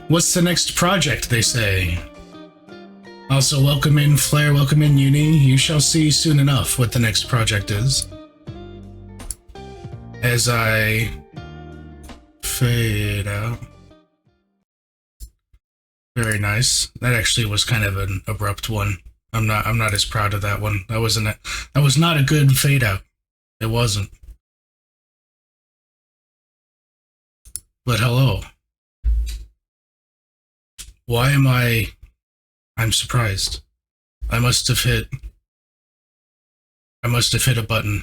What's the next project, they say. Also, welcome in Flare, welcome in Uni. You shall see soon enough what the next project is. As I fade out. Very nice. That actually was kind of an abrupt one. I'm not as proud of that one. That was not a good fade out. It wasn't. But hello. Why am I'm surprised. I must have hit a button.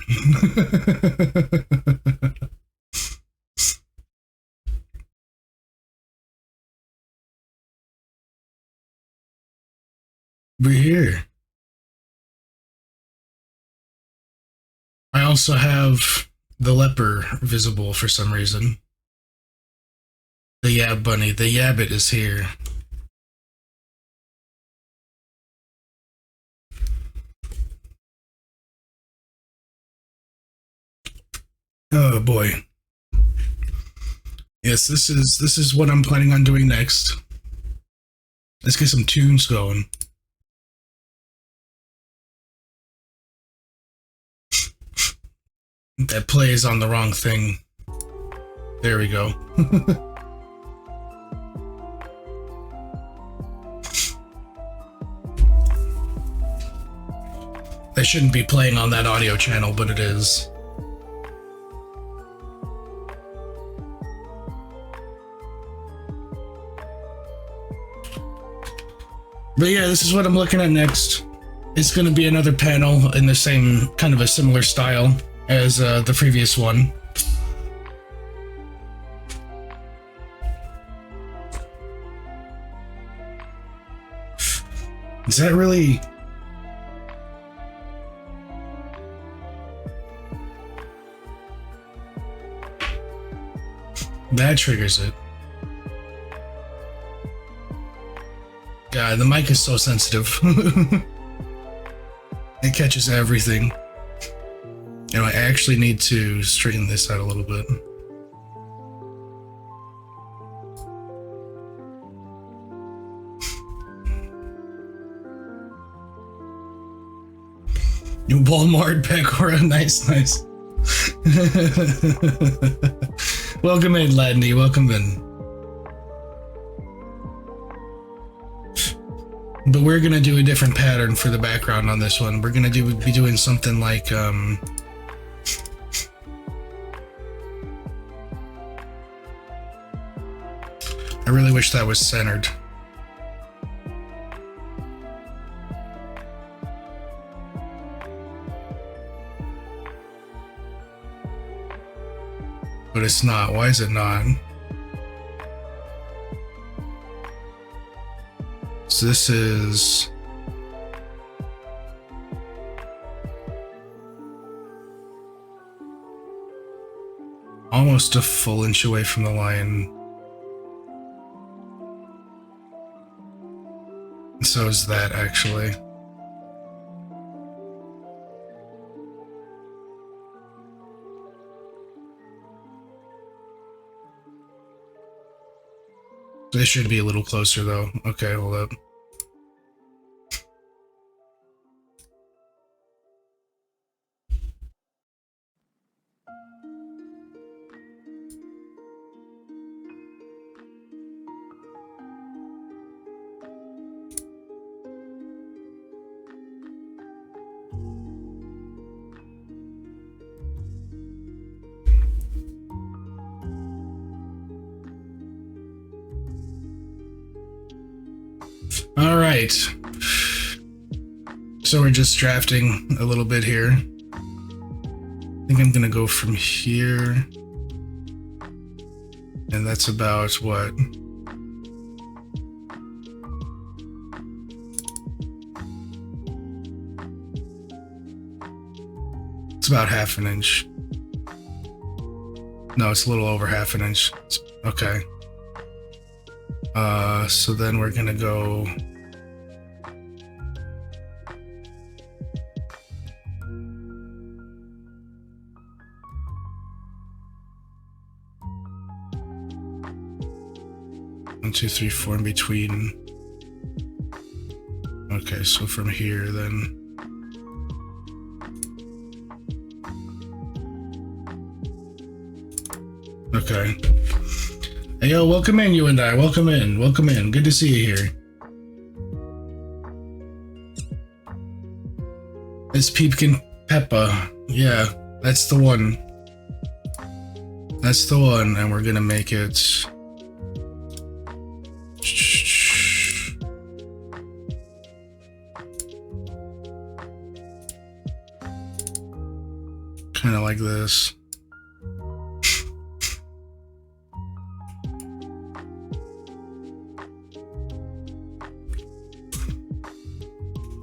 We're here. I also have the leper visible for some reason. The Yab Bunny, the Yabbit is here. Oh boy. Yes, this is what I'm planning on doing next. Let's get some tunes going. That plays on the wrong thing. There we go. They shouldn't be playing on that audio channel, but it is. But yeah, this is what I'm looking at next. It's going to be another panel in the same, kind of a similar style as the previous one. Is that really... That triggers it. God, the mic is so sensitive. It catches everything. You know, I actually need to straighten this out a little bit. New Walmart Pecora, nice. Welcome in, Ladney, welcome in. But we're gonna do a different pattern for the background on this one. We're gonna be doing something like I really wish that was centered. But it's not. Why is it not? So this is... almost a full inch away from the line. So is that, actually. They should be a little closer, though. Okay, hold up. All right. So we're just drafting a little bit here. I think I'm gonna go from here. And that's about what? It's about half an inch. No, it's a little over half an inch. Okay. So then we're gonna go... 1, 2, 3, 4 in between. Okay, so from here then. Okay. Hey, yo, welcome in, you and I. Welcome in. Welcome in. Good to see you here. It's Peepkin Peppa. Yeah, that's the one. That's the one, and we're gonna make it. Kind of like this.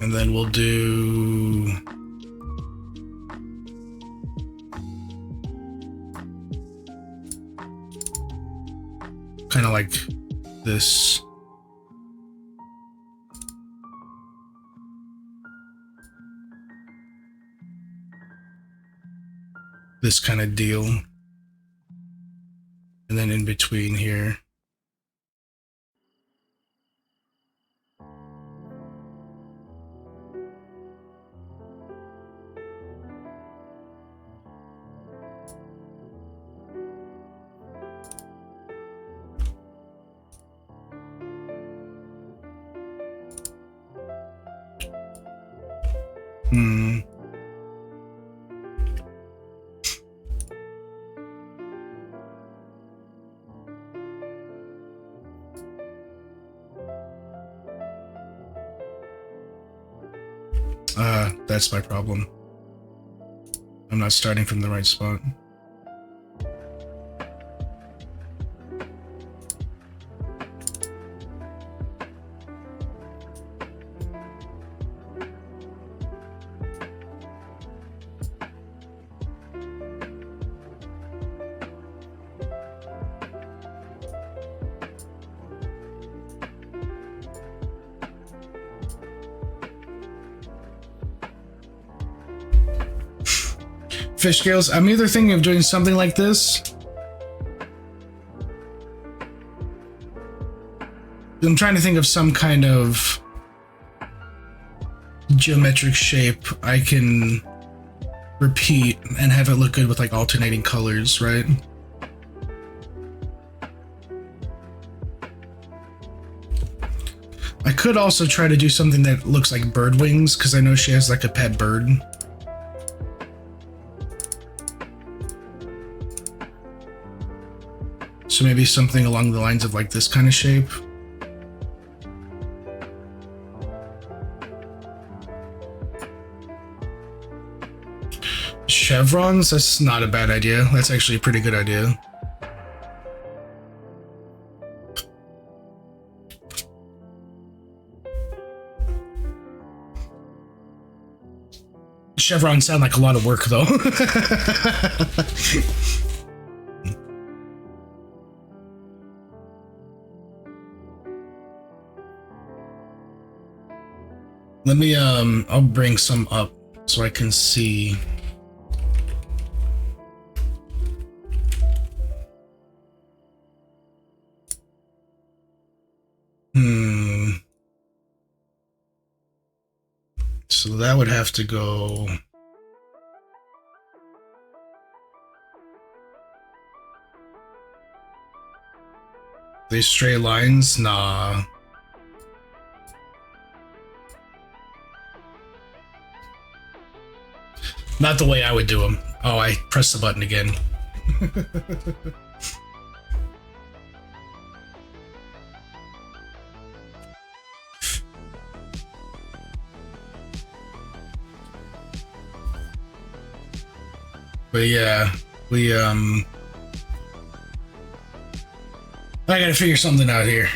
And then we'll do kind of like this. This kind of deal. And then in between here. That's my problem. I'm not starting from the right spot. Fish scales. I'm either thinking of doing something like this. I'm trying to think of some kind of geometric shape I can repeat and have it look good with like alternating colors, right? I could also try to do something that looks like bird wings, because I know she has like a pet bird. So maybe something along the lines of like this kind of shape. Chevrons? That's not a bad idea. That's actually a pretty good idea. Chevrons sound like a lot of work though. Let me, I'll bring some up so I can see. So that would have to go. These straight lines? Nah. Not the way I would do them. Oh, I pressed the button again. But yeah, I gotta figure something out here.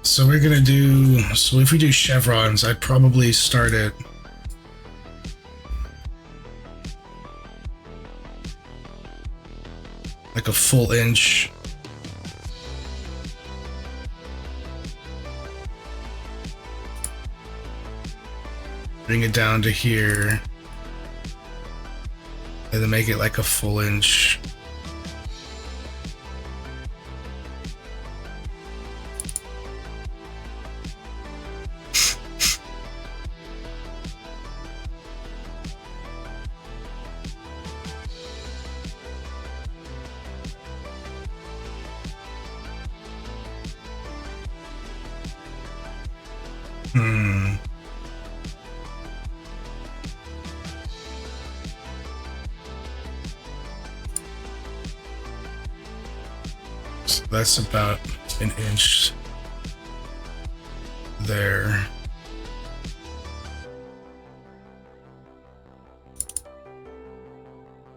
So we're gonna do, so if we do chevrons, I'd probably start it like a full inch. Bring it down to here. And then make it like a full inch. Hmm. So that's about an inch there.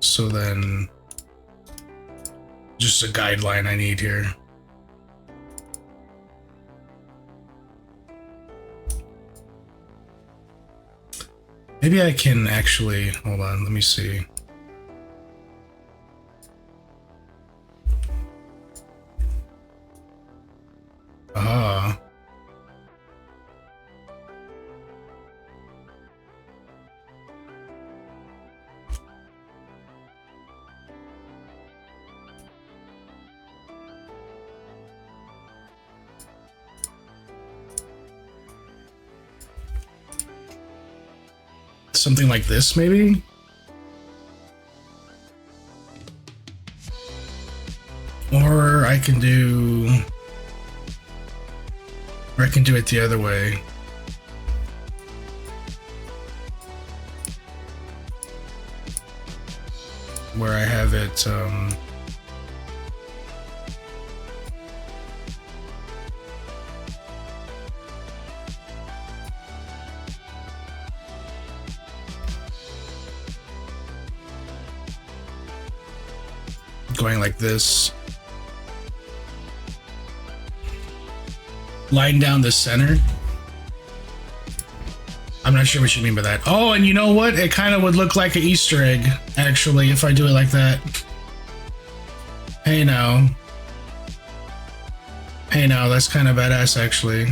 So then just a guideline I need here. Maybe I can actually, hold on, let me see. Ah. Something like this, maybe? Or I can do it the other way. Where I have it, going like this. Line down the center. I'm not sure what you mean by that. Oh, and you know what? It kind of would look like an Easter egg, actually, if I do it like that. Hey now. Hey now, that's kind of badass, actually.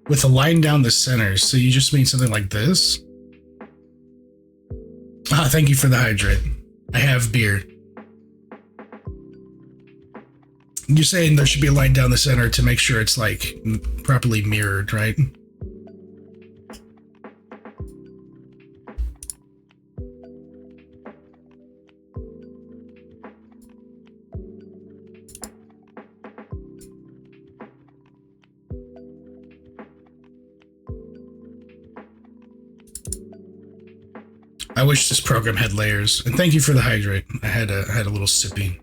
With a line down the center, so you just mean something like this? Ah, thank you for the hydrate. I have beer. You're saying there should be a line down the center to make sure it's like properly mirrored, right? I wish this program had layers. And thank you for the hydrate. I had a little sippy.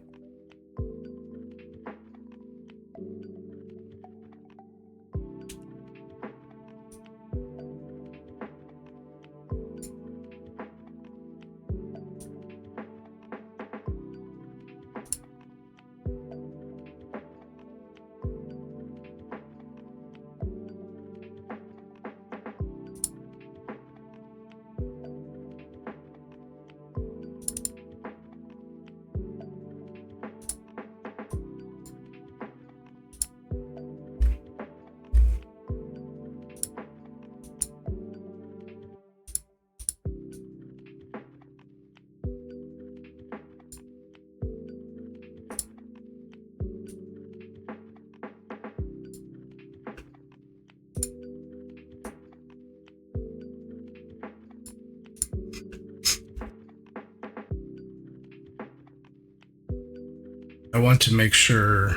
I want to make sure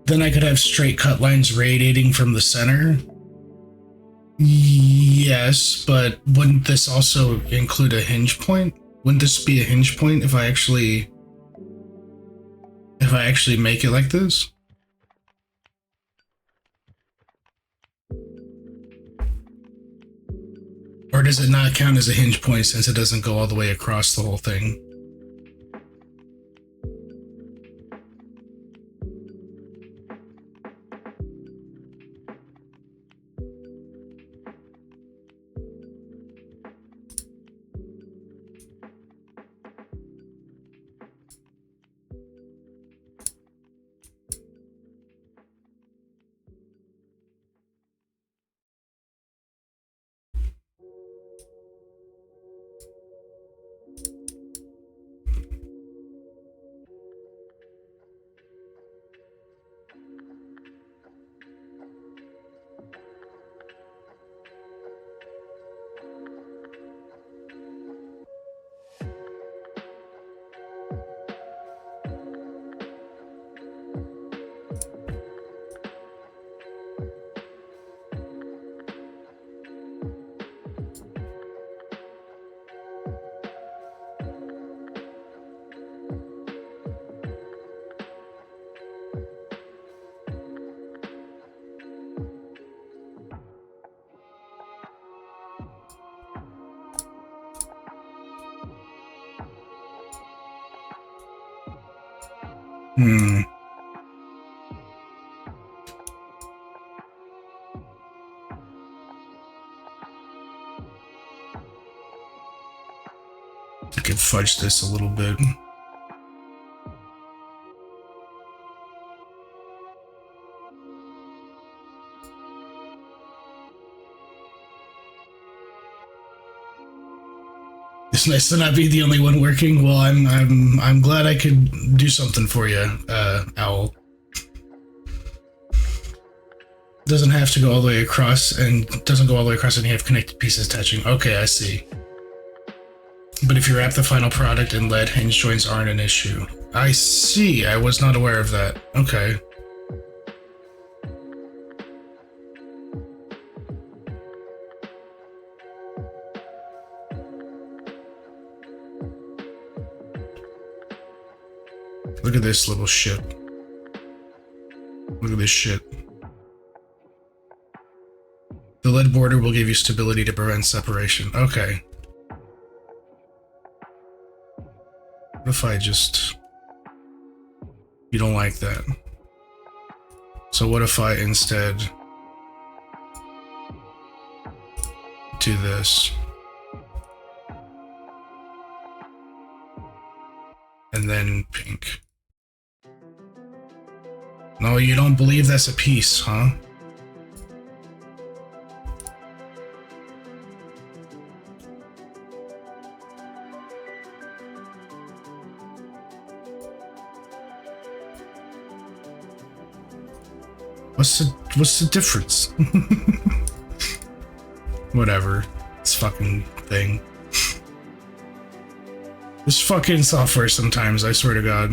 then I could have straight cut lines radiating from the center. Yes, but wouldn't this also include a hinge point? Wouldn't this be a hinge point if I actually make it like this? Or does it not count as a hinge point since it doesn't go all the way across the whole thing? I could fudge this a little bit. It's nice to not be the only one working. Well, I'm glad I could do something for you, Owl. Doesn't have to go all the way across, and doesn't go all the way across, and you have connected pieces touching. Okay, I see. But if you wrap the final product in lead, hinge joints aren't an issue. I see. I was not aware of that. Okay. Look at this little shit. Look at this shit. The lead border will give you stability to prevent separation. Okay. What if I just... You don't like that. So what if I instead do this? And then pink. No, you don't believe that's a piece, huh? What's the difference? Whatever. It's fucking thing. This fucking software sometimes, I swear to God.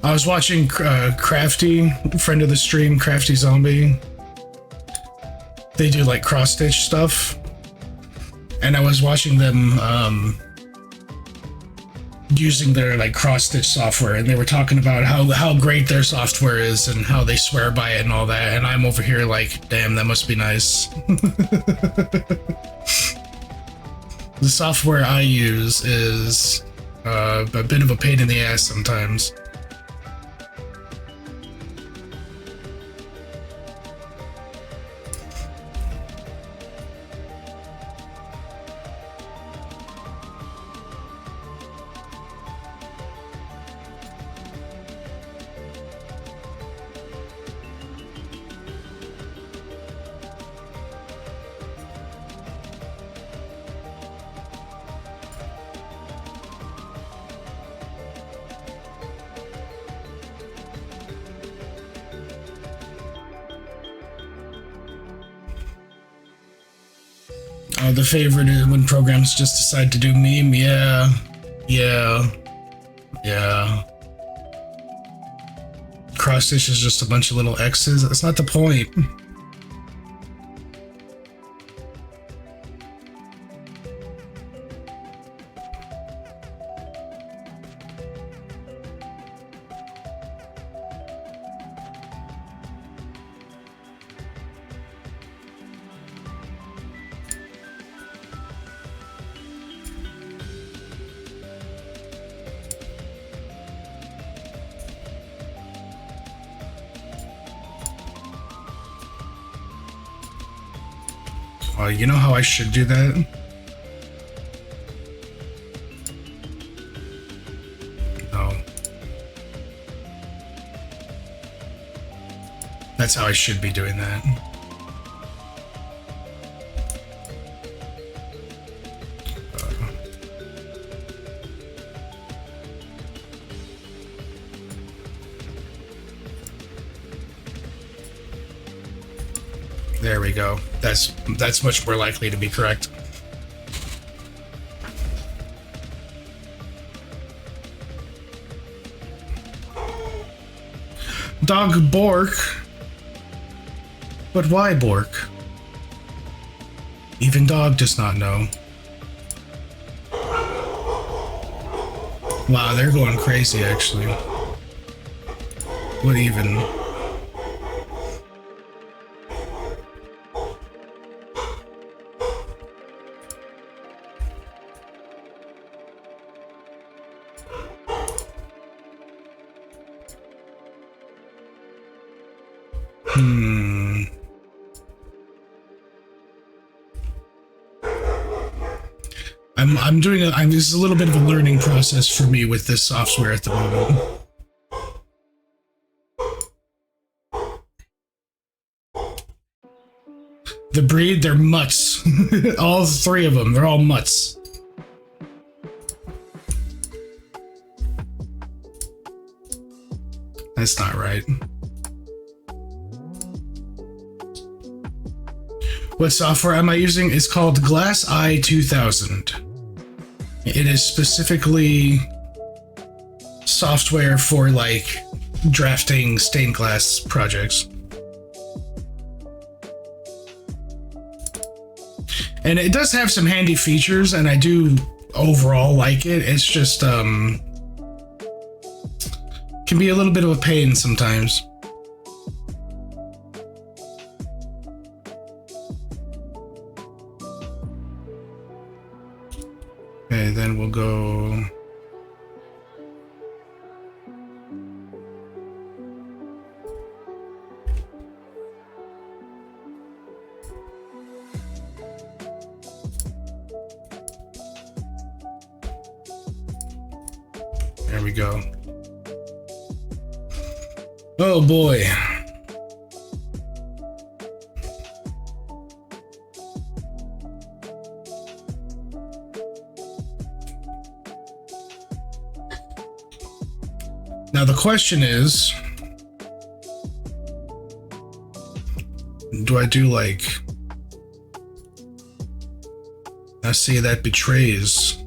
I was watching Crafty, friend of the stream, Crafty Zombie. They do like cross-stitch stuff. And I was watching them using their like cross-stitch software, and they were talking about how great their software is and how they swear by it and all that, and I'm over here like, damn, that must be nice. The software I use is a bit of a pain in the ass sometimes. The favorite is when programs just decide to do meme. Yeah. cross stitch is just a bunch of little X's. That's not the point. You know how I should do that? No. That's how I should be doing that. There we go. That's much more likely to be correct. Dog Bork. But why Bork? Even dog does not know. Wow, they're going crazy actually. What even? This is a little bit of a learning process for me with this software at the moment. The breed, they're mutts. All three of them, they're all mutts. That's not right. What software am I using? It's called Glass Eye 2000. It is specifically software for like drafting stained glass projects. And it does have some handy features and I do overall like it. It's just can be a little bit of a pain sometimes. Okay, then we'll go. There we go. Oh boy. Now the question is, do I do like, I see that betrays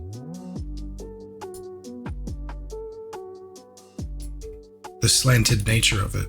the slanted nature of it.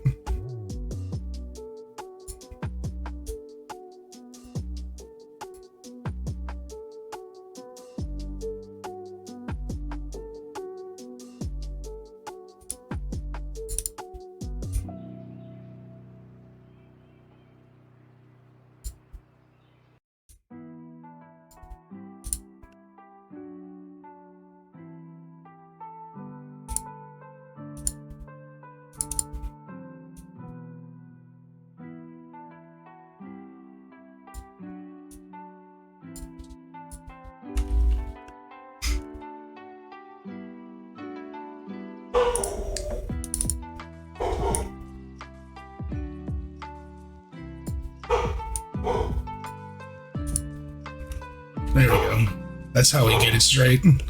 There we go. That's how we get it straight. And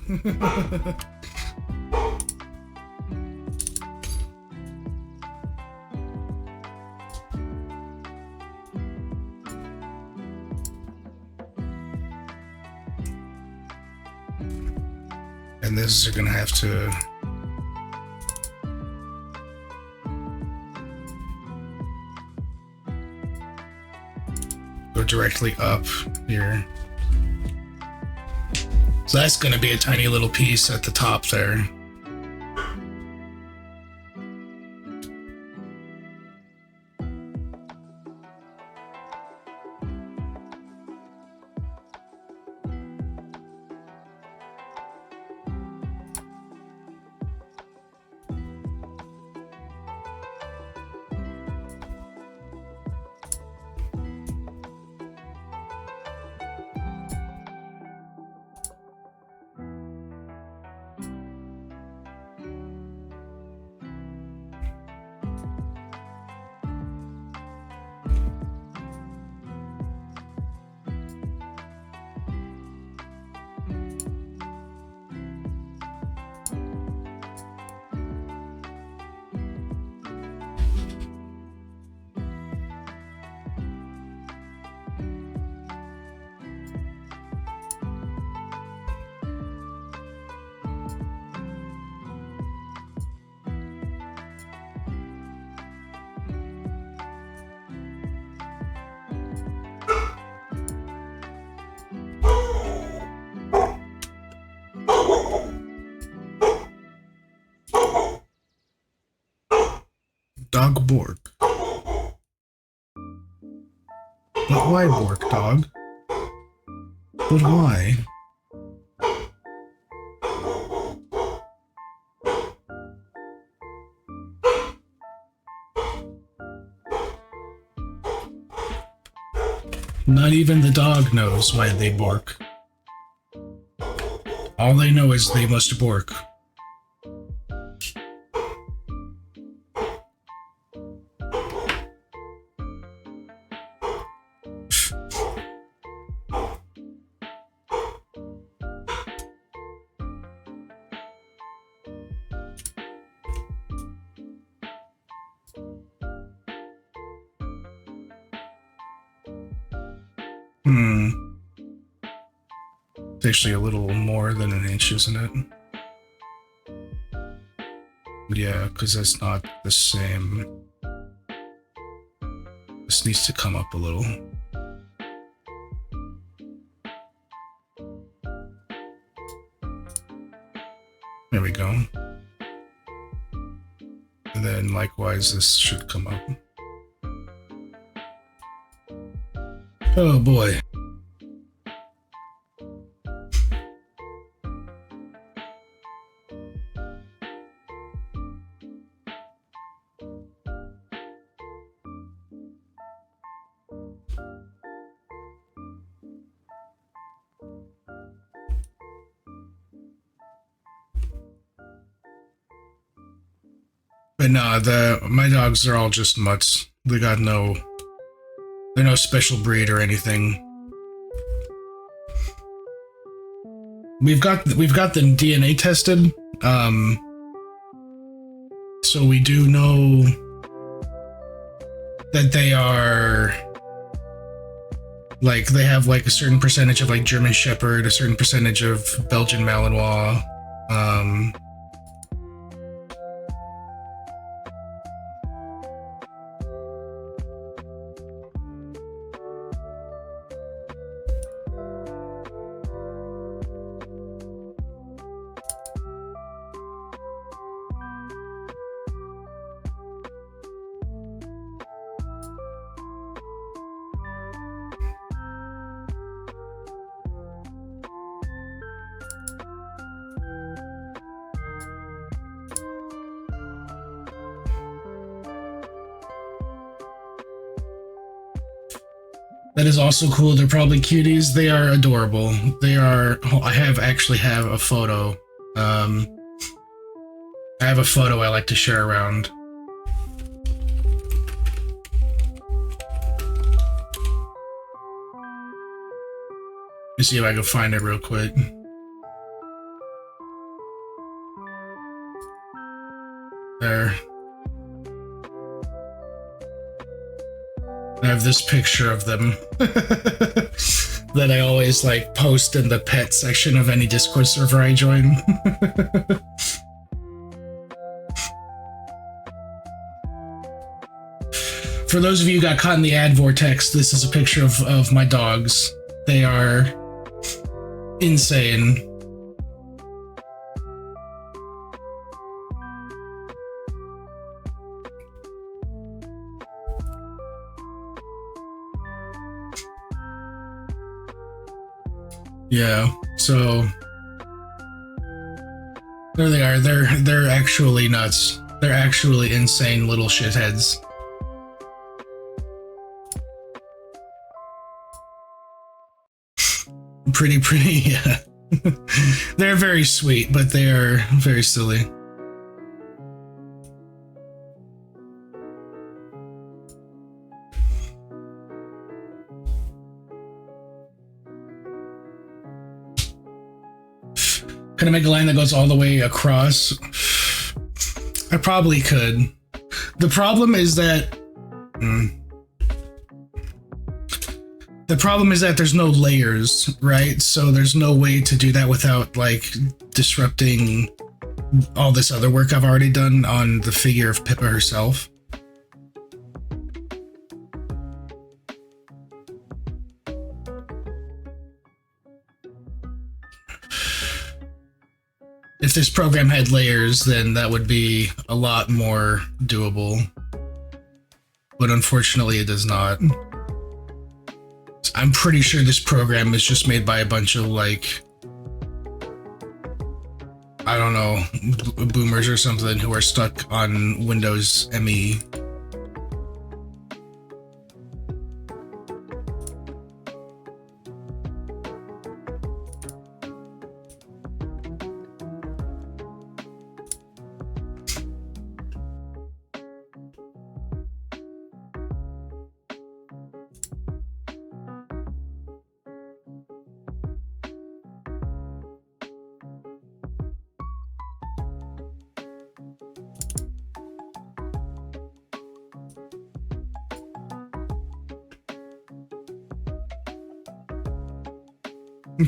this is gonna have to. directly up here. So that's going to be a tiny little piece at the top there. Dog Bork. But why Bork, dog? But why? Not even the dog knows why they bark. All they know is they must bark. It's actually a little more than an inch, isn't it? Yeah, because that's not the same. This needs to come up a little. There we go. And then likewise, this should come up. Oh boy. But nah, my dogs are all just mutts. They got they're no special breed or anything. We've got them DNA tested, so we do know that they are like they have like a certain percentage of like German Shepherd, a certain percentage of Belgian Malinois. That is also cool. They're probably cuties. They are adorable. They are. I actually have a photo. I have a photo I like to share around. Let me see if I can find it real quick. There. I have this picture of them that I always like post in the pet section of any Discord server I join. For those of you who got caught in the ad vortex, this is a picture of my dogs. They are insane. Yeah, so there they are. They're actually nuts. They're actually insane little shitheads. Pretty, yeah. They're very sweet, but they are very silly. Can I make a line that goes all the way across? I probably could. The problem is that... The problem is that there's no layers, right? So there's no way to do that without, like, disrupting all this other work I've already done on the figure of Pippa herself. If this program had layers, then that would be a lot more doable. But unfortunately, it does not. I'm pretty sure this program is just made by a bunch of, like, I don't know, boomers or something who are stuck on Windows ME.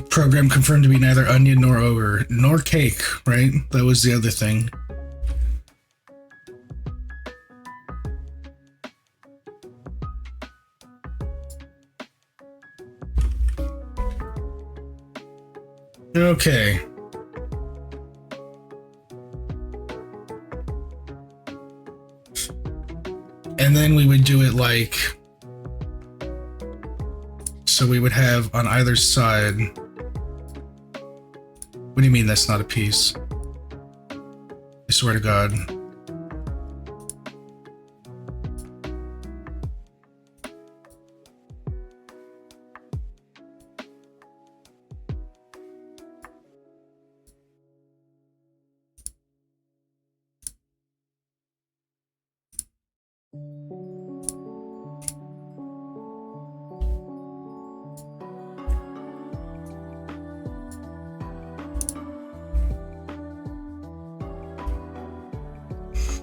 Program confirmed to be neither onion nor ogre, nor cake, right? That was the other thing. Okay. And then we would do it like... So we would have on either side... What do you mean that's not a piece? I swear to God.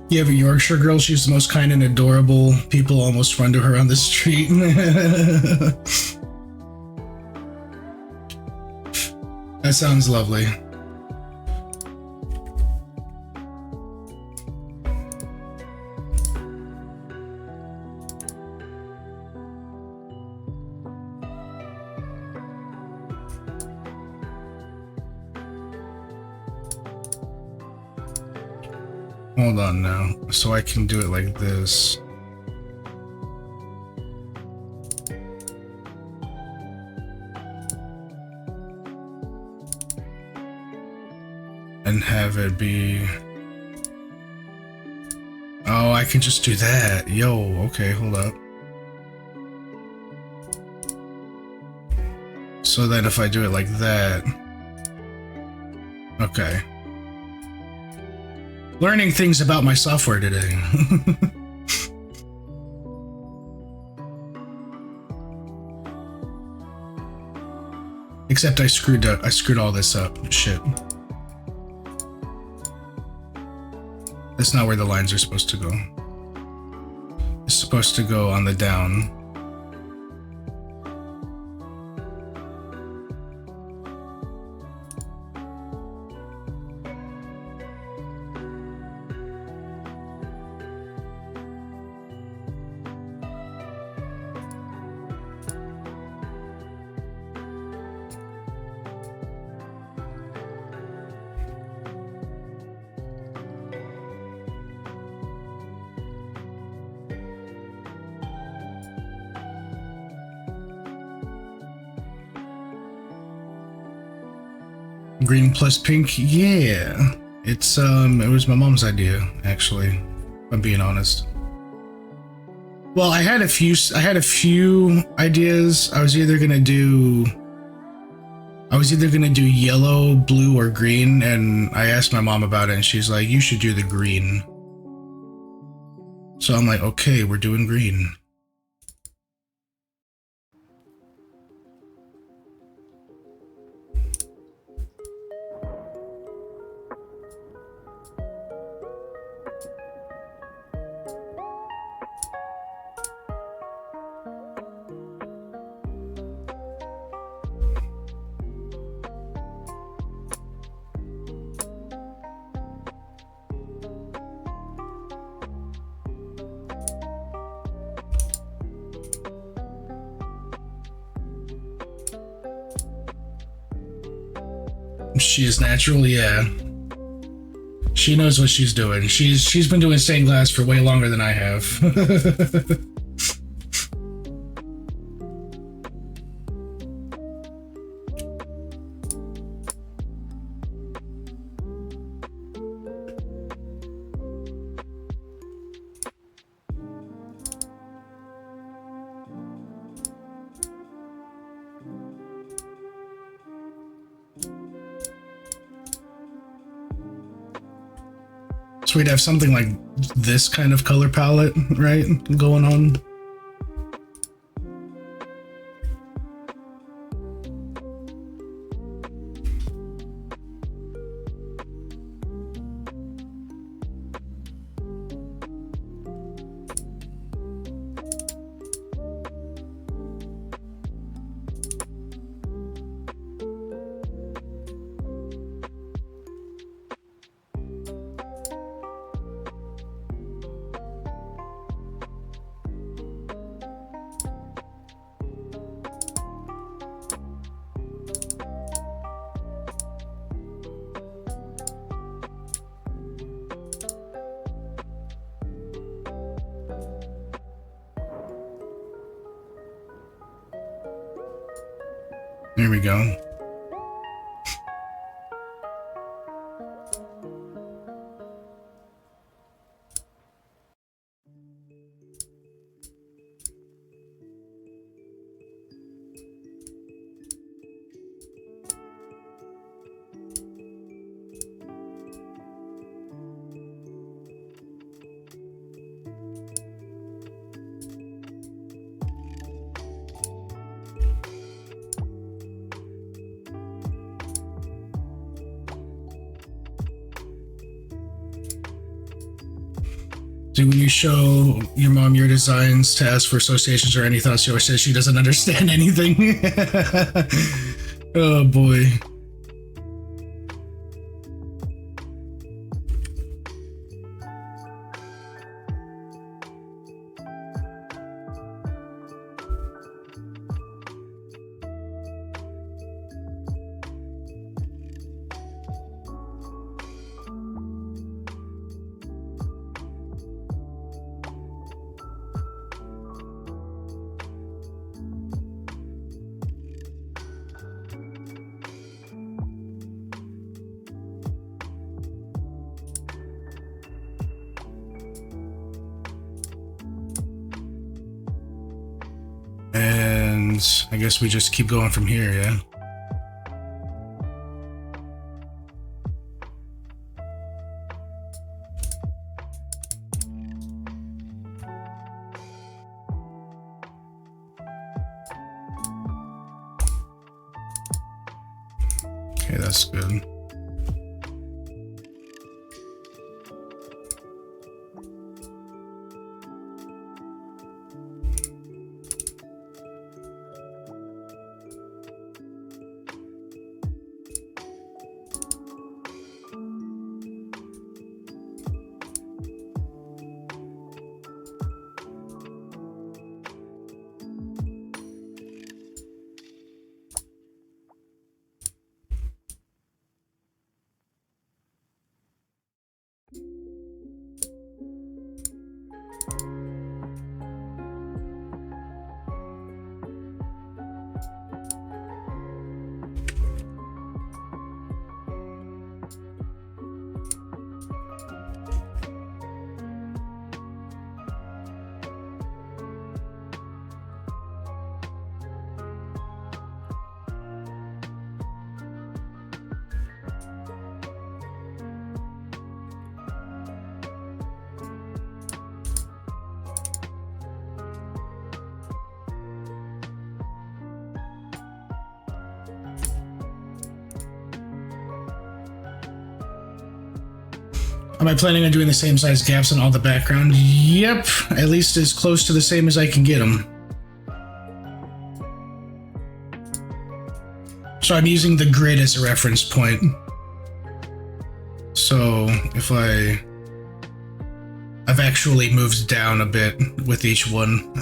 You have a Yorkshire girl, she's the most kind and adorable. People almost run to her on the street. That sounds lovely. Hold on now, so I can do it like this. And have it be... Oh, I can just do that. Yo, okay, hold up. So then if I do it like that... Okay. Learning things about my software today. Except I screwed all this up. Shit. That's not where the lines are supposed to go. It's supposed to go on the down. Green plus pink, yeah. It's it was my mom's idea, actually, if I'm being honest. Well, I had a few ideas. I was either gonna do yellow, blue, or green, and I asked my mom about it, and she's like, you should do the green. So I'm like, okay, we're doing green. She is natural, yeah. She knows what she's doing. She's been doing stained glass for way longer than I have. So we'd have something like this kind of color palette, right, going on. There we go. When you show your mom your designs to ask for associations or any thoughts, she always says she doesn't understand anything. Oh boy. And I guess we just keep going from here, yeah? Okay, that's good. Am I planning on doing the same size gaps in all the background? Yep, at least as close to the same as I can get them. So I'm using the grid as a reference point. So if I've actually moved down a bit with each one.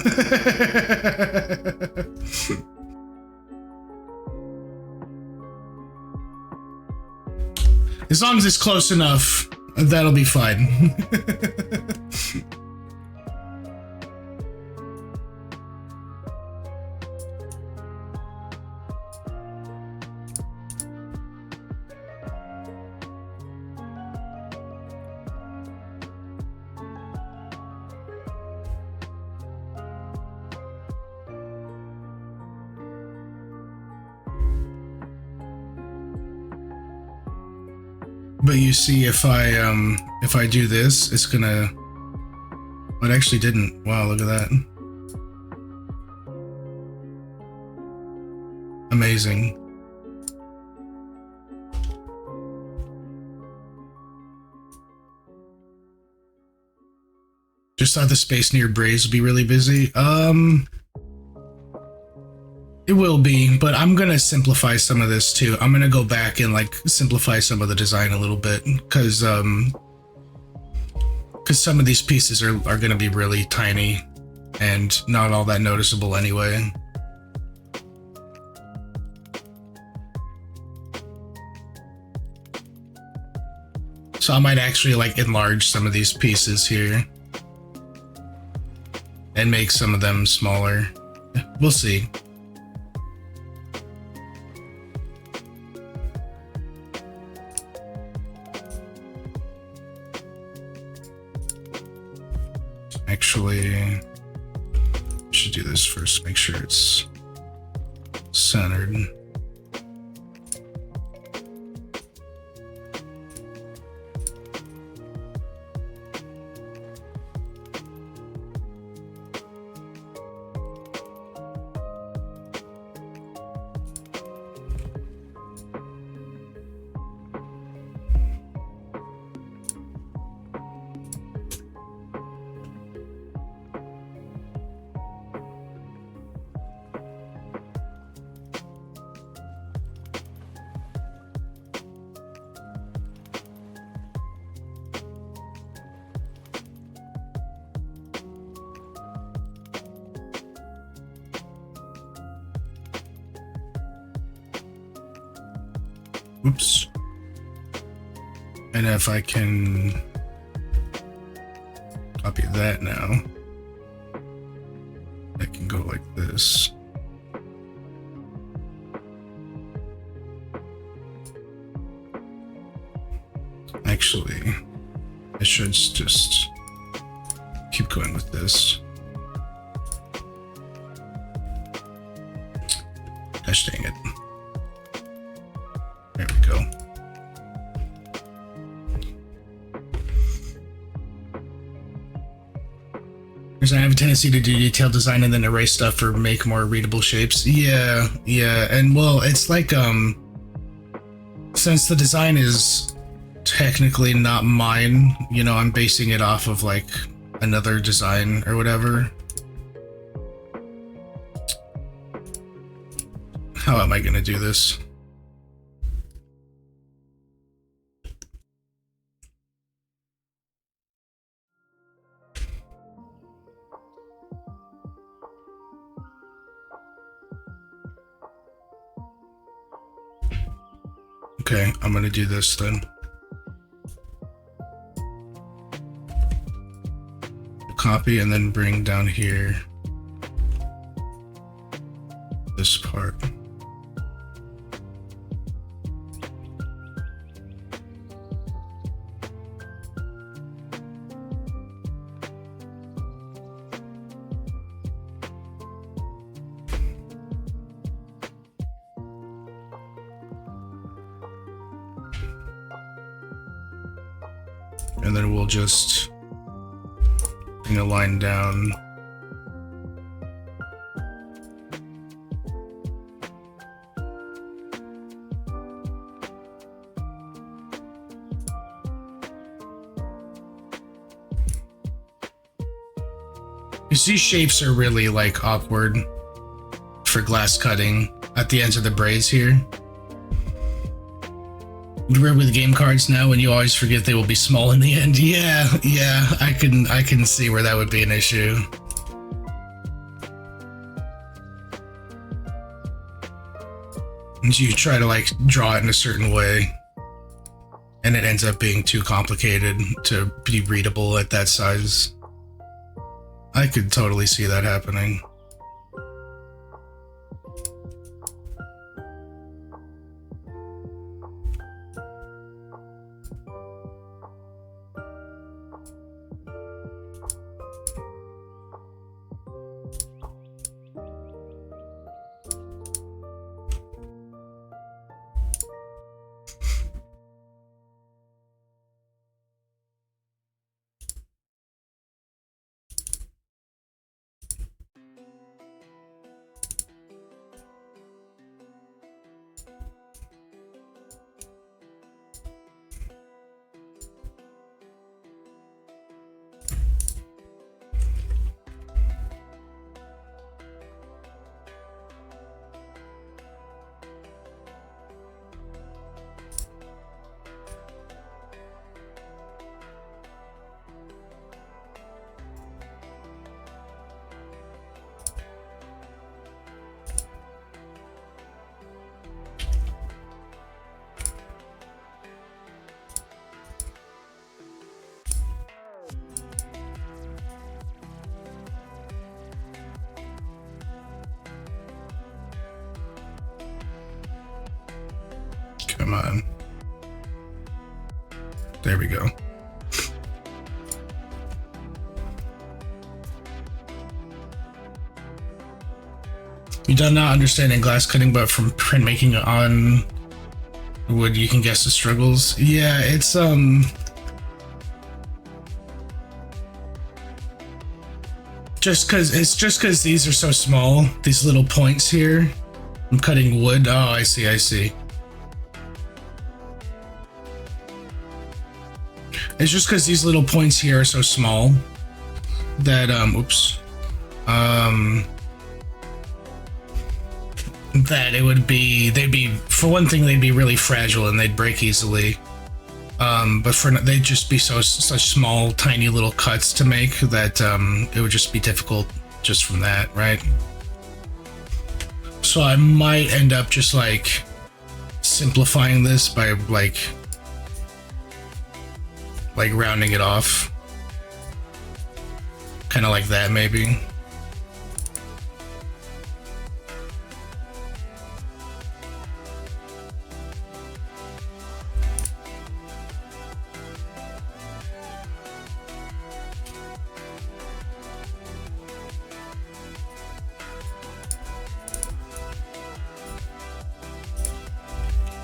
As long as it's close enough, that'll be fine. But you see, if I do this, it's gonna. It actually didn't. Wow, look at that. Amazing. Just thought the space near Braze would be really busy. It will be, but I'm gonna simplify some of this too. I'm gonna go back and like simplify some of the design a little bit, because some of these pieces are gonna be really tiny and not all that noticeable anyway. So I might actually like enlarge some of these pieces here and make some of them smaller. We'll see. Actually, I should do this first, make sure it's centered. Oops. And if I can copy that now, I can go like this. Actually, I should just keep going with this. Gosh dang it. There we go. Because I have a tendency to do detailed design and then erase stuff or make more readable shapes. Yeah, and well, it's like since the design is technically not mine, you know, I'm basing it off of like another design or whatever. How am I gonna do this? Okay, I'm gonna do this then. Copy and then bring down here this part. And then we'll just bring a line down. Because these shapes are really like awkward for glass cutting at the ends of the braids here. We're with game cards now and you always forget they will be small in the end. Yeah, I can see where that would be an issue. And you try to like draw it in a certain way and it ends up being too complicated to be readable at that size. I could totally see that happening. Come on. There we go. You done not understanding glass cutting, but from printmaking on wood, you can guess the struggles. Yeah, it's just because these are so small, these little points here. I'm cutting wood. Oh, I see. It's just because these little points here are so small that that it would be, for one thing, they'd be really fragile and they'd break easily. But they'd just be such small, tiny little cuts to make that it would just be difficult just from that, right? So I might end up just like simplifying this by like rounding it off, kind of like that maybe.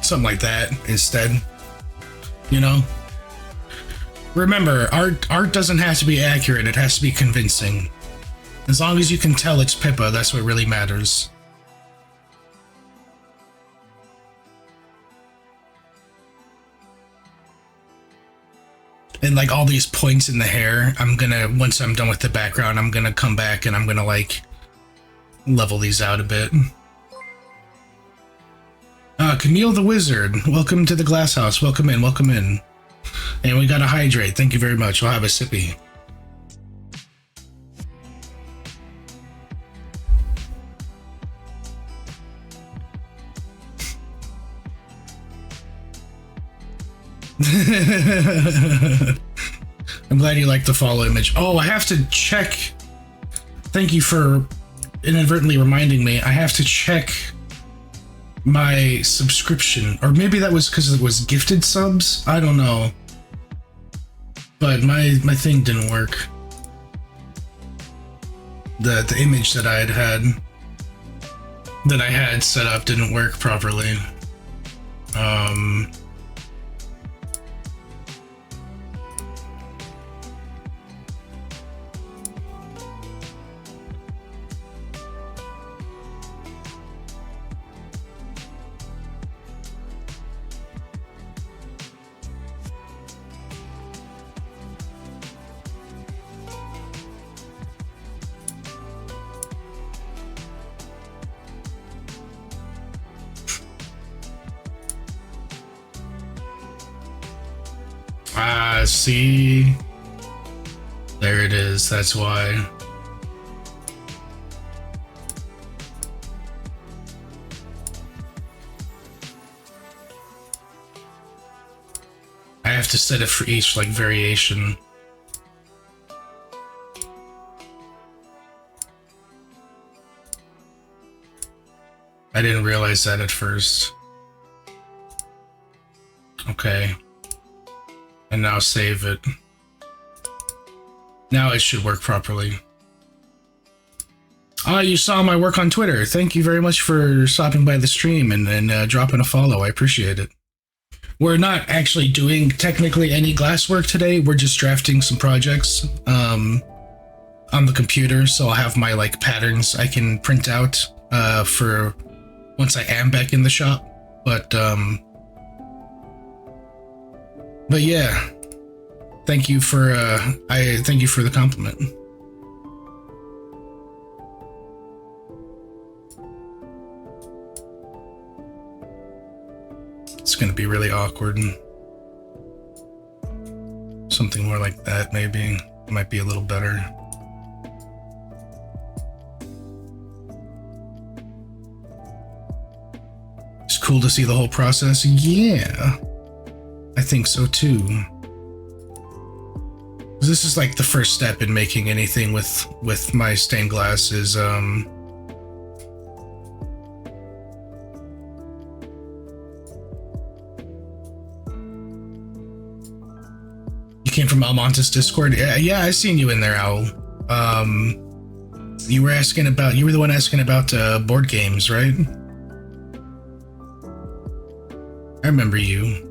Something like that instead, you know? Remember, art doesn't have to be accurate, it has to be convincing. As long as you can tell it's Pippa, that's what really matters. And like all these points in the hair, once I'm done with the background, I'm gonna come back and I'm gonna like level these out a bit. Camille the Wizard, welcome to the Glass House. Welcome in. And we got a hydrate. Thank you very much. I'll have a sippy. I'm glad you like the follow image. Oh, I have to check. Thank you for inadvertently reminding me. I have to check my subscription, or maybe that was because it was gifted subs. I don't know, but my thing didn't work. The image that I had set up didn't work properly. See? There it is, that's why. I have to set it for each, like, variation. I didn't realize that at first. Okay. And now save it. Now it should work properly. Ah, you saw my work on Twitter. Thank you very much for stopping by the stream and dropping a follow. I appreciate it. We're not actually doing technically any glasswork today. We're just drafting some projects on the computer. So I'll have my like patterns I can print out for once I am back in the shop. But yeah, thank you for thank you for the compliment. It's gonna be really awkward. Something more like that, maybe. Might be a little better. It's cool to see the whole process. Yeah, I think so too. This is like the first step in making anything with my stained glass is came from Almonte's Discord. Yeah, I seen you in there, Owl. You were the one asking about board games, right? I remember you.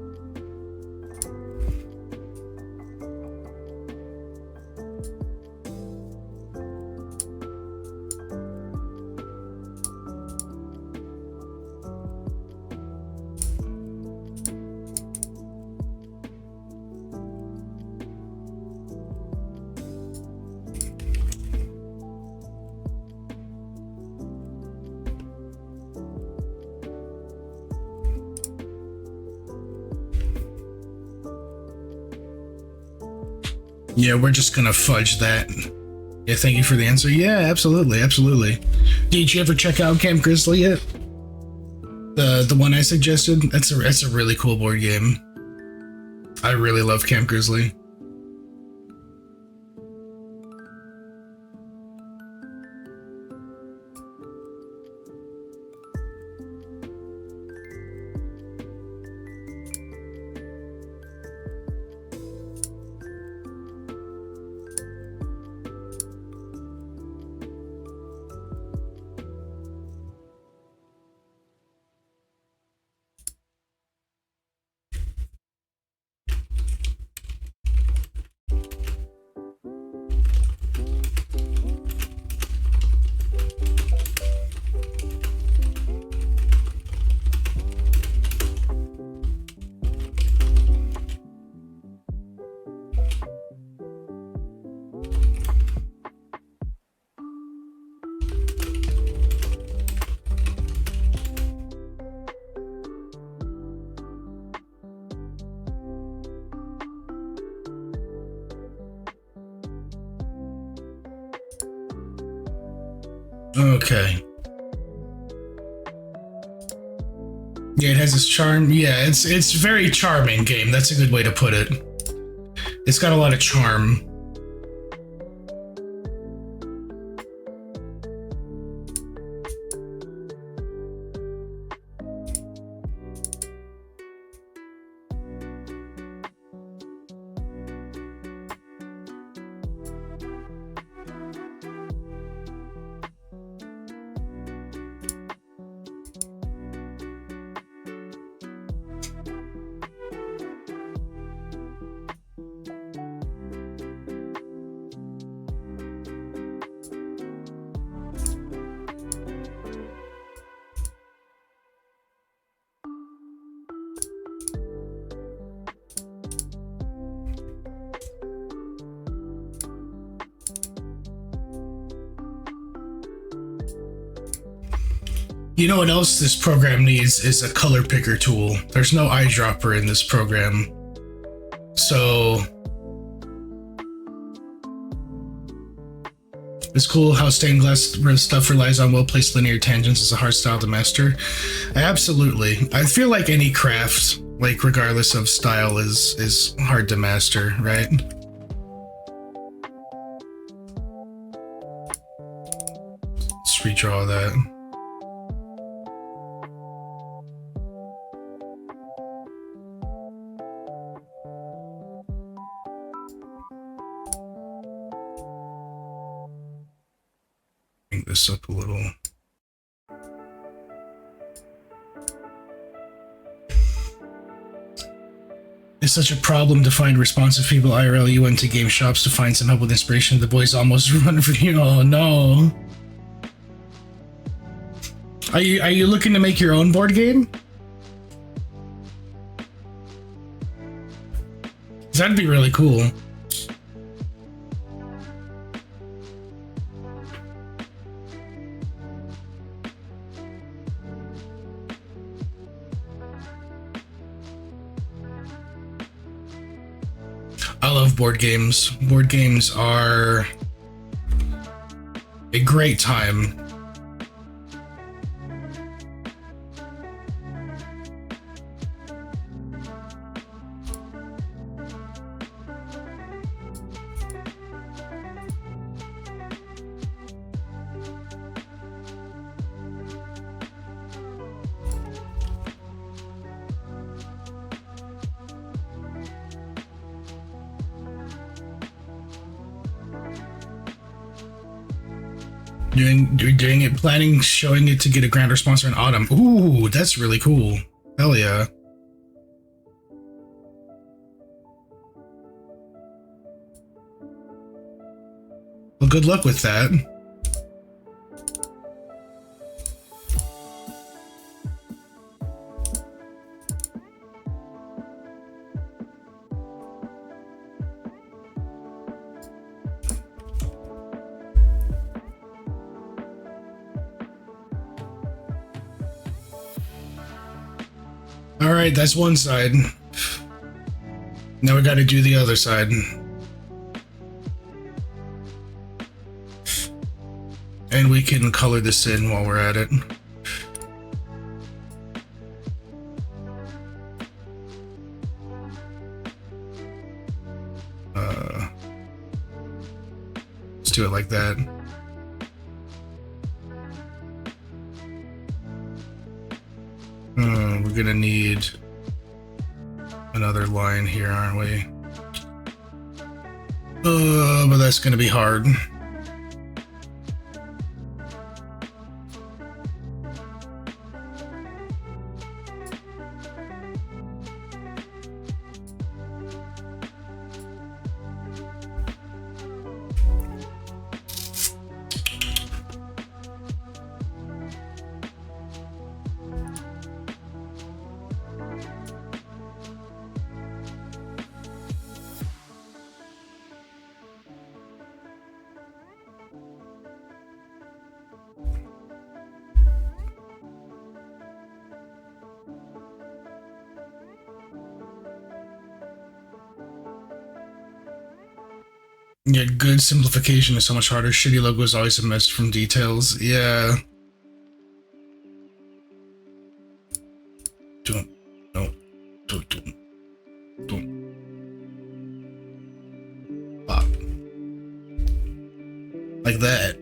Yeah, we're just gonna fudge that. Yeah, thank you for the answer. Yeah, absolutely, absolutely. Did you ever check out Camp Grizzly yet? The one I suggested? That's a really cool board game. I really love Camp Grizzly. Okay. Yeah, it has its charm. Yeah, it's very charming game. That's a good way to put it. It's got a lot of charm. You know what else this program needs is a color picker tool. There's no eyedropper in this program. So It's cool how stained glass stuff relies on well-placed linear tangents as a hard style to master. Absolutely. I feel like any craft, like regardless of style, is hard to master, right? Let's redraw that. Bring this up a little. It's such a problem to find responsive people IRL. You went to game shops to find some help with inspiration. The boys almost run for you. Oh no. Are you looking to make your own board game? That'd be really cool. I love board games. Board games are a great time. Doing it, planning, showing it to get a grander sponsor in autumn. Ooh, that's really cool. Hell yeah. Well, good luck with that. All right, that's one side. Now we got to do the other side. And we can color this in while we're at it. Let's do it like that. We're gonna need another line here, aren't we? But that's gonna be hard. Yeah, good simplification is so much harder. Shitty logo is always a mess from details. Yeah. Don't. Pop. Like that.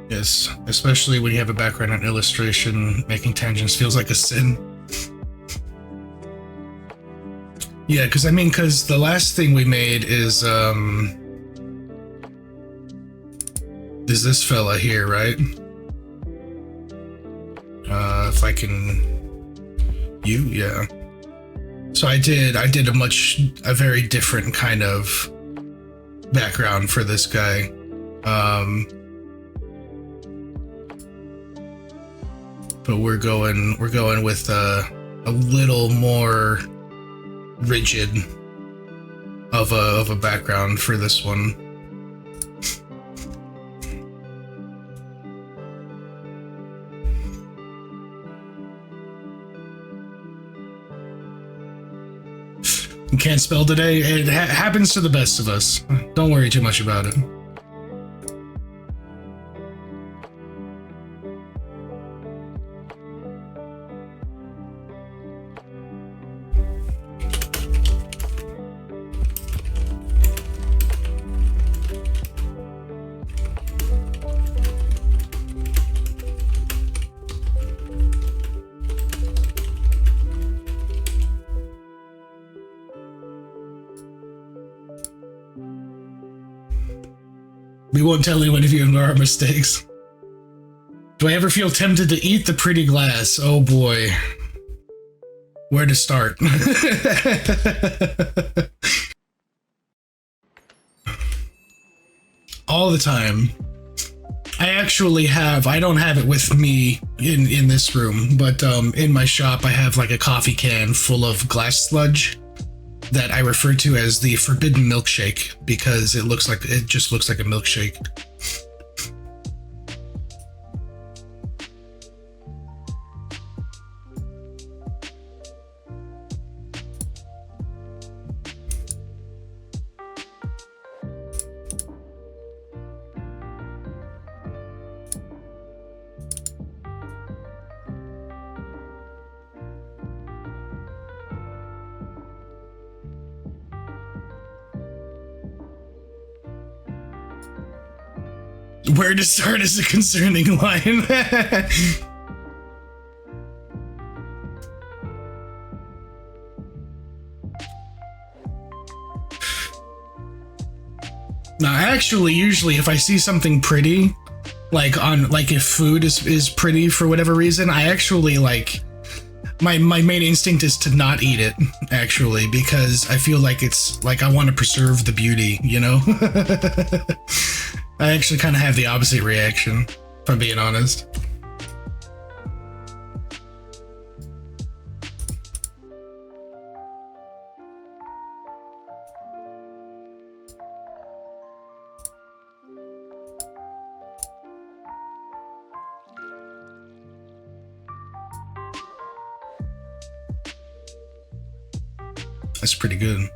Yes, especially when you have a background in illustration, making tangents feels like a sin. Yeah, because the last thing we made is this fella here, right? If I can, yeah. So I did a very different kind of background for this guy. But we're going with a little more rigid of a background for this one. You can't spell today? It happens to the best of us. Don't worry too much about it. We won't tell anyone if you ignore our mistakes. Do I ever feel tempted to eat the pretty glass? Oh boy. Where to start? All the time. I don't have it with me in this room, but in my shop I have like a coffee can full of glass sludge that I refer to as the forbidden milkshake because it just looks like a milkshake. Where to start is a concerning line. Now, actually, usually if I see something pretty, like if food is pretty for whatever reason, I actually my main instinct is to not eat it, actually, because I feel like it's like I want to preserve the beauty, you know? I actually kind of have the opposite reaction, if I'm being honest. That's pretty good.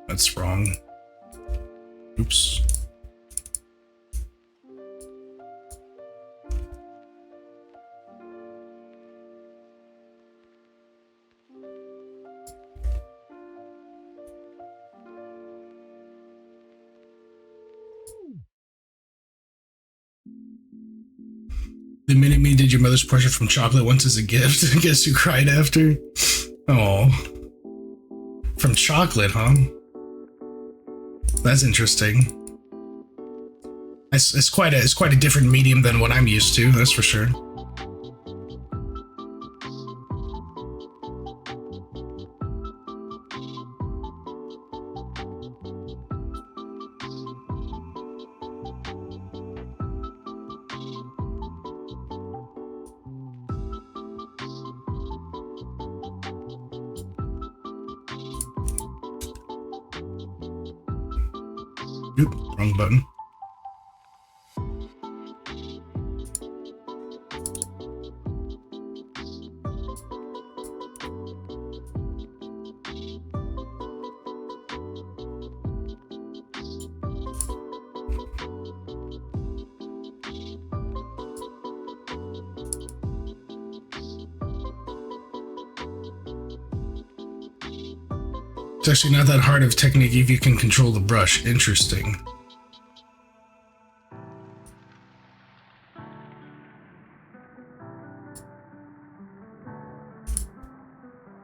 That's wrong. Oops. The minute me did your mother's portrait from chocolate once as a gift. Guess who cried after? Oh. From chocolate, huh? That's interesting. It's quite a different medium than what I'm used to, that's for sure. Oop, wrong button. It's actually not that hard of technique if you can control the brush. Interesting.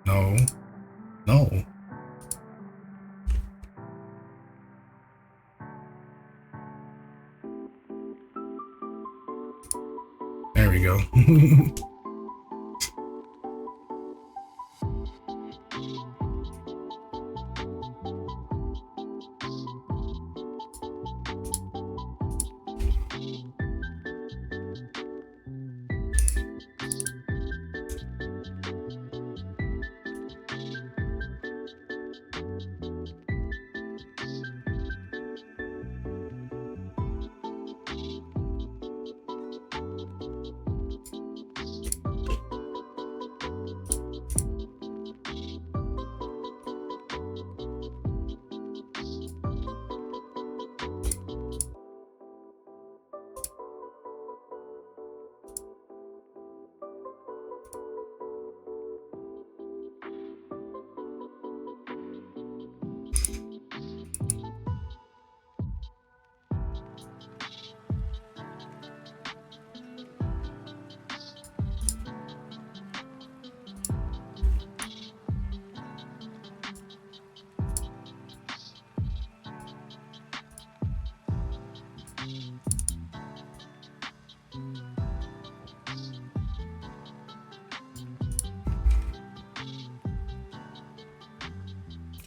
No. No. There we go.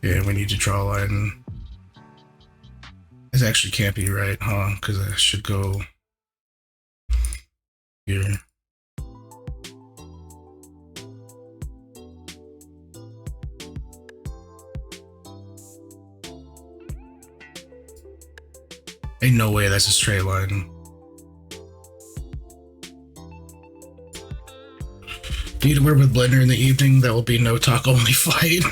Yeah, we need to draw a line. This actually can't be right, huh? Because I should go here. Ain't no way that's a straight line. Need to work with Blender in the evening. That will be no talk, only fight.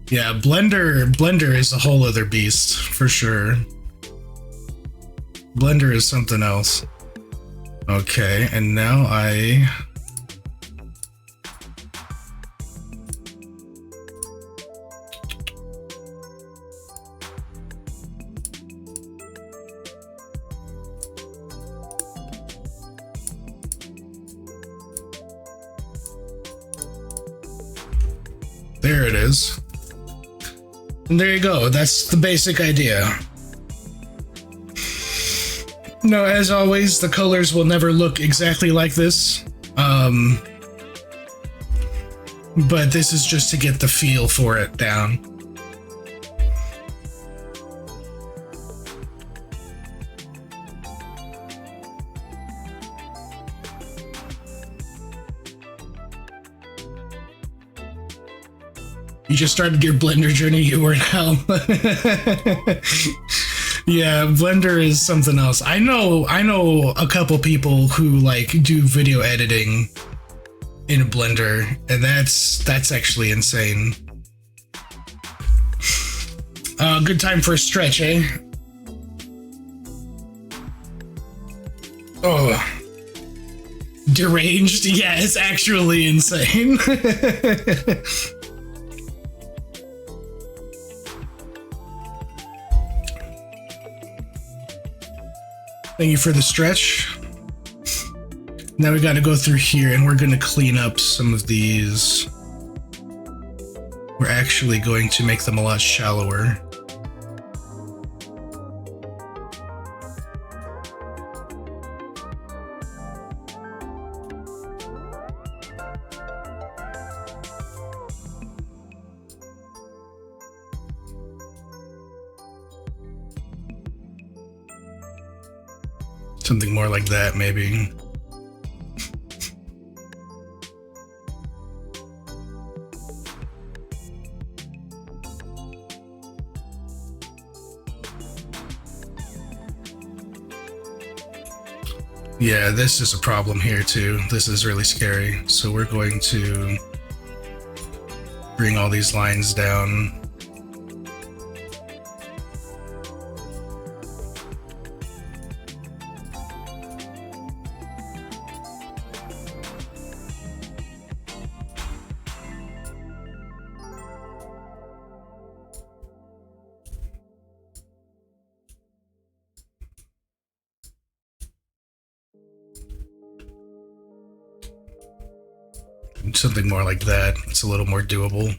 Yeah, Blender is a whole other beast for sure. Blender is something else. Okay, and now there it is. And there you go. That's the basic idea. No, as always, the colors will never look exactly like this. But this is just to get the feel for it down. You just started your Blender journey, you were in hell. Yeah, Blender is something else. I know a couple people who like do video editing in Blender, and that's actually insane. Good time for a stretch, eh? Oh. Deranged? Yeah, it's actually insane. Thank you for the stretch. Now we got to go through here and we're going to clean up some of these. We're actually going to make them a lot shallower. Something more like that, maybe. Yeah, this is a problem here too. This is really scary. So we're going to bring all these lines down. Something more like that. It's a little more doable.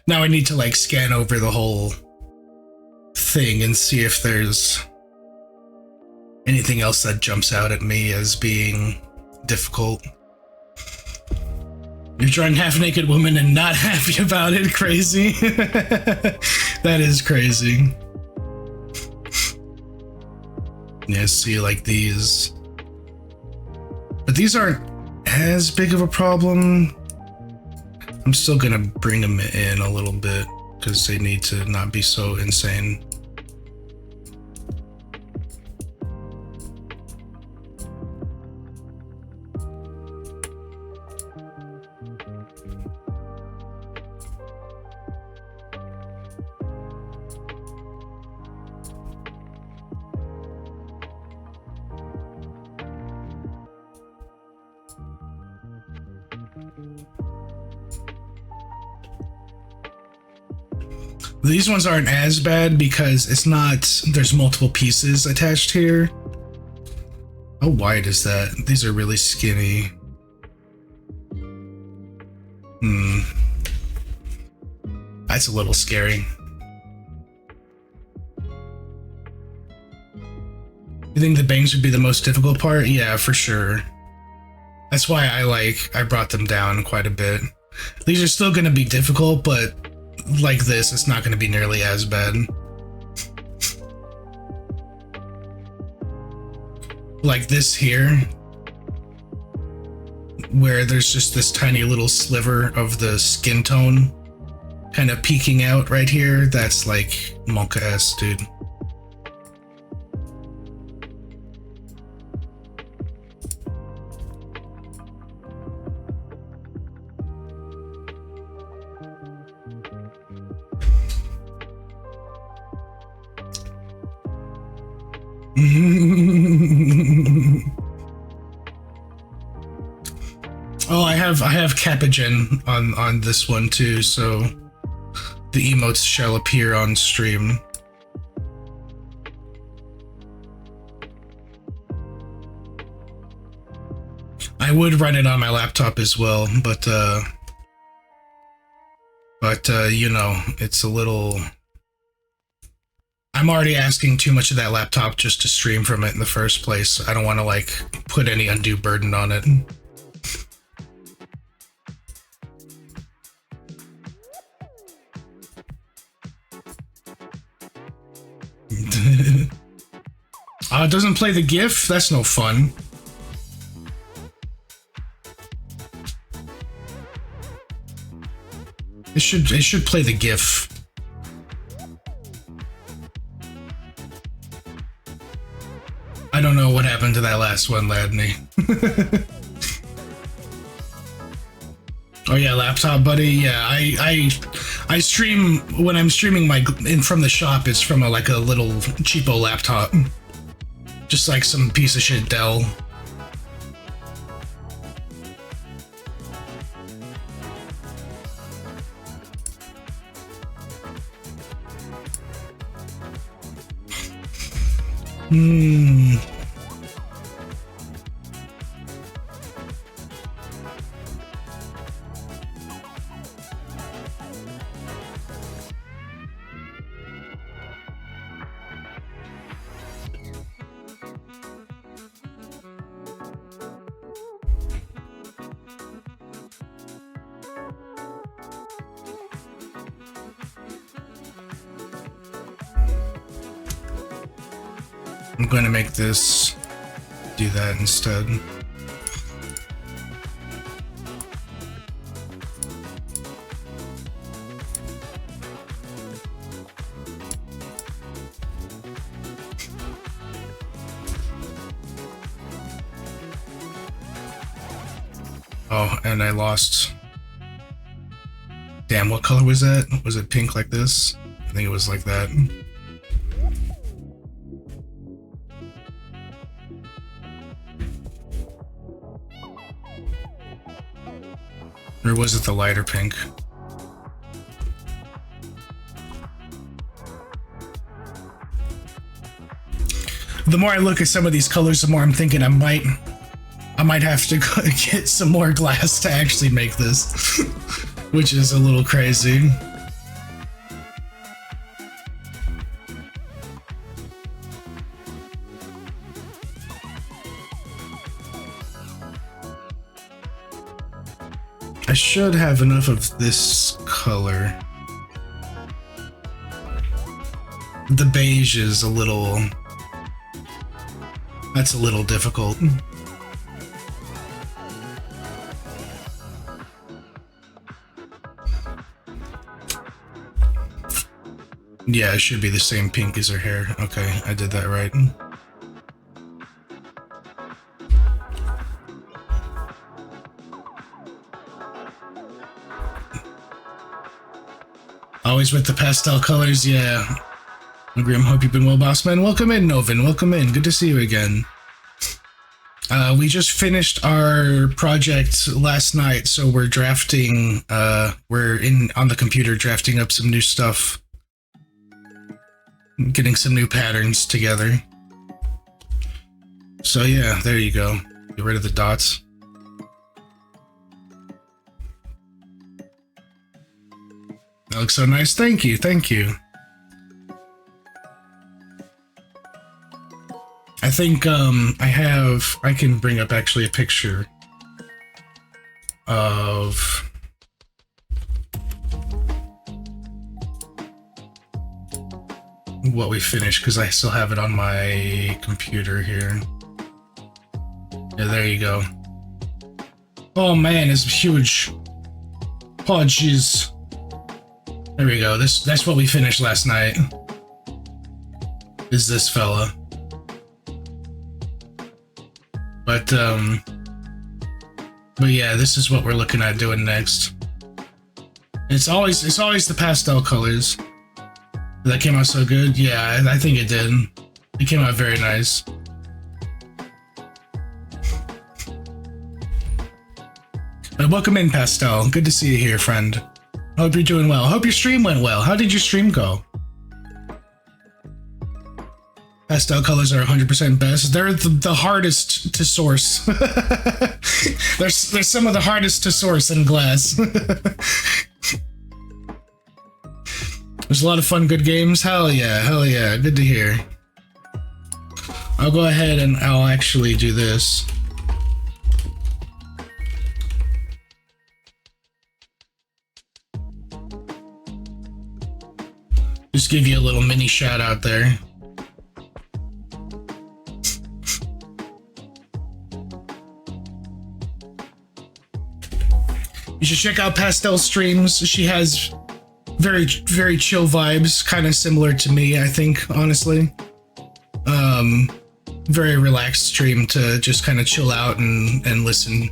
Now I need to like scan over the whole thing and see if there's anything else that jumps out at me as being difficult. You're drawing half-naked woman and not happy about it? Crazy. That is crazy. Yeah, see, like these. But these aren't as big of a problem. I'm still gonna bring them in a little bit because they need to not be so insane. These ones aren't as bad because it's not, there's multiple pieces attached here. How wide is that? These are really skinny. That's a little scary. You think the bangs would be the most difficult part? Yeah, for sure. That's why I brought them down quite a bit. These are still gonna be difficult, but like this, it's not going to be nearly as bad. Like this here, where there's just this tiny little sliver of the skin tone kind of peeking out right here. That's like monka-esque, dude. Oh, I have Capigen on this one too, so the emotes shall appear on stream. I would run it on my laptop as well, but you know, it's a little. I'm already asking too much of that laptop just to stream from it in the first place. I don't want to like put any undue burden on it. It doesn't play the GIF? That's no fun. It should play the GIF. I don't know what happened to that last one, Ladney. Oh yeah, laptop buddy. Yeah, I stream when I'm streaming from the shop. It's from a little cheapo laptop, just like some piece of shit Dell. I'm going to make this do that instead. Oh, and I lost. Damn, what color was that? Was it pink like this? I think it was like that. Or was it the lighter pink? The more I look at some of these colors, the more I'm thinking I might have to go get some more glass to actually make this, which is a little crazy. I should have enough of this color. The beige is a little... That's a little difficult. Yeah, it should be the same pink as her hair. Okay, I did that right. Always with the pastel colors, yeah. Grim, hope you've been well, boss man. Welcome in, Novin. Welcome in. Good to see you again. We just finished our project last night, so we're drafting. We're on the computer drafting up some new stuff, getting some new patterns together. So yeah, there you go. Get rid of the dots. That looks so nice. Thank you. Thank you. I think I can bring up actually a picture of what we finished because I still have it on my computer here. Yeah, there you go. Oh man, it's huge. Oh jeez. There we go. That's what we finished last night. Is this fella. But yeah, this is what we're looking at doing next. It's always the pastel colors. That came out so good. Yeah, I think it did. It came out very nice. Welcome in, Pastel. Good to see you here, friend. Hope you're doing well. Hope your stream went well. How did your stream go? Pastel colors are 100% best. They're the hardest to source. They're some of the hardest to source in glass. There's a lot of fun, good games. Hell yeah, hell yeah. Good to hear. I'll go ahead and I'll actually do this. Just give you a little mini shout out there. You should check out Pastel streams. She has very, very chill vibes, kind of similar to me, I think, honestly. Very relaxed stream to just kind of chill out and listen.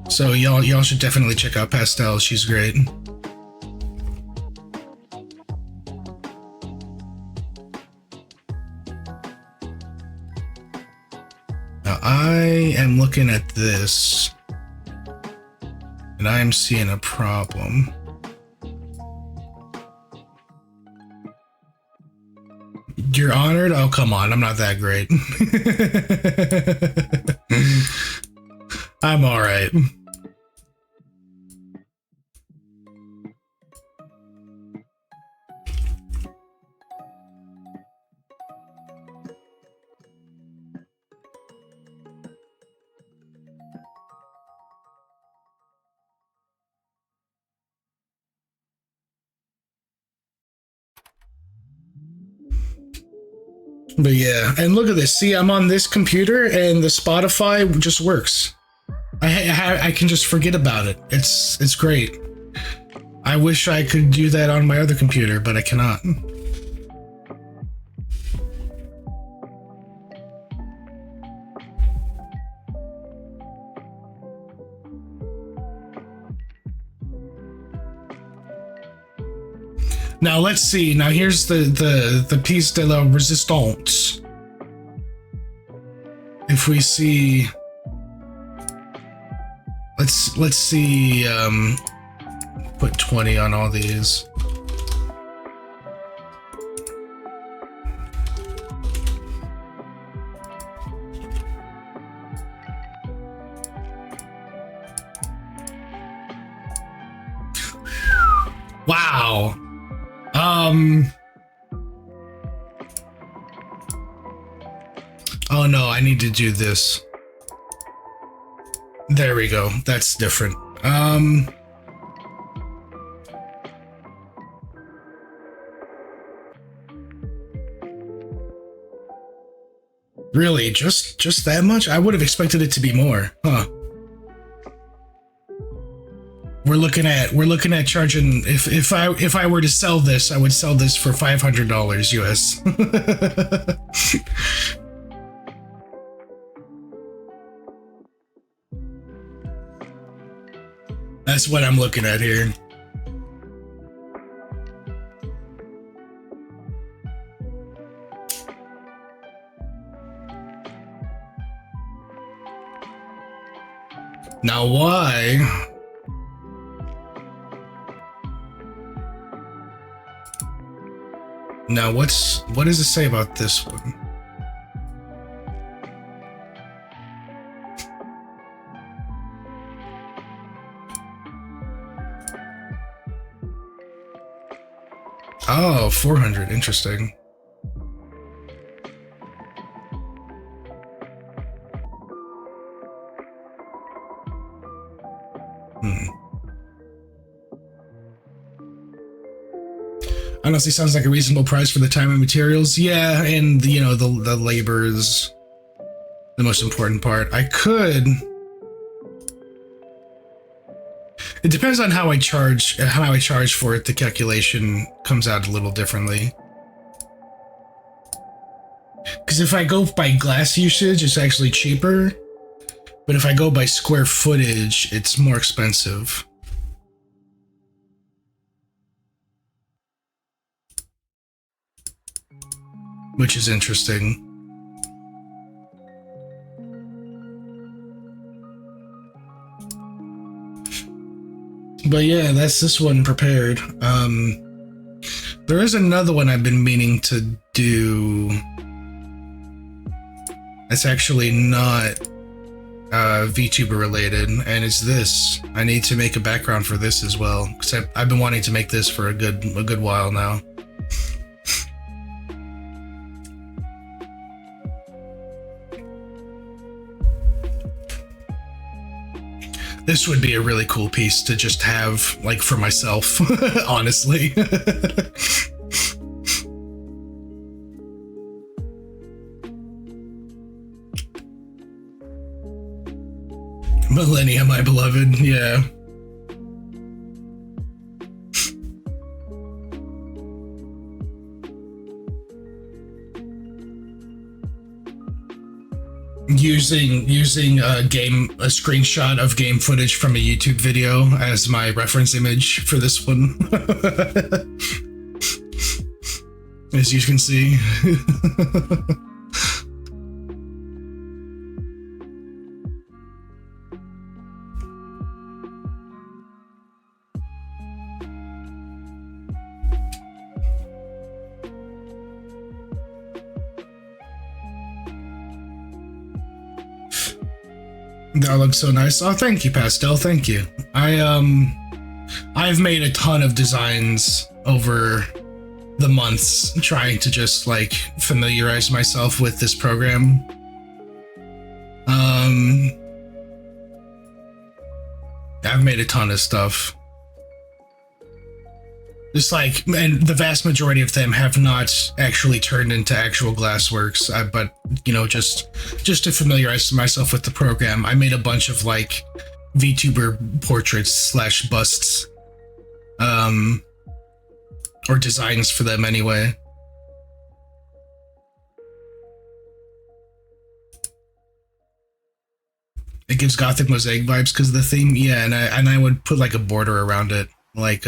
So y'all should definitely check out Pastel. She's great. Now I am looking at this. And I'm seeing a problem. You're honored? Oh, come on. I'm not that great. I'm all right. But yeah, and look at this. See, I'm on this computer and the Spotify just works. I can just forget about it. It's great. I wish I could do that on my other computer, but I cannot. Now let's see. Now here's the piece de la resistance. If we see, let's see. Put 20 on all these. Wow. Um. Oh no, I need to do this. There we go. That's different. Really, just that much? I would have expected it to be more. Huh. We're looking at charging if I were to sell this, I would sell this for $500 US. That's what I'm looking at here. Now why? Now what does it say about this one? Oh, 400. Interesting. Honestly, sounds like a reasonable price for the time and materials. Yeah, and the labor is the most important part. I could. It depends on how I charge. How I charge for it. The calculation comes out a little differently. Because if I go by glass usage, it's actually cheaper. But if I go by square footage, it's more expensive. Which is interesting. But yeah, that's this one prepared. There is another one I've been meaning to do. It's actually not VTuber related, and it's this. I need to make a background for this as well, because I've been wanting to make this for a good while now. This would be a really cool piece to just have, like, for myself, honestly. Millennia, my beloved, yeah. Using a screenshot of game footage from a YouTube video as my reference image for this one. As you can see. That looks so nice. Oh, thank you, Pastel. Thank you. I've made a ton of designs over the months trying to just like familiarize myself with this program. I've made a ton of stuff. Just like, and the vast majority of them have not actually turned into actual Glassworks, but just to familiarize myself with the program, I made a bunch of like VTuber portraits / busts, or designs for them anyway. It gives Gothic Mosaic vibes because of the theme, yeah, and I would put like a border around it, like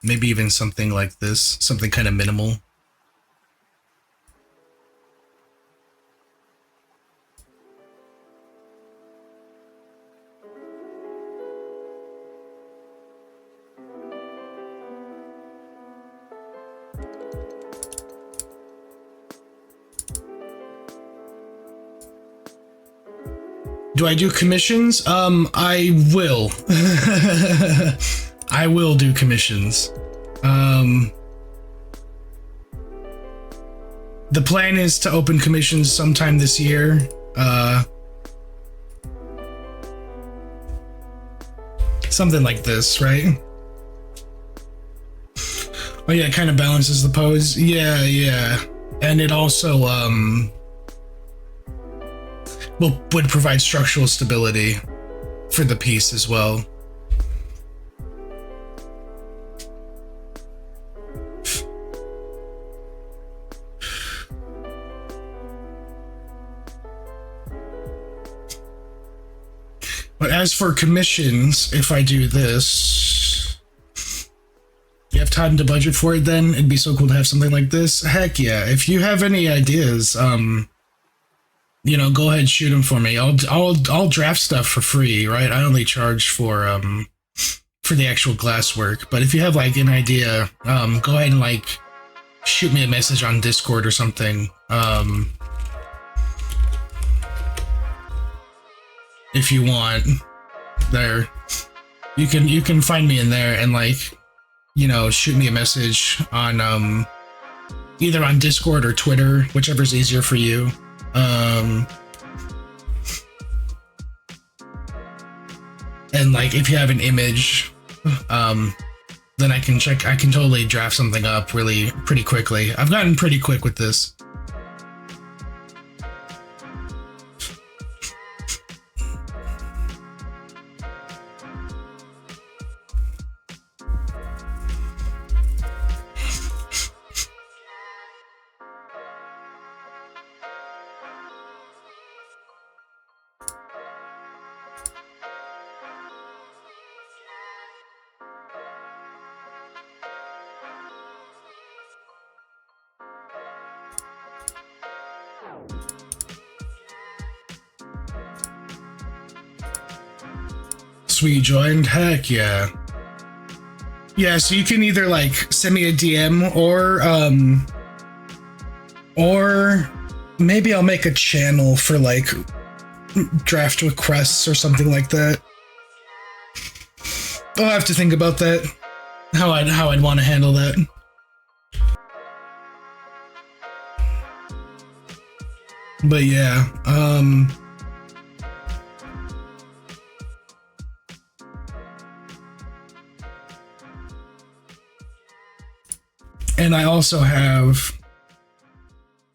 maybe even something like this, something kind of minimal. Do I do commissions? I will. I will do commissions. The plan is to open commissions sometime this year. Something like this, right? Oh yeah, it kind of balances the pose. Yeah, yeah. And it also would provide structural stability for the piece as well. But as for commissions, if I do this, you have time to budget for it then? It'd be so cool to have something like this. Heck yeah. If you have any ideas, you know, go ahead, shoot them for me. I'll draft stuff for free, right? I only charge for the actual glass work. But if you have like an idea, go ahead and like shoot me a message on Discord or something. If you want, there, you can find me in there and like, you know, shoot me a message on either on Discord or Twitter, whichever's easier for you. And like if you have an image, then I can totally draft something up pretty quickly. I've gotten pretty quick with this. Sweet joined? Heck yeah. Yeah, so you can either like send me a DM or maybe I'll make a channel for like draft requests or something like that. I'll have to think about that. How I'd want to handle that. But yeah, and I also have,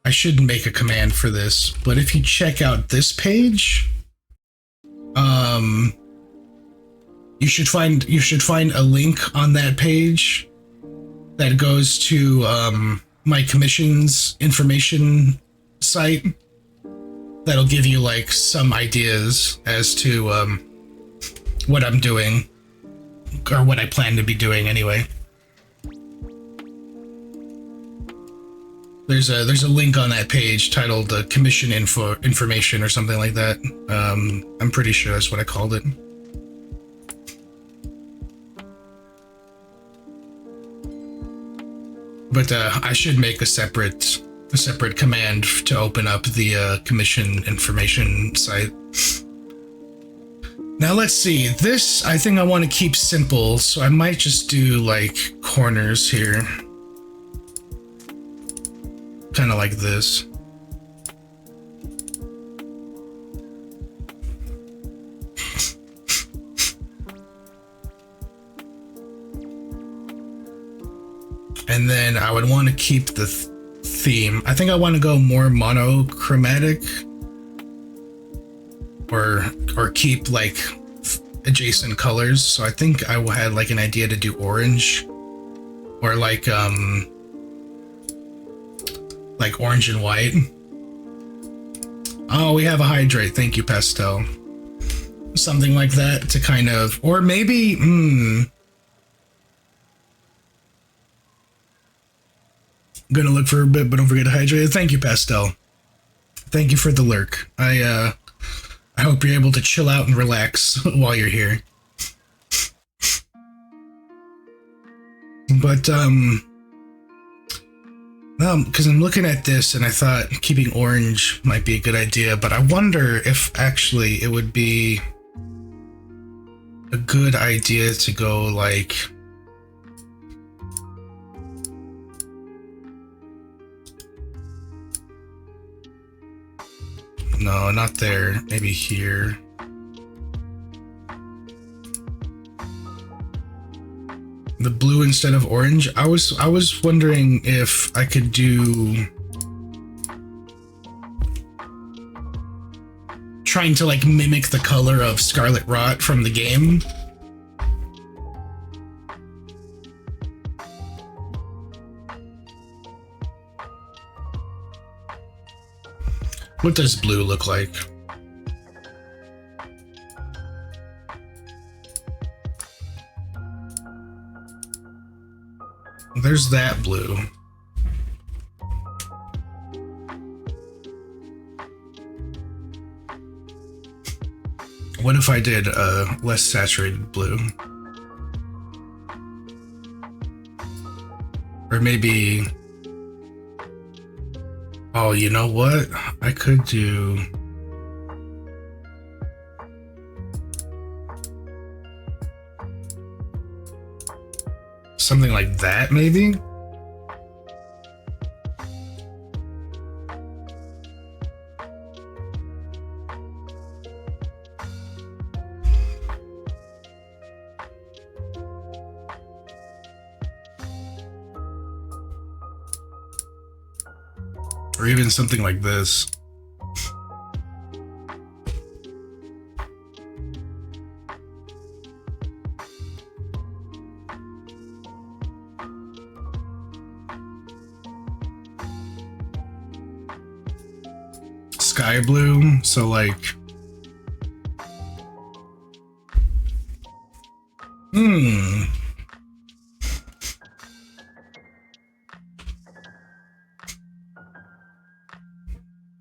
I should make a command for this, but if you check out this page, you should find a link on that page that goes to my commissions information site. That'll give you like some ideas as to what I'm doing, or what I plan to be doing anyway. There's a link on that page titled commission information or something like that. I'm pretty sure that's what I called it. But I should make a separate command to open up the commission information site. Now let's see. This I think I want to keep simple, so I might just do like corners here. Kind of like this. And then I would want to keep the theme. I think I want to go more monochromatic, or keep like adjacent colors. So I think I had like an idea to do orange, or like orange and white. Oh, we have a hydrate. Thank you, Pastel. Something like that to kind of, or maybe, gonna look for a bit, but don't forget to hydrate. Thank you, Pastel. Thank you for the lurk. I hope you're able to chill out and relax while you're here. But Because I'm looking at this and I thought keeping orange might be a good idea, but I wonder if actually it would be a good idea to go like... No, not there. Maybe here. The blue instead of orange. I was wondering if I could do... trying to like mimic the color of Scarlet Rot from the game. What does blue look like? There's that blue. What if I did a less saturated blue? Or maybe... Oh, you know what? I could do... something like that, maybe? Or even something like this. Sky blue, so like...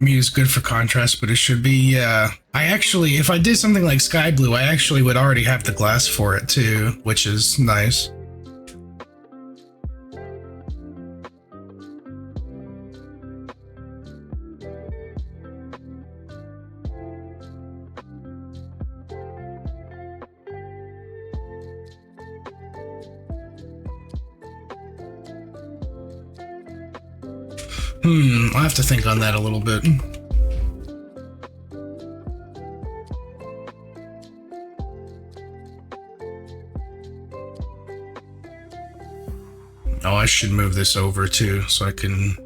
Is good for contrast, but it should be, yeah. I actually, if I did something like sky blue, I actually would already have the glass for it too, which is nice. I'll have to think on that a little bit. Oh, I should move this over too, so I can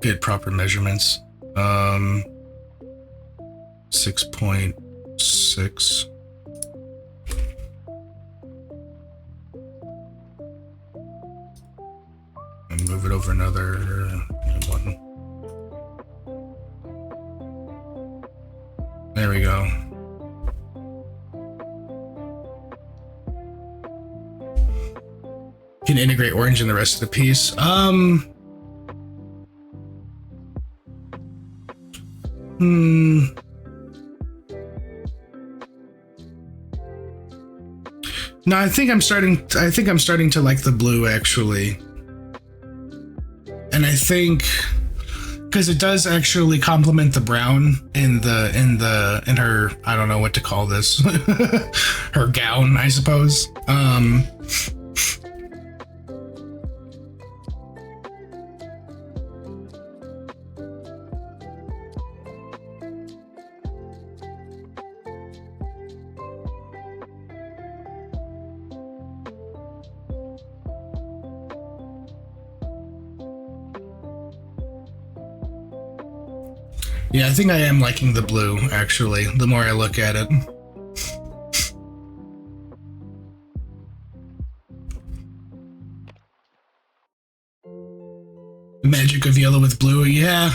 get proper measurements. 6.6. And move it over another one. There we go. Can integrate orange in the rest of the piece. No, I think I'm starting to like the blue actually. And I think because it does actually complement the brown in her, I don't know what to call this, her gown, I suppose. Yeah, I think I am liking the blue, actually, the more I look at it. Magic of yellow with blue, yeah,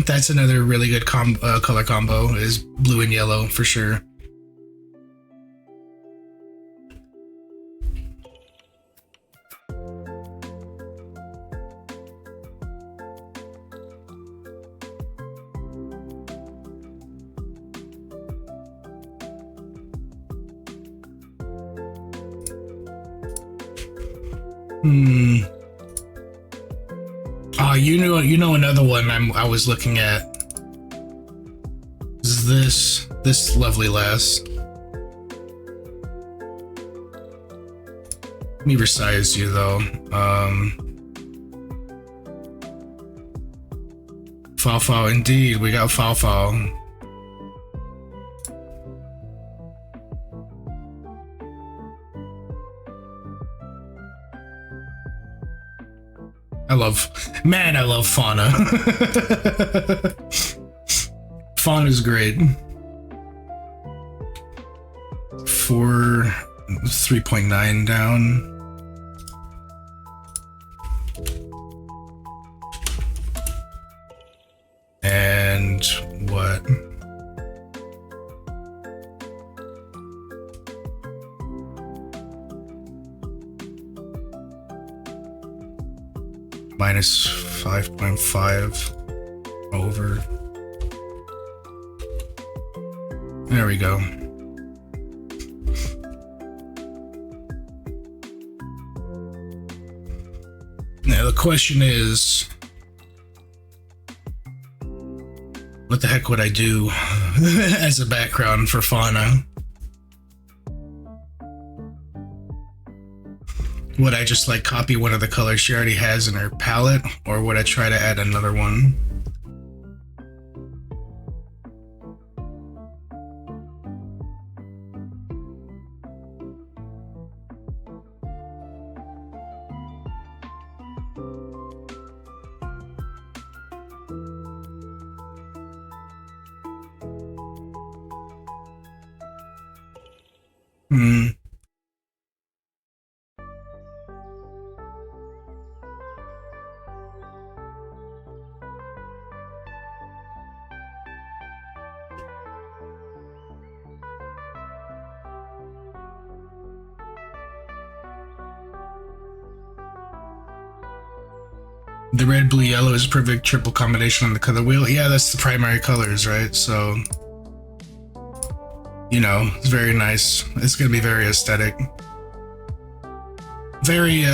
that's another really good color combo, is blue and yellow, for sure. You know another one I was looking at is this lovely lass. Let me resize you though. Fao, indeed, we got Fao. I love Fauna. Fauna's great. 3.9 down. And what? Minus 5.5 over. There we go. Now the question is, what the heck would I do as a background for Fauna? Would I just like copy one of the colors she already has in her palette, or would I try to add another one? The red, blue, yellow is a perfect triple combination on the color wheel. Yeah, that's the primary colors, right? So, you know, it's very nice. It's gonna be very aesthetic. Very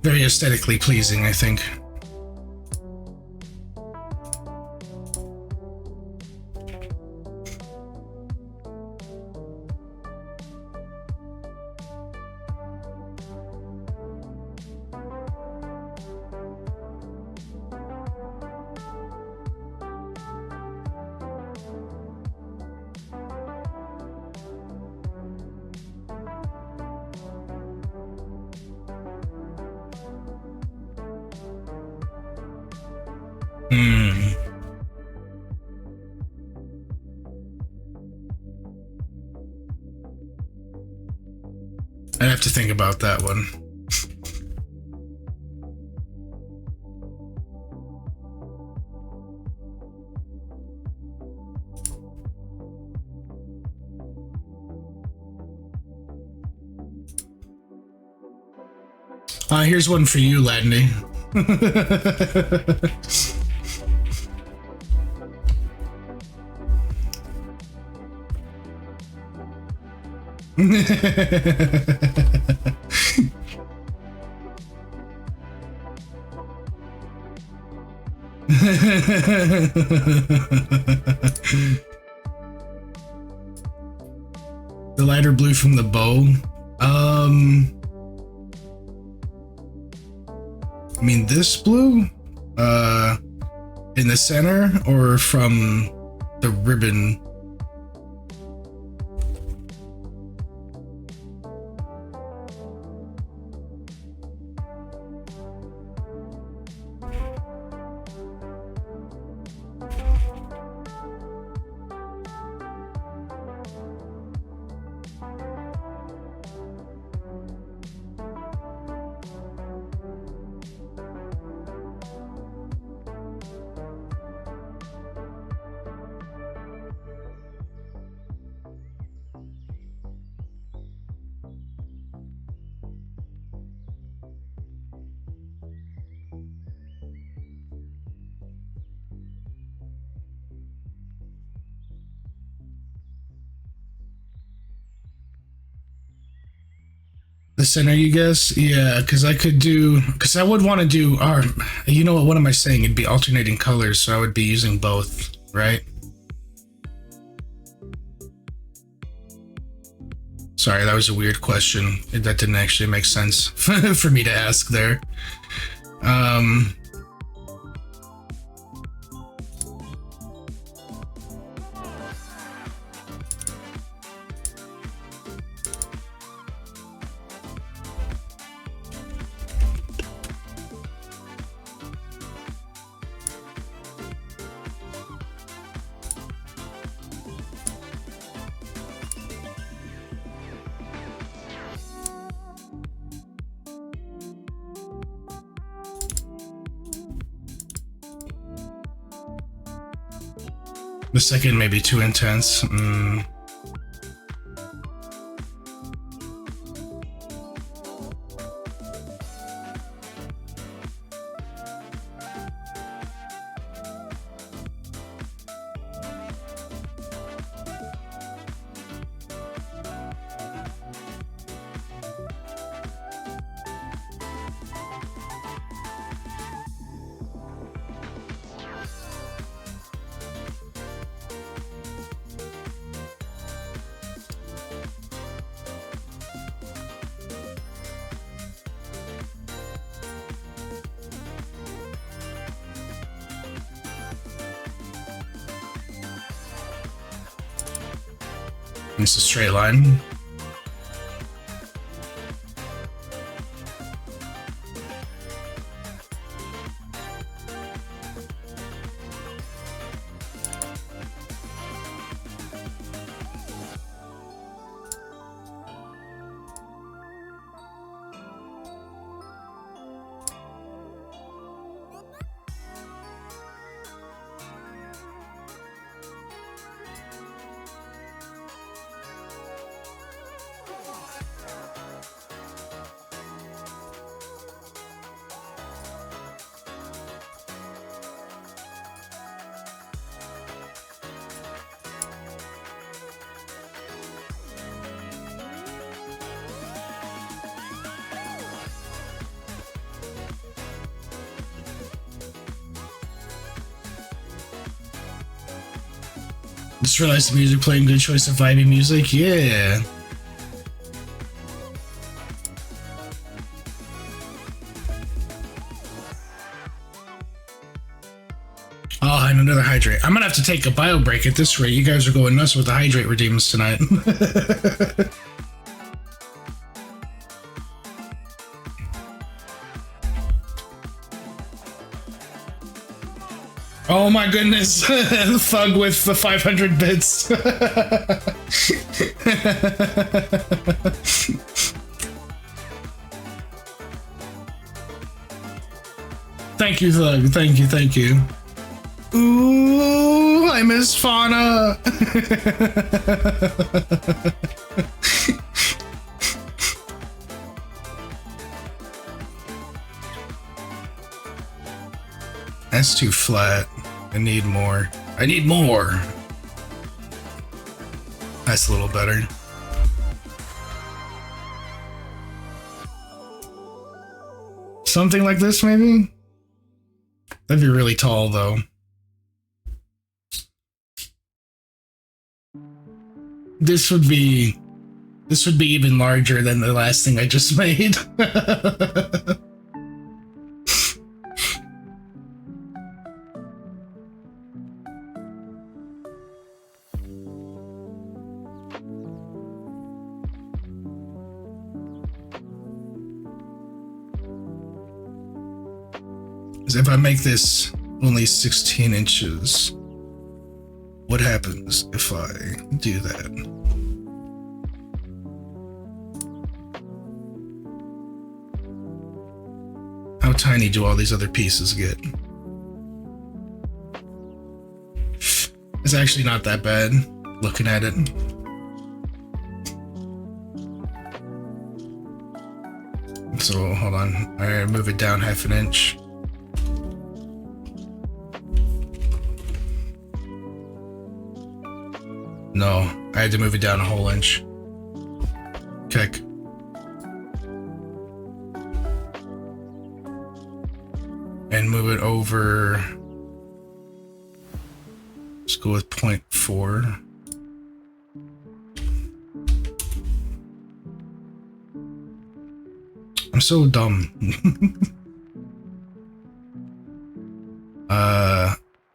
aesthetically pleasing, I think. I have to think about that one. Here's one for you, Ladney. The lighter blue from the bow. I mean this blue? In the center or from the ribbon? The center, you guess? Yeah, because I could do, because I would want to do, you know what am I saying? It'd be alternating colors, so I would be using both, right? Sorry, that was a weird question. That didn't actually make sense for me to ask there. The second may be too intense. It's a straight line. Just realized the music playing, good choice of vibey music. Yeah. Oh, and another hydrate. I'm gonna have to take a bio break at this rate. You guys are going nuts with the hydrate redeems tonight. Oh my goodness, Thug with the 500 bits. Thank you, Thug. Thank you, thank you. Ooh, I miss Fauna. That's too flat. I need more. I need more. That's a little better. Something like this, maybe? That'd be really tall, though. This would be even larger than the last thing I just made. If I make this only 16 inches, what happens if I do that? How tiny do all these other pieces get? It's actually not that bad, looking at it. So, hold on. I move it down half an inch. No, I had to move it down a whole inch. Okay. and move it over. Let's go with 0.4. I'm so dumb.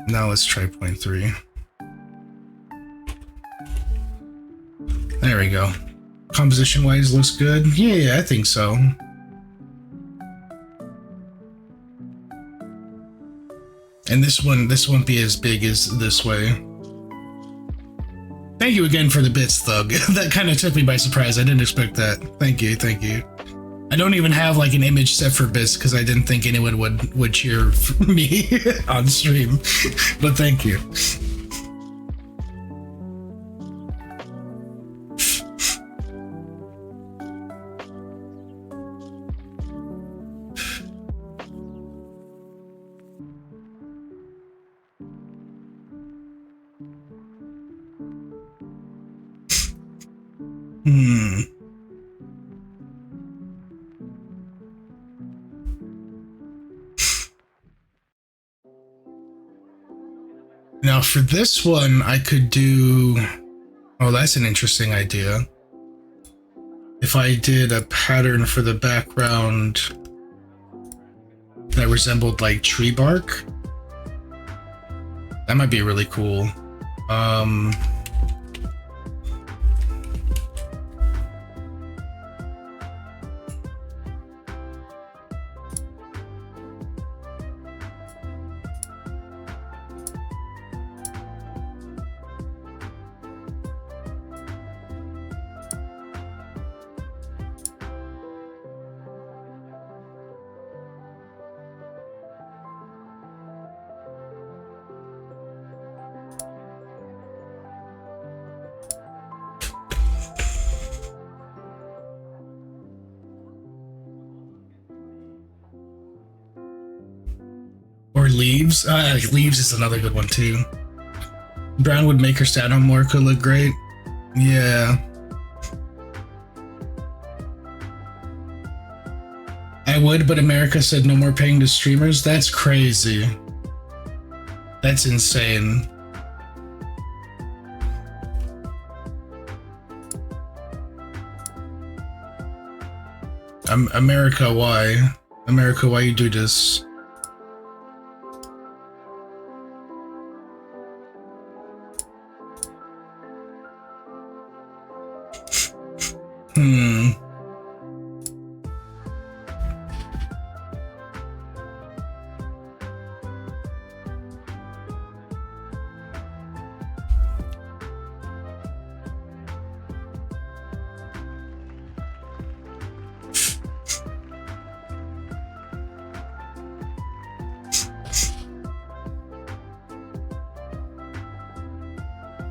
Now let's try 0.3. There we go. Composition wise looks good. Yeah, I think so. And this won't be as big as this way. Thank you again for the bits, Thug. That kind of took me by surprise. I didn't expect that. Thank you, thank you. I don't even have like an image set for bits because I didn't think anyone would cheer for me on stream. But thank you. Now for this one, I could do... Oh, that's an interesting idea. If I did a pattern for the background that resembled like tree bark, that might be really cool. Or leaves. Leaves is another good one too. Brown would make her stand on more, could look great. Yeah. I would, but America said no more paying to streamers. That's crazy. That's insane. America, why? America, why you do this?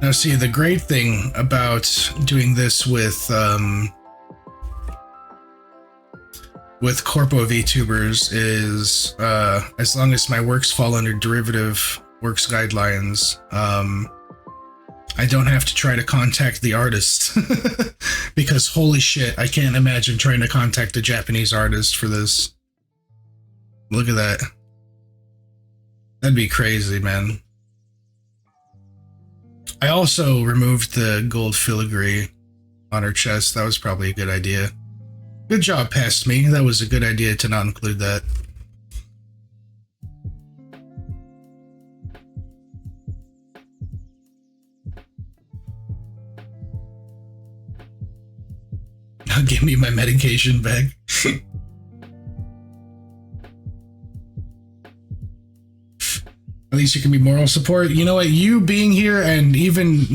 Now, see, the great thing about doing this with Corpo VTubers is as long as my works fall under derivative works guidelines, I don't have to try to contact the artist because holy shit, I can't imagine trying to contact a Japanese artist for this. Look at that. That'd be crazy, man. I also removed the gold filigree on her chest. That was probably a good idea. Good job, past me. That was a good idea to not include that. Give me my medication back. At least you can be moral support. You know what? You being here, and even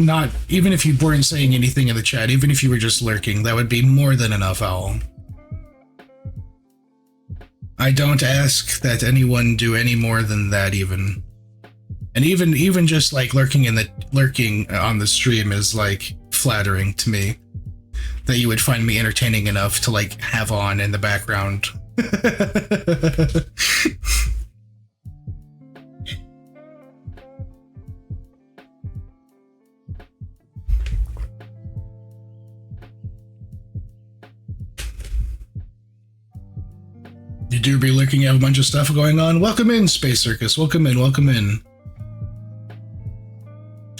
if you weren't saying anything in the chat, even if you were just lurking, that would be more than enough, Owl. I don't ask that anyone do any more than that, even. And even just like lurking on the stream is like flattering to me. That you would find me entertaining enough to like have on in the background. do be looking at a bunch of stuff going on. Welcome in, Space Circus. Welcome in, welcome in.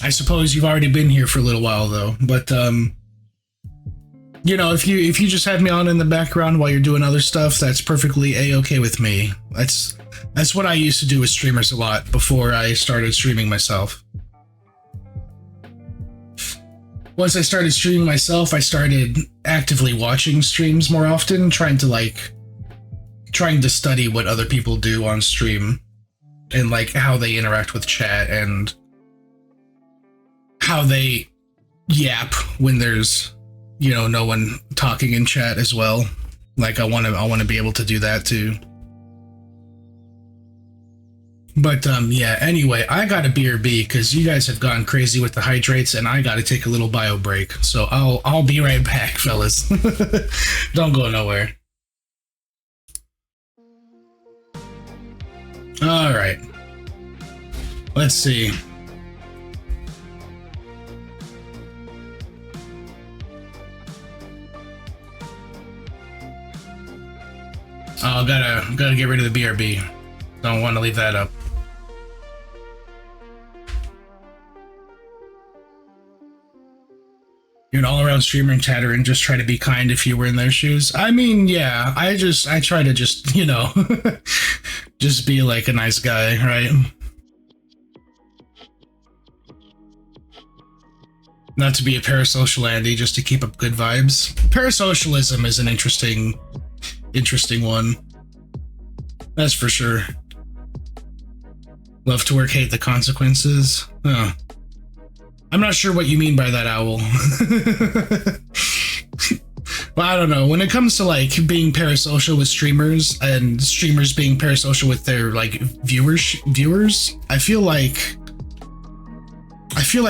I suppose you've already been here for a little while though, but you know, if you just have me on in the background while you're doing other stuff, that's perfectly a-okay with me. That's what I used to do with streamers a lot before I started streaming myself. Once I started streaming myself, I started actively watching streams more often, trying to study what other people do on stream and like how they interact with chat and how they yap when there's, you know, no one talking in chat as well. Like I want to be able to do that too. But yeah, anyway, I got a BRB because you guys have gone crazy with the hydrates and I got to take a little bio break. So I'll be right back, fellas. Don't go nowhere. All right. Let's see. Oh, gotta get rid of the BRB. Don't want to leave that up. You're an all-around streamer and chatter and just try to be kind if you were in their shoes. I mean, yeah, I try to just, you know, just be like a nice guy, right? Not to be a parasocial Andy, just to keep up good vibes. Parasocialism is an interesting one. That's for sure. Love to work, hate the consequences. Oh. I'm not sure what you mean by that, Owl. Well, I don't know. When it comes to like being parasocial with streamers and streamers being parasocial with their like viewers, I feel like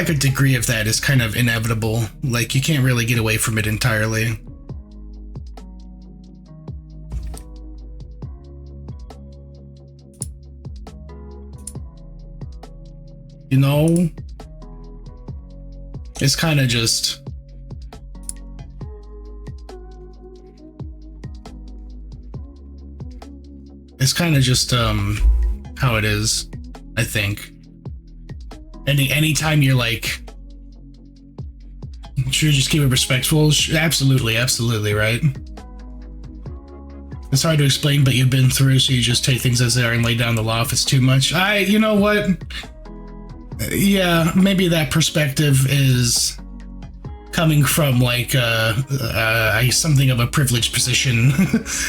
a degree of that is kind of inevitable. Like you can't really get away from it entirely. You know, it's kind of just how it is, I think. Anytime you're like, sure, just keep it respectful. Absolutely, right? It's hard to explain, but you've been through, so you just take things as they are and lay down the law if it's too much. You know what? Yeah, maybe that perspective is coming from like something of a privileged position,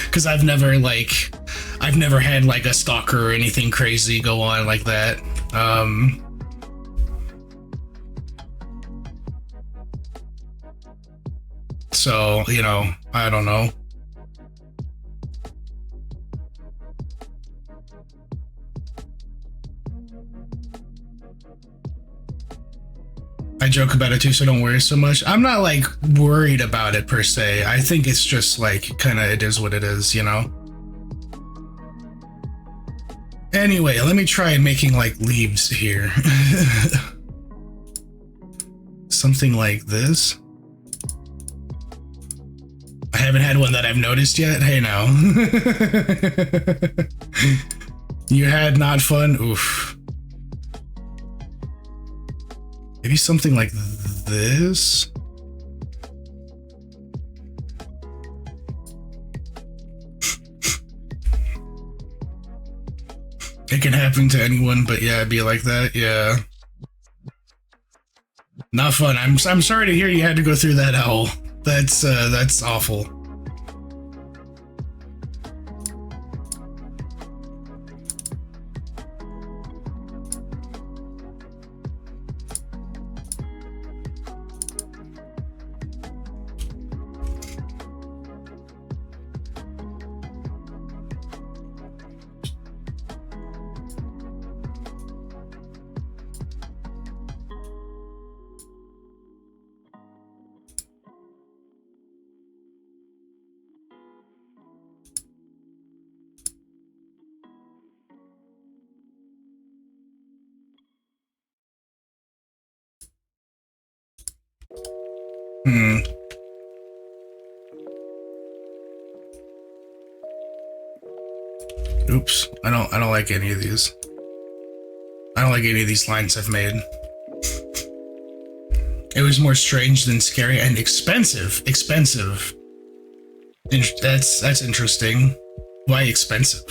because I've never had like a stalker or anything crazy go on like that. So, you know, I don't know. I joke about it too, so don't worry so much. I'm not like worried about it per se. I think it's just like kind of it is what it is, you know? Anyway, let me try making like leaves here. Something like this. I haven't had one that I've noticed yet. Hey now. You had not fun? Oof. Maybe something like this? It can happen to anyone, but yeah, it'd be like that, yeah. Not fun. I'm sorry to hear you had to go through that, Owl. That's awful. Oops. I don't like any of these. I don't like any of these lines I've made. It was more strange than scary and expensive. Expensive. That's interesting. Why expensive?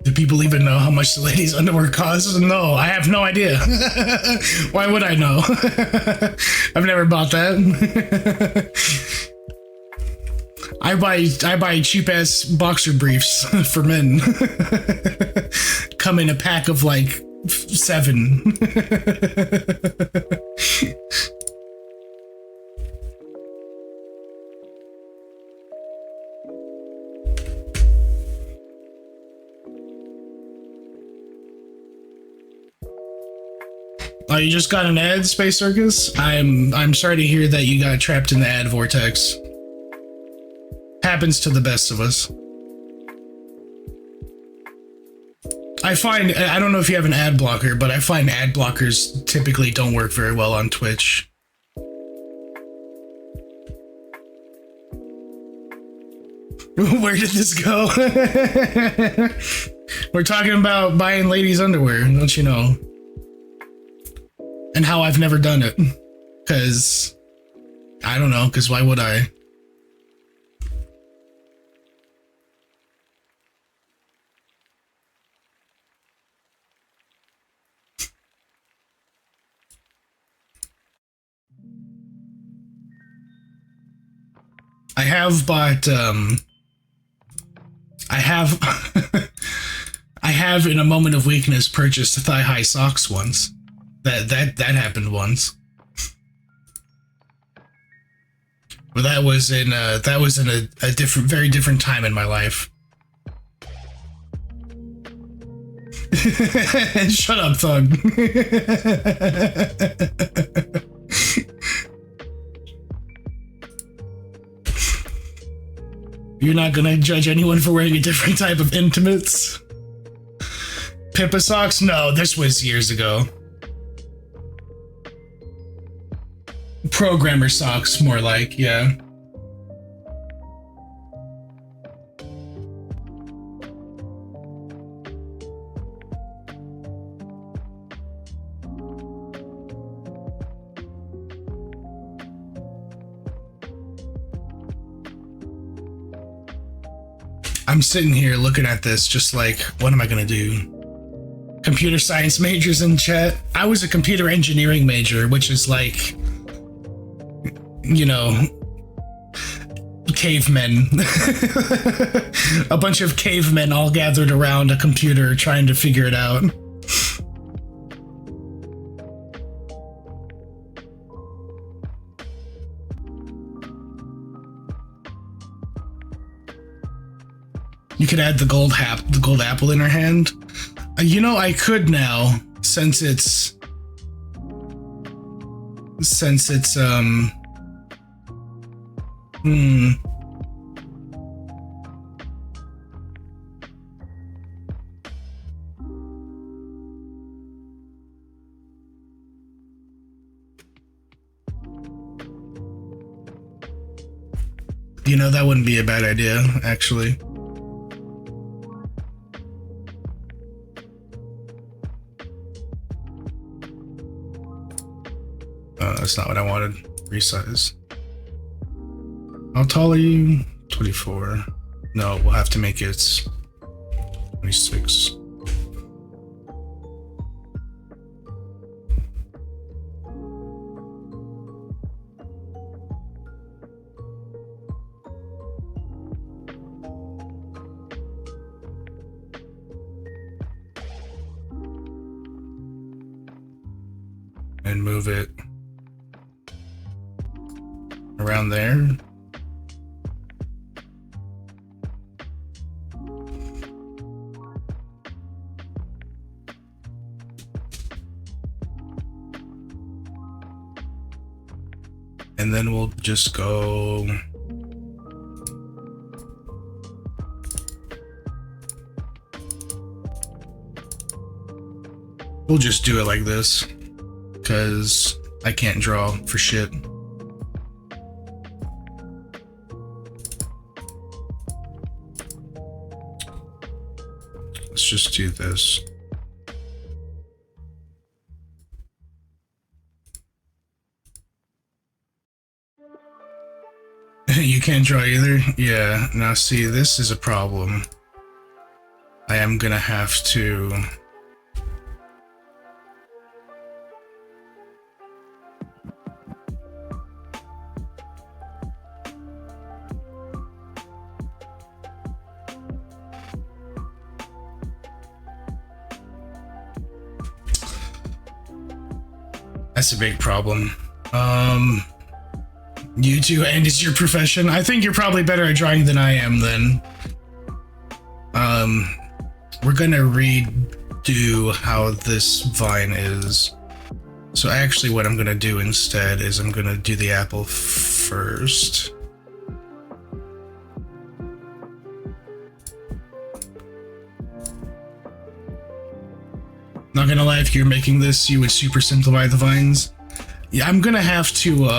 Do people even know how much the ladies' underwear costs? No, I have no idea. Why would I know? I've never bought that. I buy cheap ass boxer briefs for men. Come in a pack of like 7. Oh, you just got an ad, Space Circus? I'm sorry to hear that you got trapped in the ad vortex. Happens to the best of us. I don't know if you have an ad blocker, but I find ad blockers typically don't work very well on Twitch. Where did this go? We're talking about buying ladies' underwear, don't you know? And how I've never done it. Because, I don't know, because why would I? I have bought, I have in a moment of weakness purchased thigh-high socks once. That happened once. But that was in a different, very different time in my life. Shut up, Thug. You're not gonna judge anyone for wearing a different type of intimates? Pippa socks? No, this was years ago. Programmer socks, more like, yeah. I'm sitting here looking at this just like, what am I gonna do? Computer science majors in chat. I was a computer engineering major, which is like, you know, cavemen. A bunch of cavemen all gathered around a computer trying to figure it out. You could add the gold apple in her hand. You know, I could now, since it's you know, that wouldn't be a bad idea, actually. That's not what I wanted. Resize. How tall are you? 24. No, we'll have to make it 26. And move it around there. And then we'll just go... We'll just do it like this, because I can't draw for shit. Let's just do this. You can't draw either? Yeah, now see, this is a problem. I am gonna have to... That's a big problem. You do, and it's your profession? I think you're probably better at drawing than I am then. We're gonna redo how this vine is. So actually what I'm gonna do instead is I'm gonna do the apple first. Not gonna lie, if you're making this, you would super simplify the vines. Yeah, I'm gonna have to,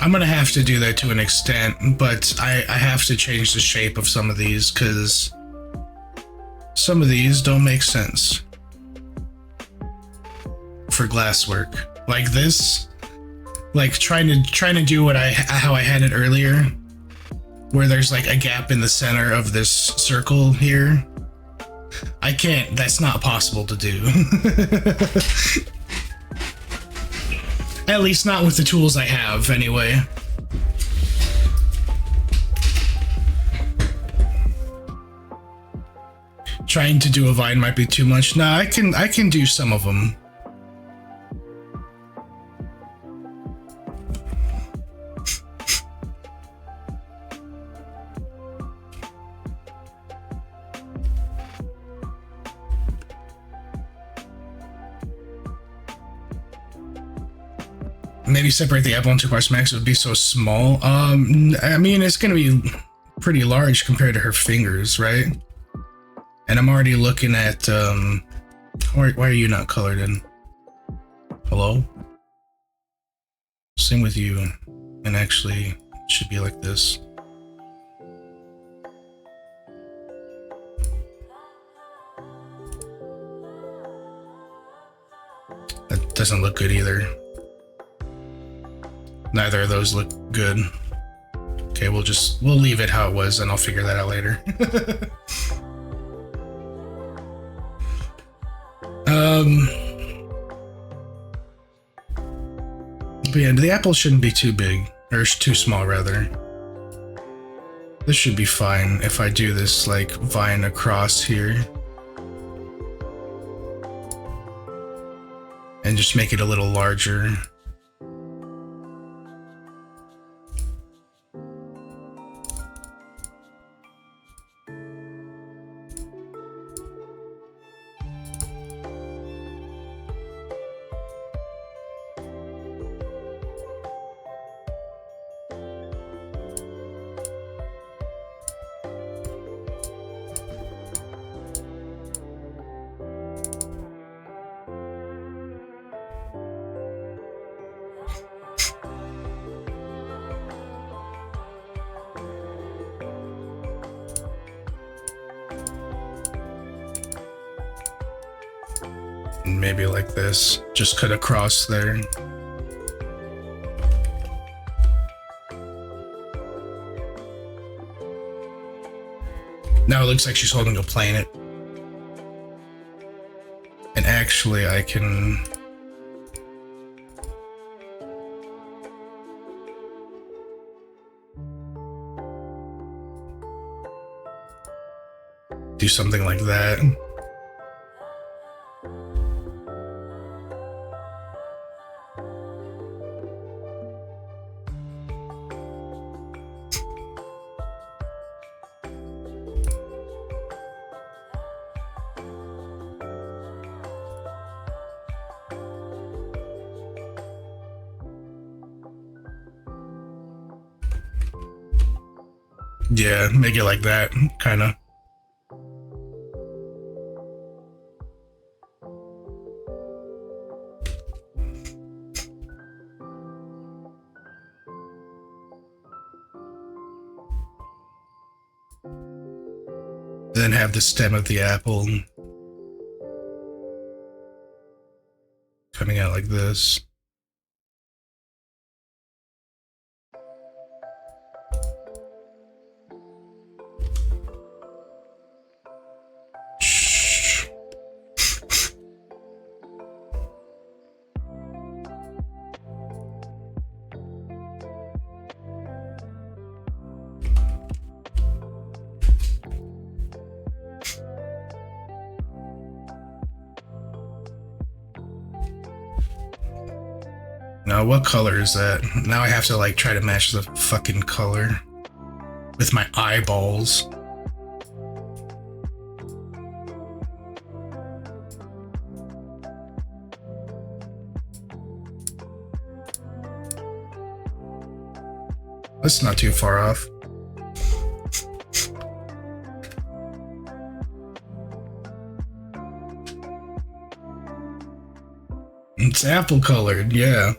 I'm gonna have to do that to an extent, but I have to change the shape of some of these, because some of these don't make sense for glasswork. Like this, like trying to do what how I had it earlier, where there's like a gap in the center of this circle here. I can't, that's not possible to do. At least not with the tools I have, anyway. Trying to do a vine might be too much. Nah, I can do some of them. Maybe separate the apple in 2 parts max. It would be so small. I mean, it's gonna be pretty large compared to her fingers, right? And I'm already looking at, why are you not colored in? Hello? Same with you. And actually, it should be like this. That doesn't look good either. Neither of those look good. Okay, we'll leave it how it was and I'll figure that out later. But yeah, the apple shouldn't be too big, or too small rather. This should be fine if I do this like vine across here. And just make it a little larger. Maybe like this, just cut across there. Now it looks like she's holding a planet. And actually I can... do something like that. Yeah, make it like that, kind of. Then have the stem of the apple coming out like this. Now, what color is that? Now I have to like try to match the fucking color with my eyeballs. That's not too far off. It's apple colored, yeah.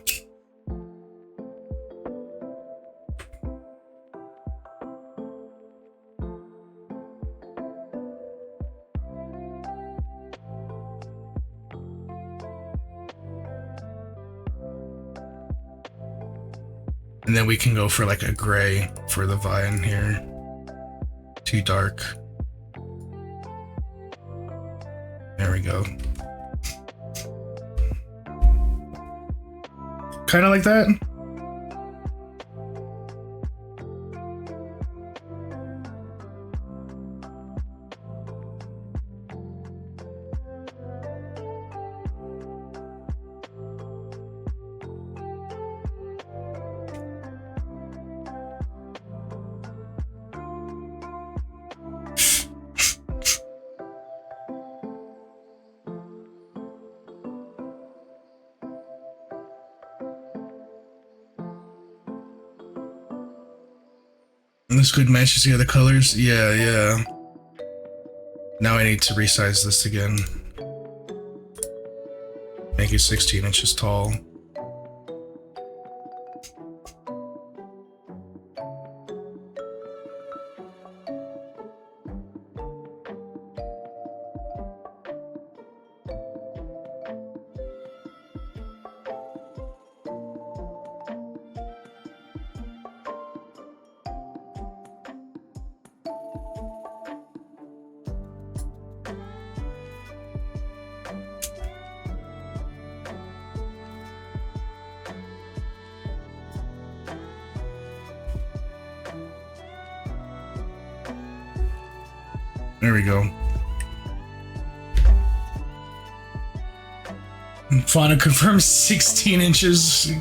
And then we can go for like a gray for the vine here. Too dark. There we go. Kind of like that. This good matches the other colors. Yeah, yeah. Now I need to resize this again. Make it 16 inches tall. There we go. Fauna confirms 16 inches.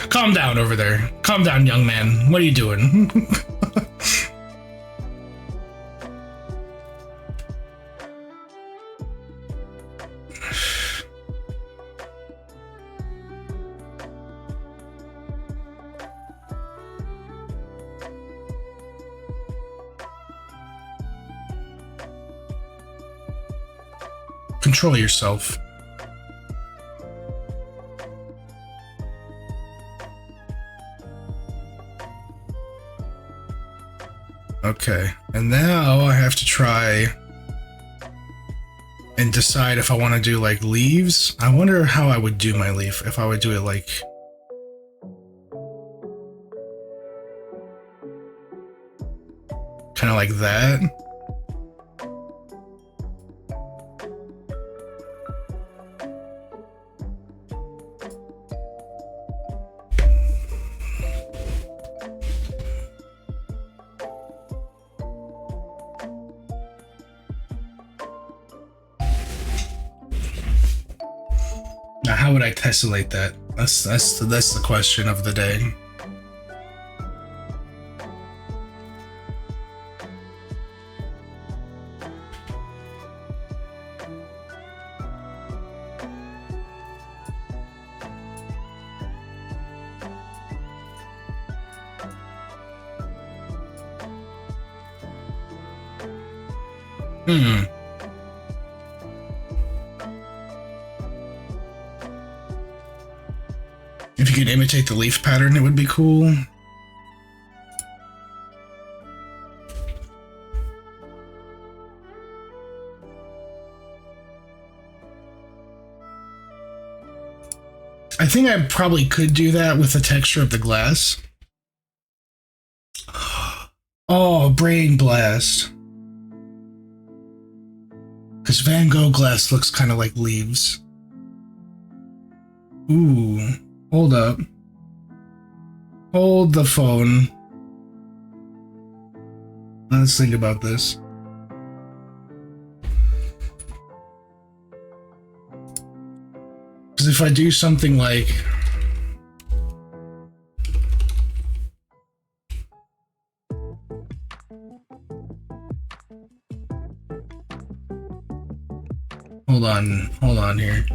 Calm down over there. Calm down, young man. What are you doing? Control yourself. Okay, and now I have to try and decide if I want to do like leaves. I wonder how I would do my leaf if I would do it like kind of like that. Now, how would I tessellate that? That's the question of the day. Hmm. If you could imitate the leaf pattern, it would be cool. I think I probably could do that with the texture of the glass. Oh, brain blast. Because Van Gogh glass looks kind of like leaves. Ooh, hold up. Hold the phone. Let's think about this. Because if I do something like... Hold on here.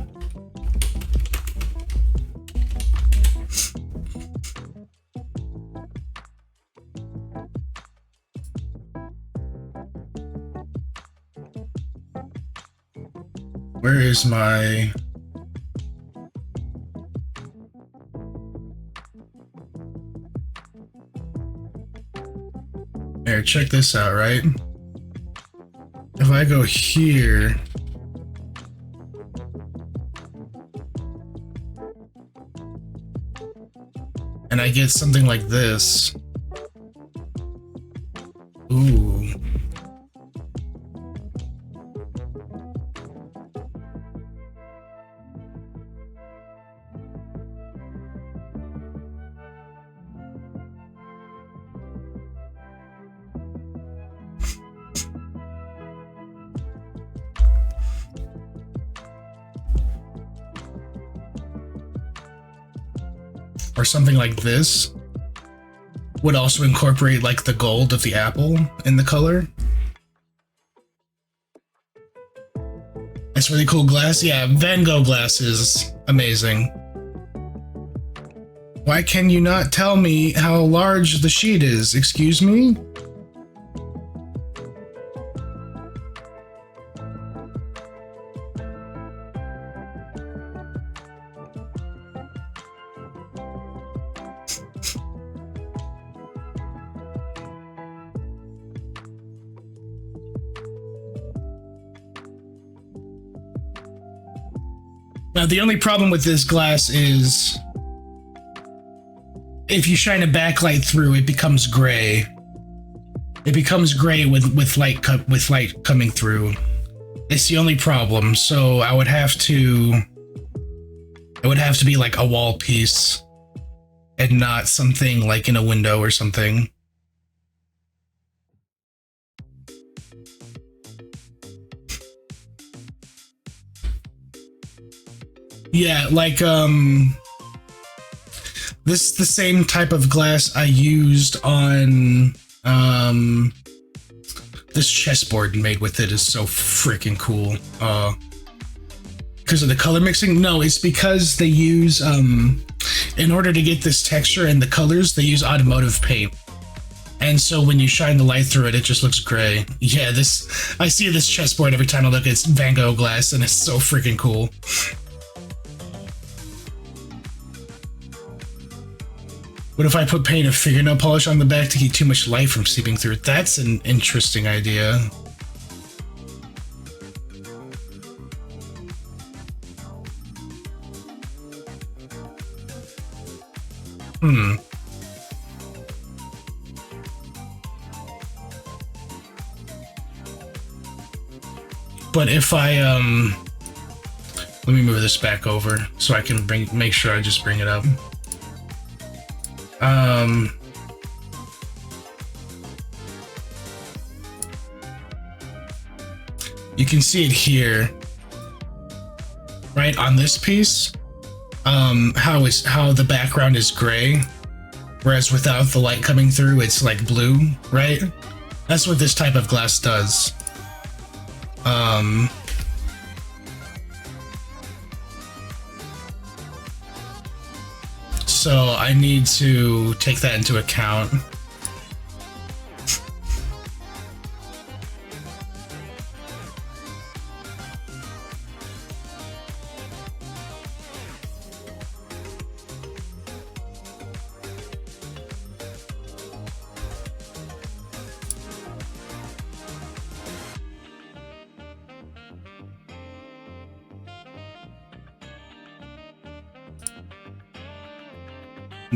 Where is my... Here, check this out, right? If I go here... and I get something like this. Ooh. Or something like this would also incorporate like the gold of the apple in the color. That's really cool glass. Yeah, Van Gogh glass is amazing. Why can you not tell me how large the sheet is? Excuse me? Now, the only problem with this glass is if you shine a backlight through, it becomes gray. It becomes gray with light coming through. It's the only problem. So I would have to... it would have to be like a wall piece and not something like in a window or something. Yeah, like, this is the same type of glass I used on, this chessboard made with it is so freaking cool. Because of the color mixing? No, it's because they use, in order to get this texture and the colors, they use automotive paint. And so when you shine the light through it, it just looks gray. Yeah, I see this chessboard every time I look at it's Van Gogh glass, and it's so freaking cool. What if I put paint of fingernail polish on the back to keep too much light from seeping through? That's an interesting idea. But if I, let me move this back over so I can make sure I just bring it up. You can see it here, right on this piece. How the background is gray, whereas without the light coming through, it's like blue, right? That's what this type of glass does. So I need to take that into account.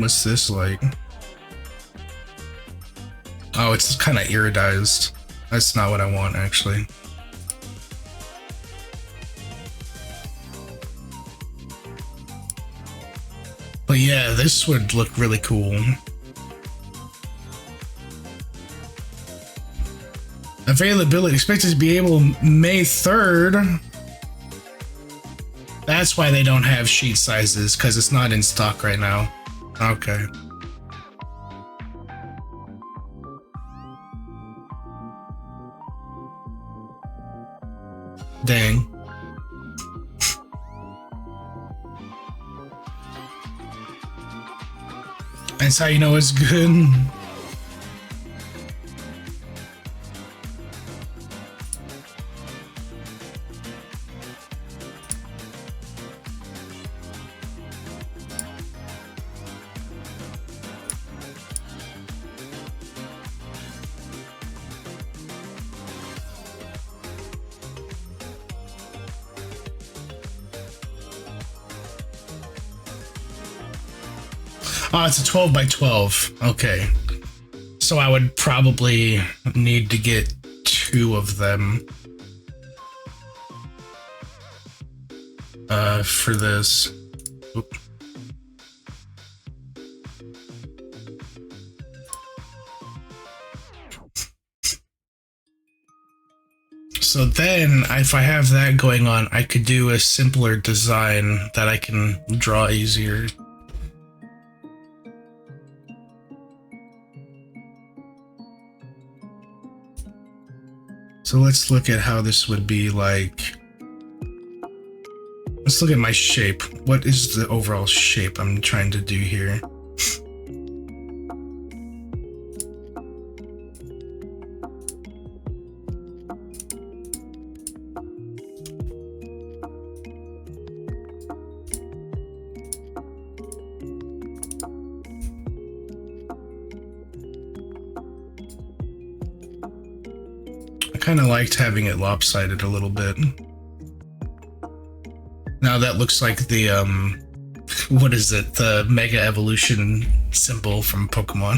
What's this like? Oh, it's kind of iridized. That's not what I want, actually. But yeah, this would look really cool. Availability expected to be able May 3rd. That's why they don't have sheet sizes, because it's not in stock right now. Okay. Dang. That's how you know it's good. Oh, it's a 12 by 12. Okay. So I would probably need to get 2 of them. For this. Oop. So then, if I have that going on, I could do a simpler design that I can draw easier. So let's look at how this would be like. Let's look at my shape. What is the overall shape I'm trying to do here? I kind of liked having it lopsided a little bit. Now that looks like the, what is it? The Mega Evolution symbol from Pokemon.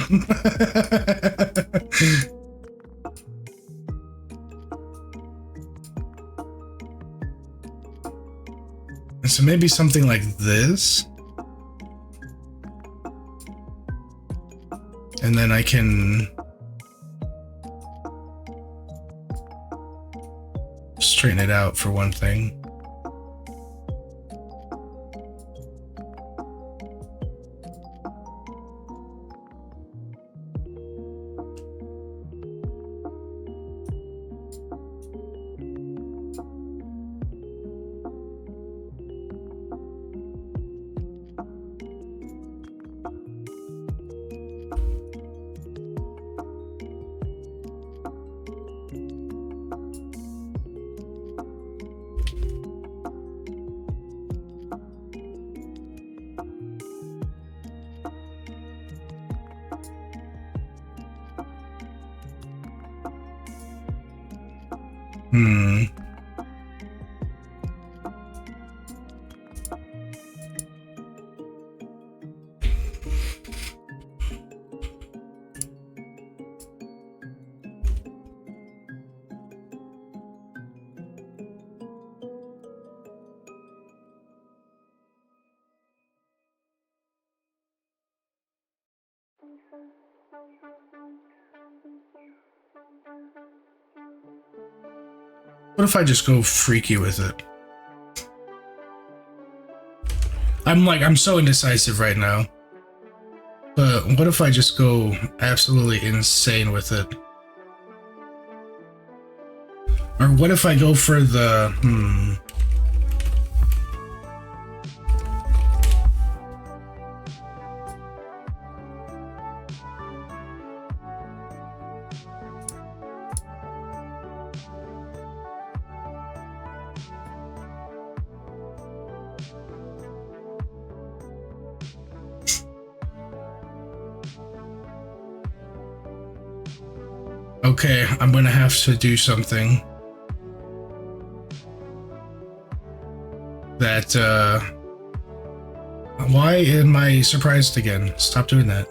And so maybe something like this. And then I can straighten it out for one thing. What if I just go freaky with it? I'm so indecisive right now. But what if I just go absolutely insane with it? Or what if I go for the, Okay, I'm gonna have to do something that Why am I surprised again? Stop doing that.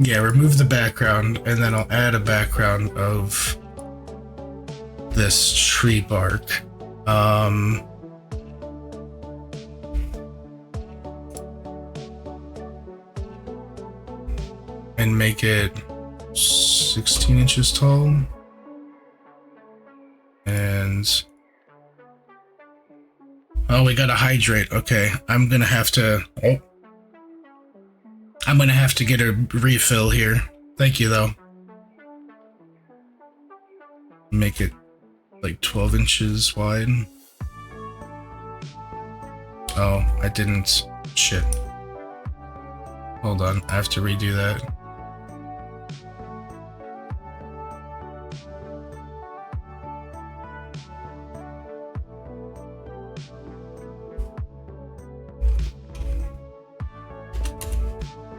Yeah, remove the background, and then I'll add a background of this tree bark. And make it 16 inches tall. And oh, we gotta hydrate. Okay, I'm gonna have to get a refill here. Thank you, though. Make it like 12 inches wide. Oh, I didn't. Shit. Hold on, I have to redo that.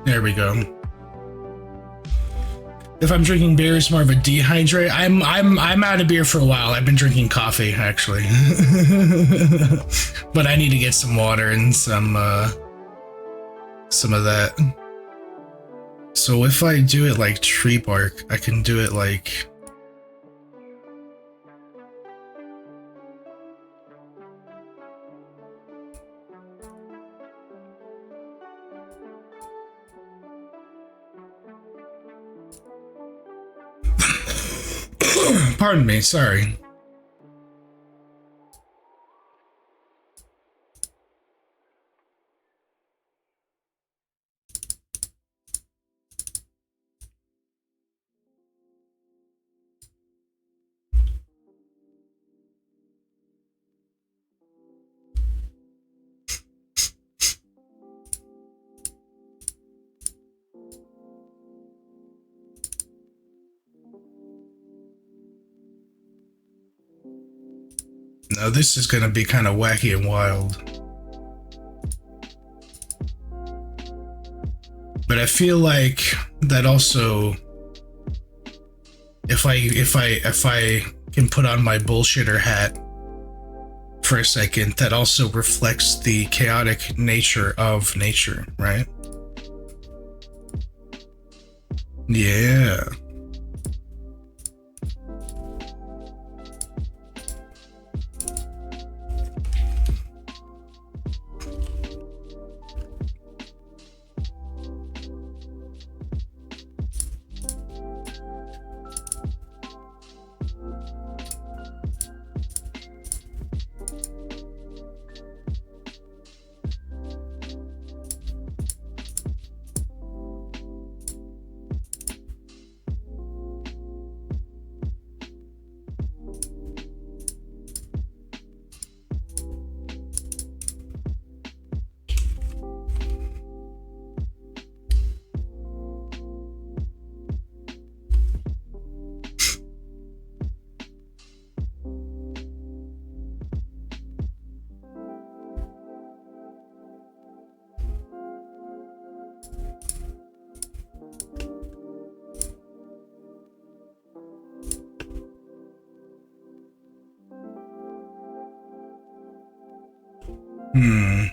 There we go. If I'm drinking beer, it's more of a dehydrate. I'm out of beer for a while. I've been drinking coffee actually, but I need to get some water and some of that. So if I do it like tree bark, I can do it like. Pardon me, sorry. Now this is gonna be kind of wacky and wild. But I feel like that also, if I can put on my bullshitter hat for a second, that also reflects the chaotic nature of nature, right? Yeah. Hmm.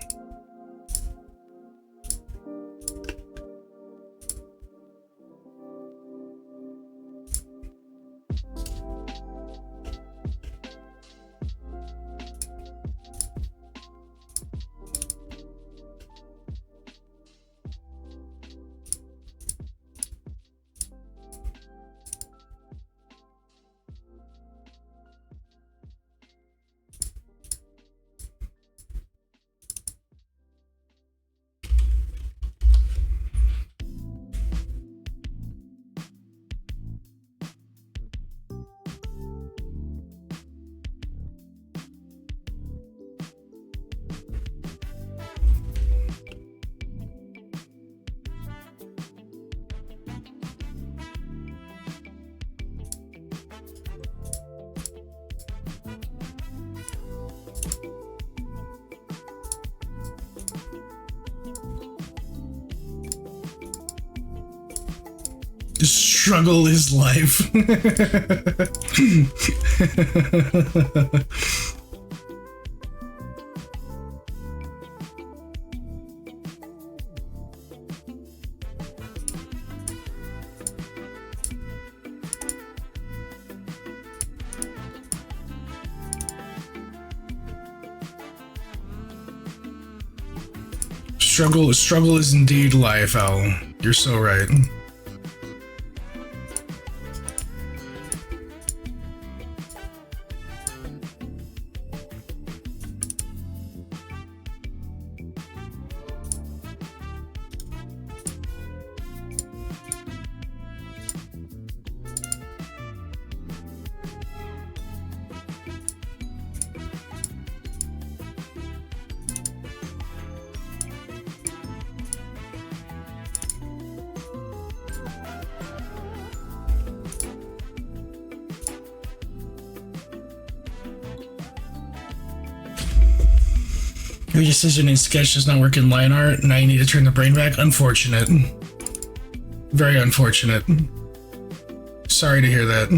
Struggle is life. Struggle is indeed life, Al. You're so right. Your decision in sketch does not work in line art. Now you need to turn the brain back. Unfortunate. Very unfortunate. Sorry to hear that.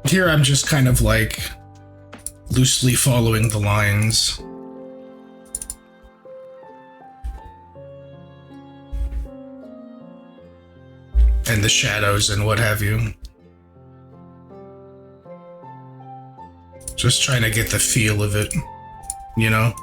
Here I'm just kind of like loosely following the lines. And the shadows and what have you. Just trying to get the feel of it, you know?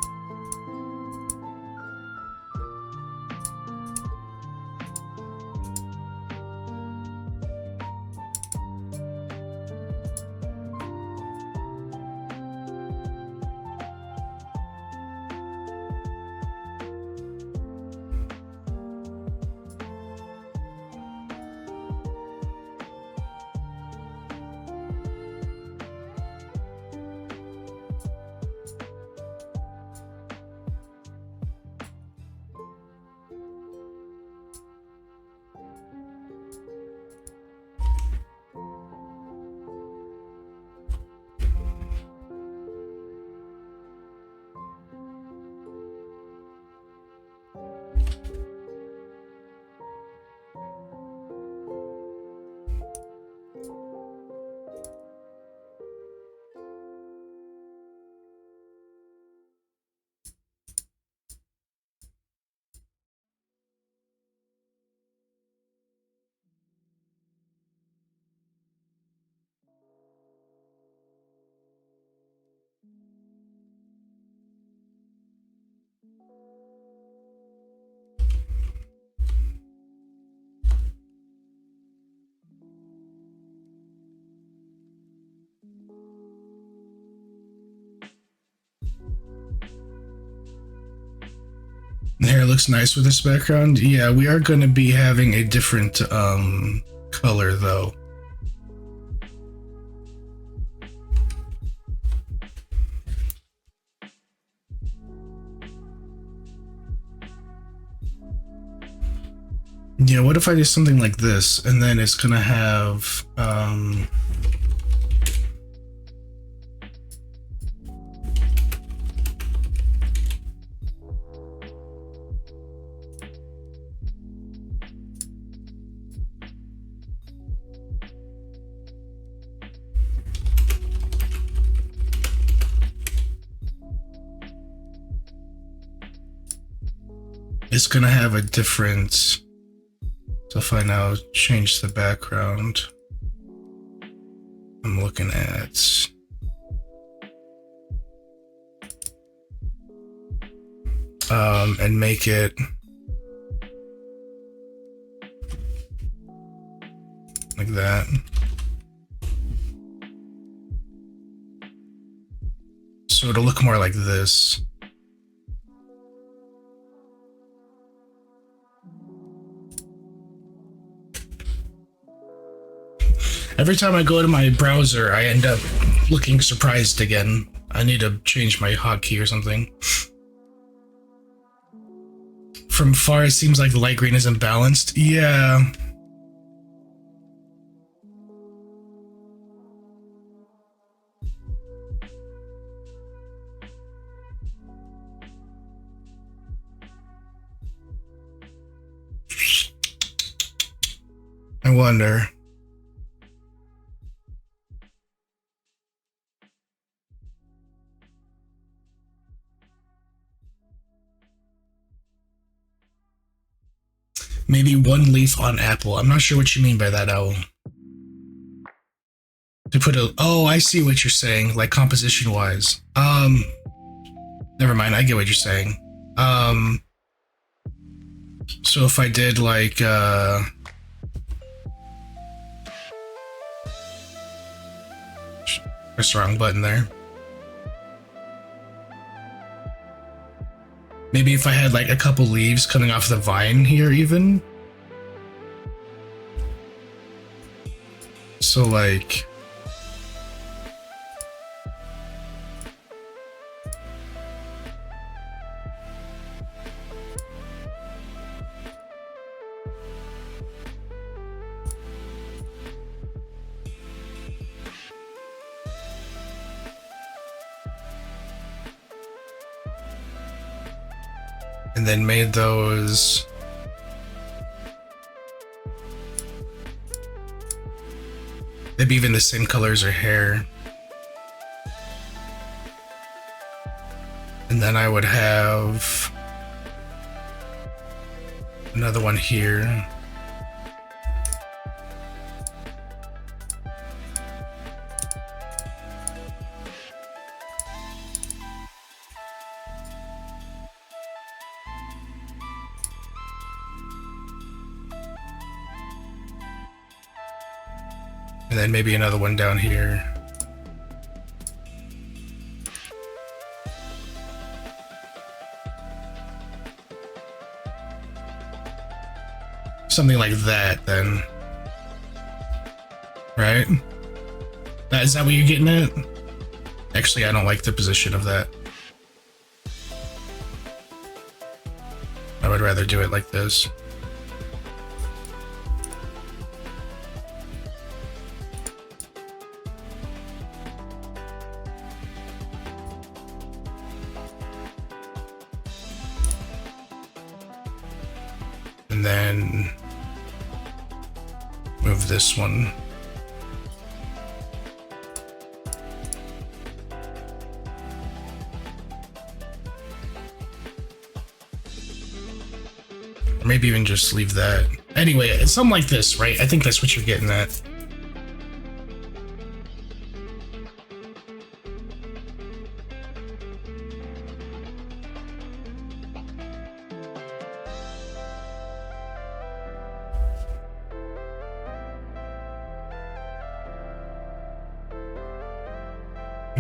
The hair looks nice with this background. Yeah, we are going to be having a different color though. Yeah, what if I do something like this and then it's gonna have it's gonna have a different. So if I now change the background, I'm looking at and make it like that. So it'll look more like this. Every time I go to my browser, I end up looking surprised again. I need to change my hotkey or something. From far, it seems like the light green is imbalanced. Yeah. I wonder. Maybe one leaf on apple. I'm not sure what you mean by that, Owl. To put a... Oh, I see what you're saying, like composition-wise. Never mind, I get what you're saying. So if I did, like, press the wrong button there. Maybe if I had like a couple leaves coming off the vine here even. So like... And then made those maybe even the same color as her hair. And then I would have another one here. And then maybe another one down here. Something like that, then. Right? Is that what you're getting at? Actually, I don't like the position of that. I would rather do it like this. And then move this one. Or maybe even just leave that. Anyway, it's something like this, right? I think that's what you're getting at.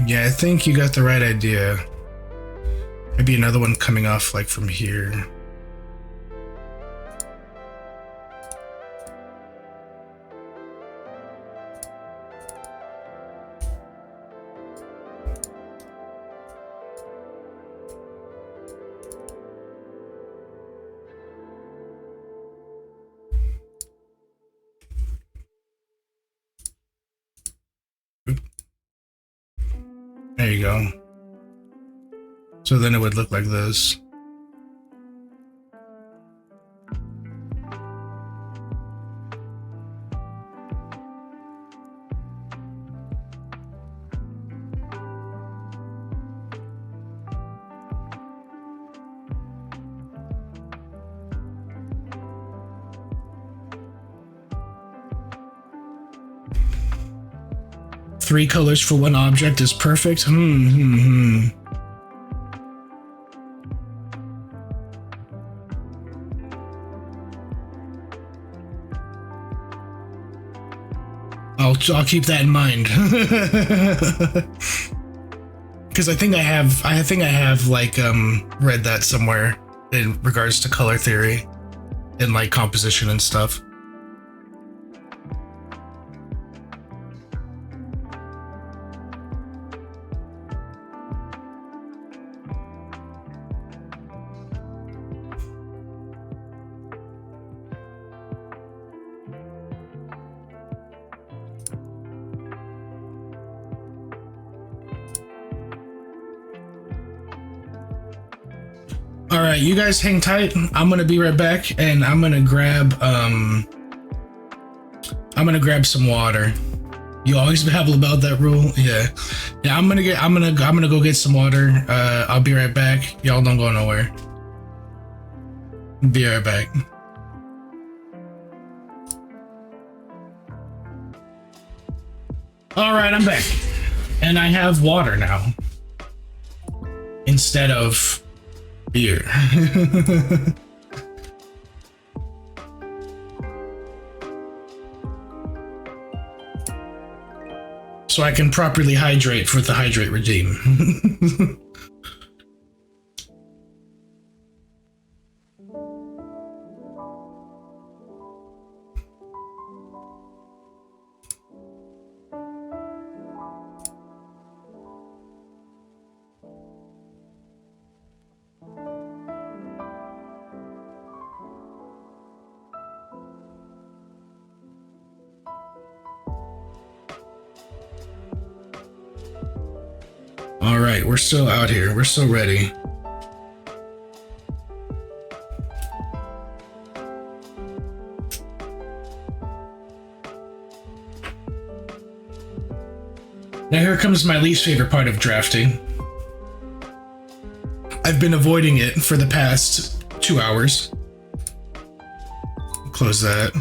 Yeah, I think you got the right idea. Maybe another one coming off like from here. There you go. So then it would look like this. Three colors for one object is perfect. I'll keep that in mind. Because I think I have like read that somewhere in regards to color theory and like composition and stuff. All right, you guys hang tight. I'm gonna be right back, and I'm gonna grab some water. You always babble about that rule, yeah. I'm gonna go get some water. I'll be right back. Y'all don't go nowhere. Be right back. All right, I'm back, and I have water now instead of beer. So I can properly hydrate for the hydrate regime. All right, we're still out here. We're still ready. Now here comes my least favorite part of drafting. I've been avoiding it for the past 2 hours. Close that.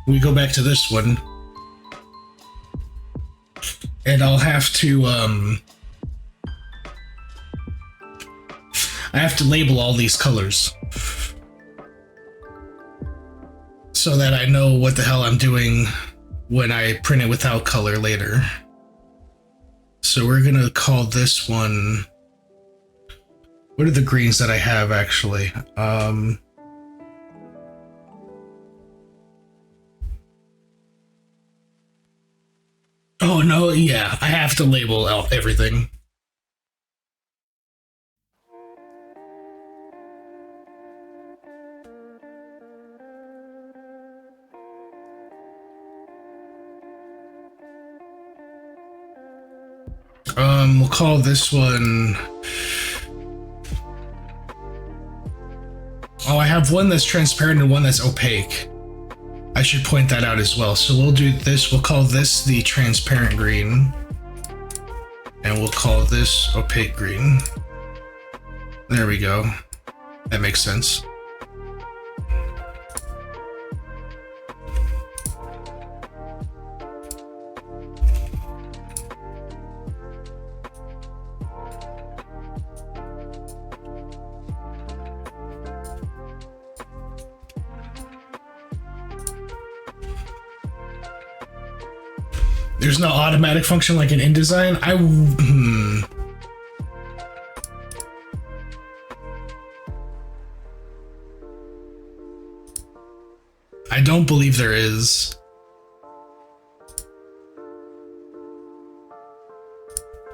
We go back to this one. And I'll have to, I have to label all these colors so that I know what the hell I'm doing when I print it without color later. So we're gonna call this one, what are the greens that I have actually? Oh no, yeah, I have to label out everything. We'll call this one. Oh, I have one that's transparent and one that's opaque. I should point that out as well. So we'll do this. We'll call this the transparent green. And we'll call this opaque green. There we go. That makes sense. There's no automatic function like in InDesign. I don't believe there is.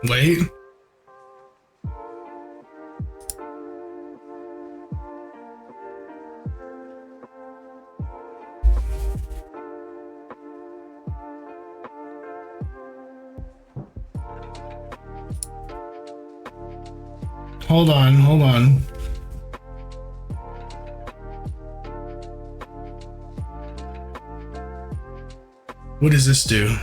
Wait. hold on, hold on. What does this do?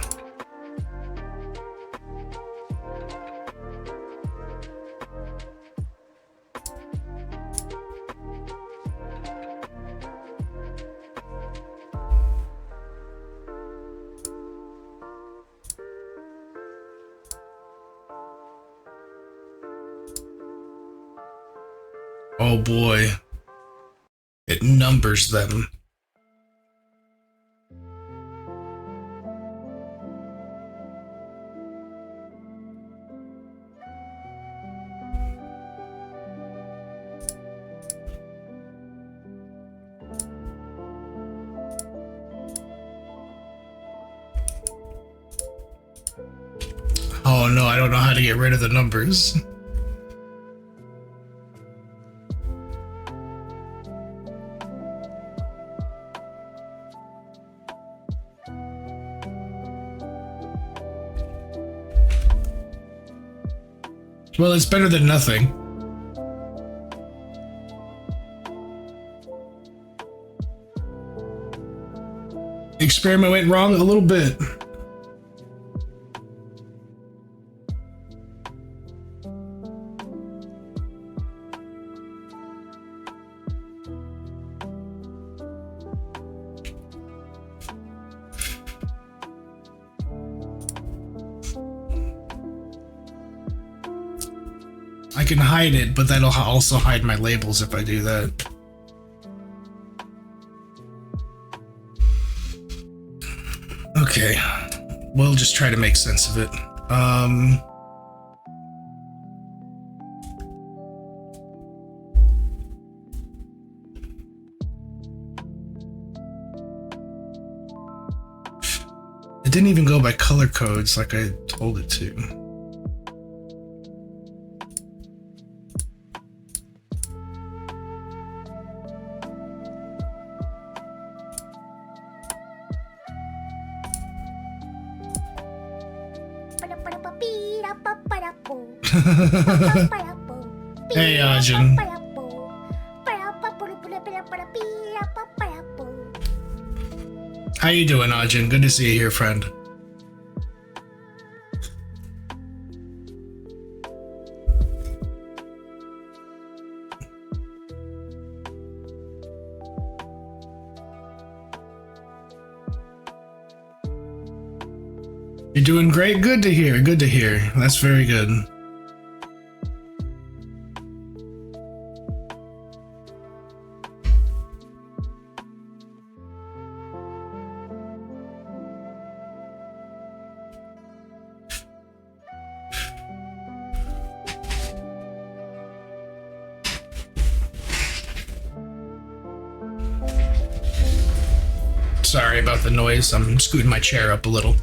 Oh boy. It numbers them. Oh no, I don't know how to get rid of the numbers. Well, it's better than nothing. The experiment went wrong a little bit. I can hide it, but that'll also hide my labels if I do that. Okay, we'll just try to make sense of it. It didn't even go by color codes like I told it to. Hey, Ajin. How you doing, Ajin? Good to see you here, friend. You're doing great. Good to hear. Good to hear. That's very good. Sorry about the noise. I'm scooting my chair up a little.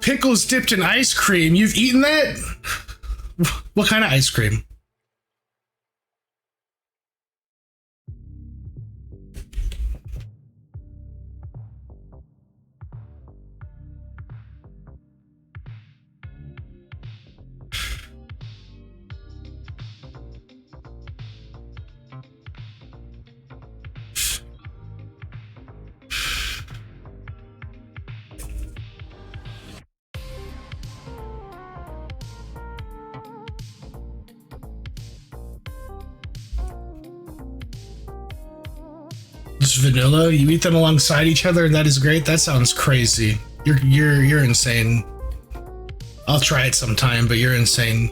Pickles dipped in ice cream. You've eaten that? What kind of ice cream? Just vanilla? You eat them alongside each other, and that is great. That sounds crazy. You're insane. I'll try it sometime, but you're insane.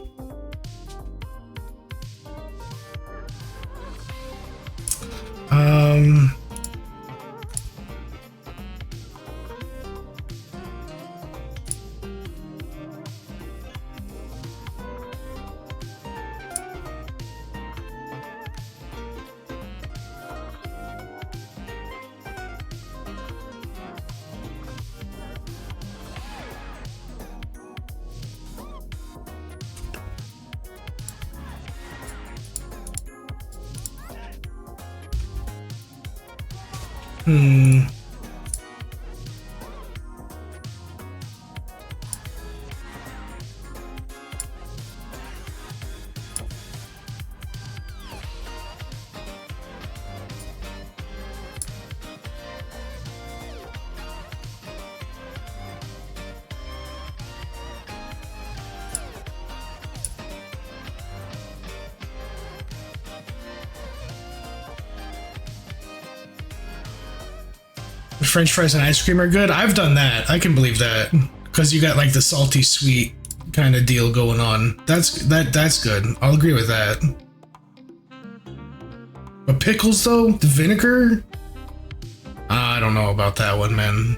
French fries and ice cream are good. I've done that. I can believe that because you got like the salty sweet kind of deal going on. That's good. I'll agree with that. But pickles though, the vinegar. I don't know about that one, man.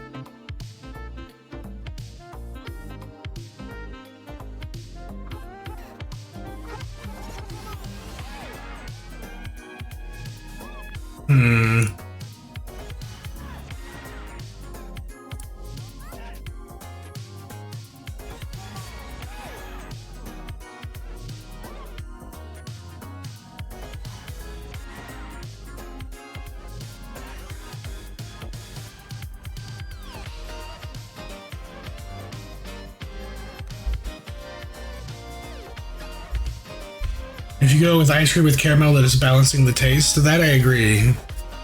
If you go with ice cream with caramel that is balancing the taste, that I agree.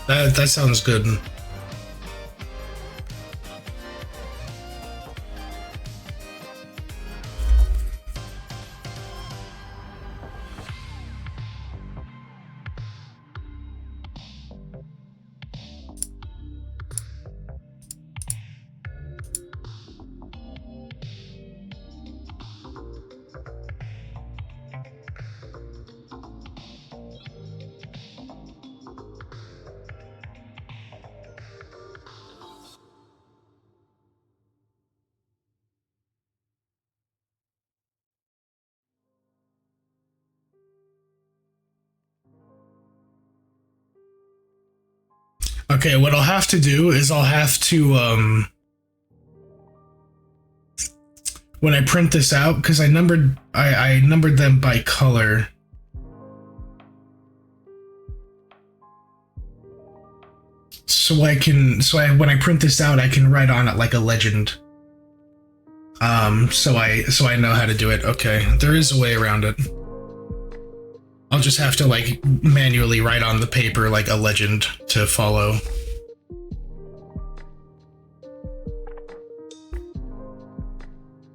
That sounds good. Okay, what I'll have to do is I'll have to when I print this out, because I numbered them by color. So when I print this out, I can write on it like a legend. So I know how to do it. Okay, there is a way around it. I'll just have to like manually write on the paper like a legend to follow.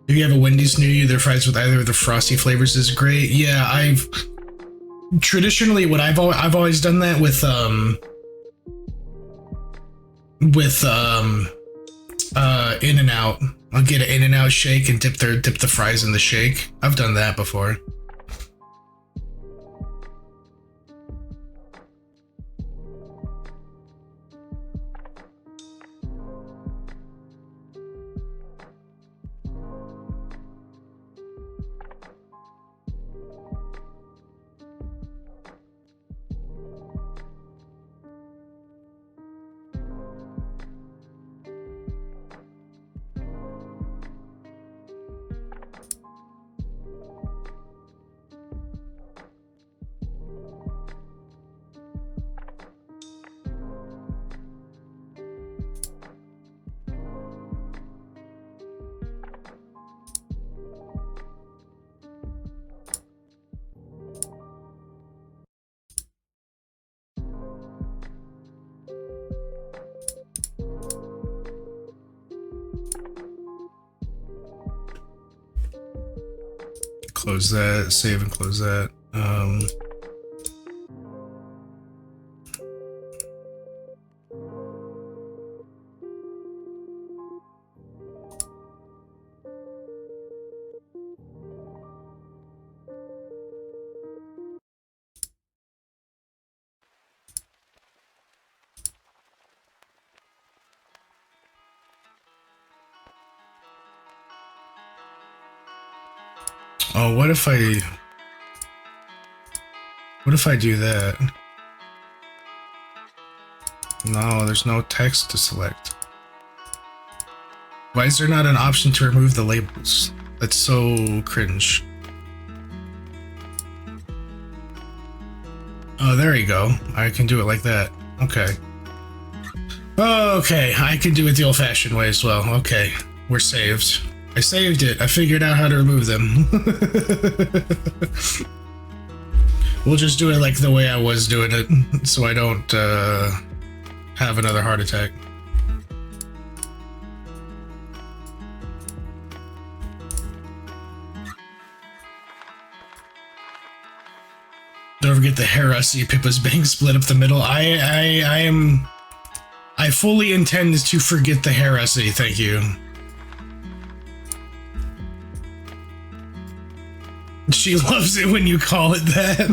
If you have a Wendy's near you, their fries with either of the frosty flavors is great. Yeah, I've traditionally I've always done that with In-N-Out. I'll get an In-N-Out shake and dip the fries in the shake. I've done that before. Close that, save and close that. Oh, what if I do that? No, there's no text to select. Why is there not an option to remove the labels? That's so cringe. Oh, there you go. I can do it like that. Okay. Okay, I can do it the old-fashioned way as well. Okay, we're saved. I saved it. I figured out how to remove them. We'll just do it like the way I was doing it, so I don't have another heart attack. Don't forget the Hera, see Pippa's bang split up the middle. I I fully intend to forget the heresy, thank you. She loves it when you call it that.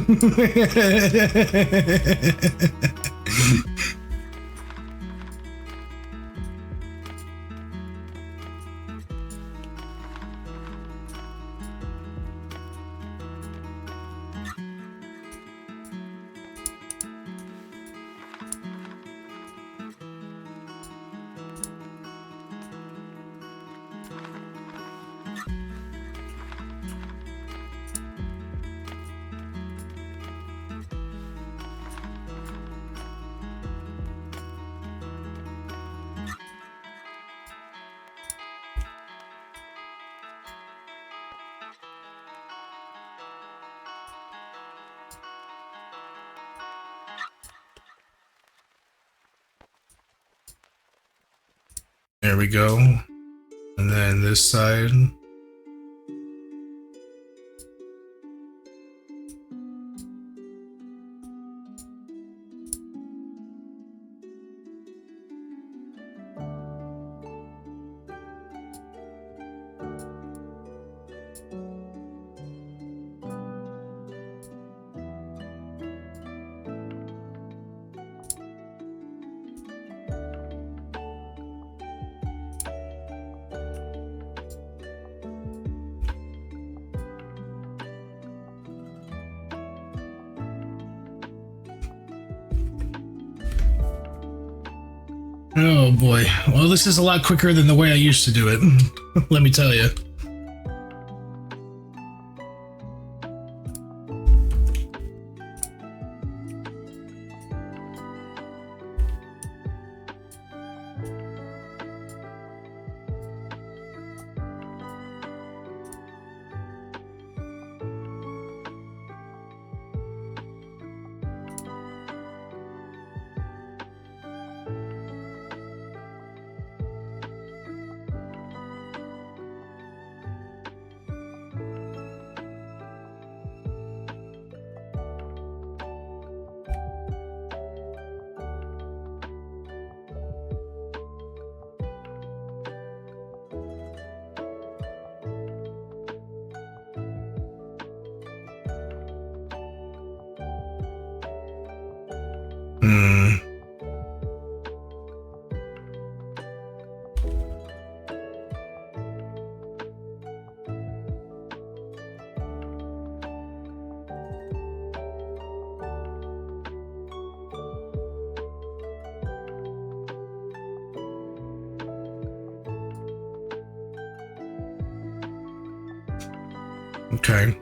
There we go. And then this side. Oh boy. Well, this is a lot quicker than the way I used to do it. Let me tell you. Okay.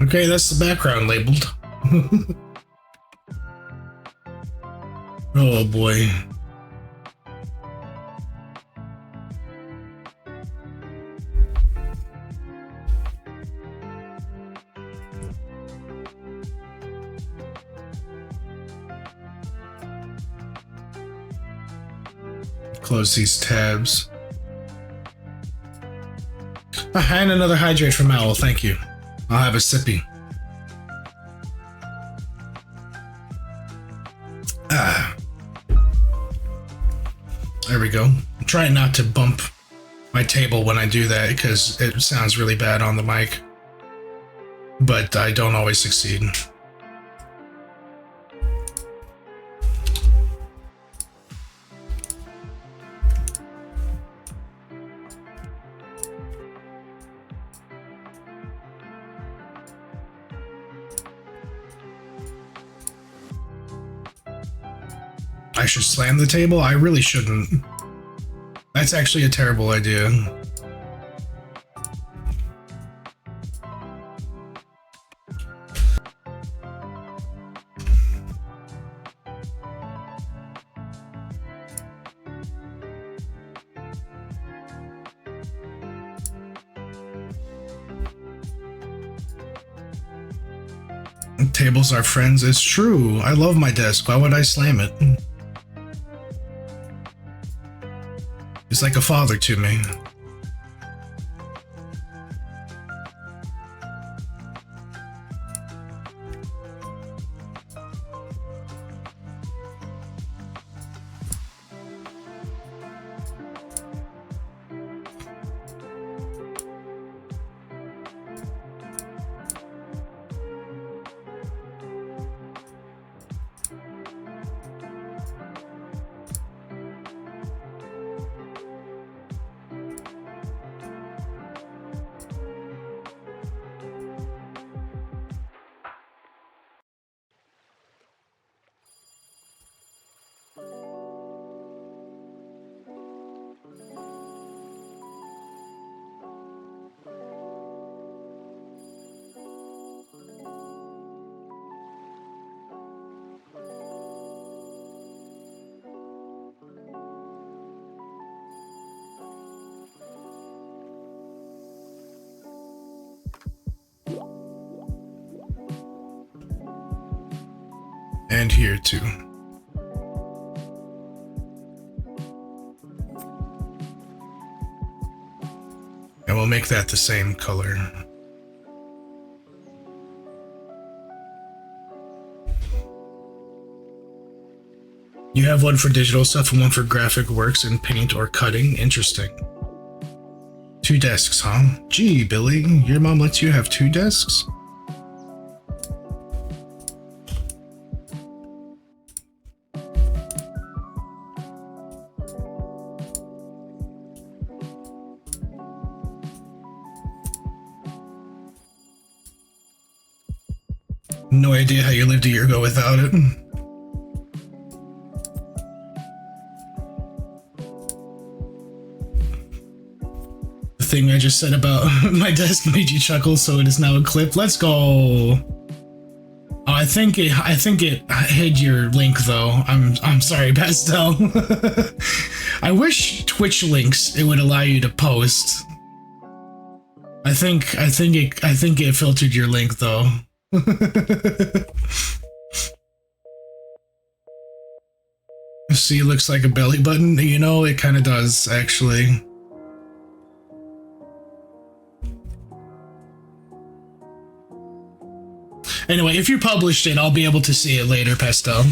Okay, that's the background labeled. Oh boy. Close these tabs. And another hydrate from Owl, thank you. I'll have a sippy. There we go. I'm trying not to bump my table when I do that because it sounds really bad on the mic. But I don't always succeed. I should slam the table? I really shouldn't. That's actually a terrible idea. Tables are friends. It's true. I love my desk. Why would I slam it? It's like a father to me. And here too. And we'll make that the same color. You have one for digital stuff and one for graphic works in paint or cutting. Interesting. 2 desks, huh? Gee, Billy, your mom lets you have 2 desks? No idea how you lived a year ago without it. The thing I just said about my desk made you chuckle, so it is now a clip. Let's go. Oh, I think it hid your link though. I'm sorry, Pastel. I wish Twitch links it would allow you to post. I think it filtered your link though. See, it looks like a belly button. You know, it kind of does, actually. Anyway, if you published it, I'll be able to see it later, Pastel.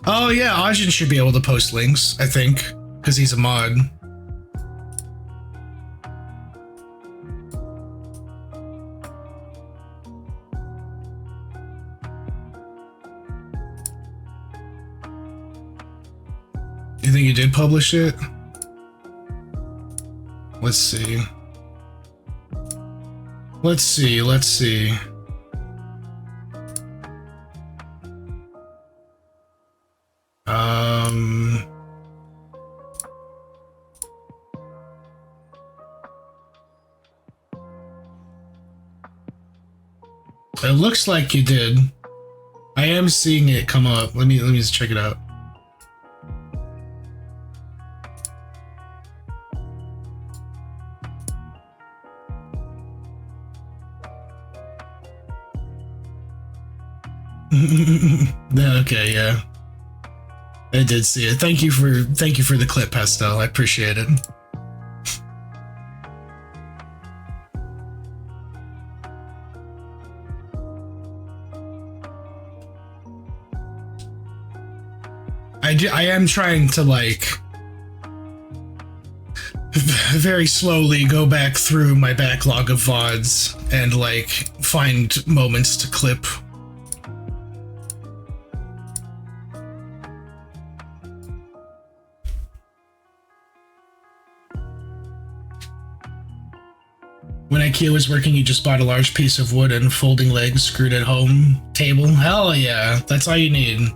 Oh yeah, Ajin should be able to post links, I think, because he's a mod. You think you did publish it? Let's see. Let's see. It looks like you did. I am seeing it come up. Let me just check it out. Okay, yeah. I did see it. Thank you for the clip, Pastel. I appreciate it. I am trying to like very slowly go back through my backlog of VODs and like find moments to clip. When IKEA was working, you just bought a large piece of wood and folding legs screwed at home table. Hell yeah, that's all you need.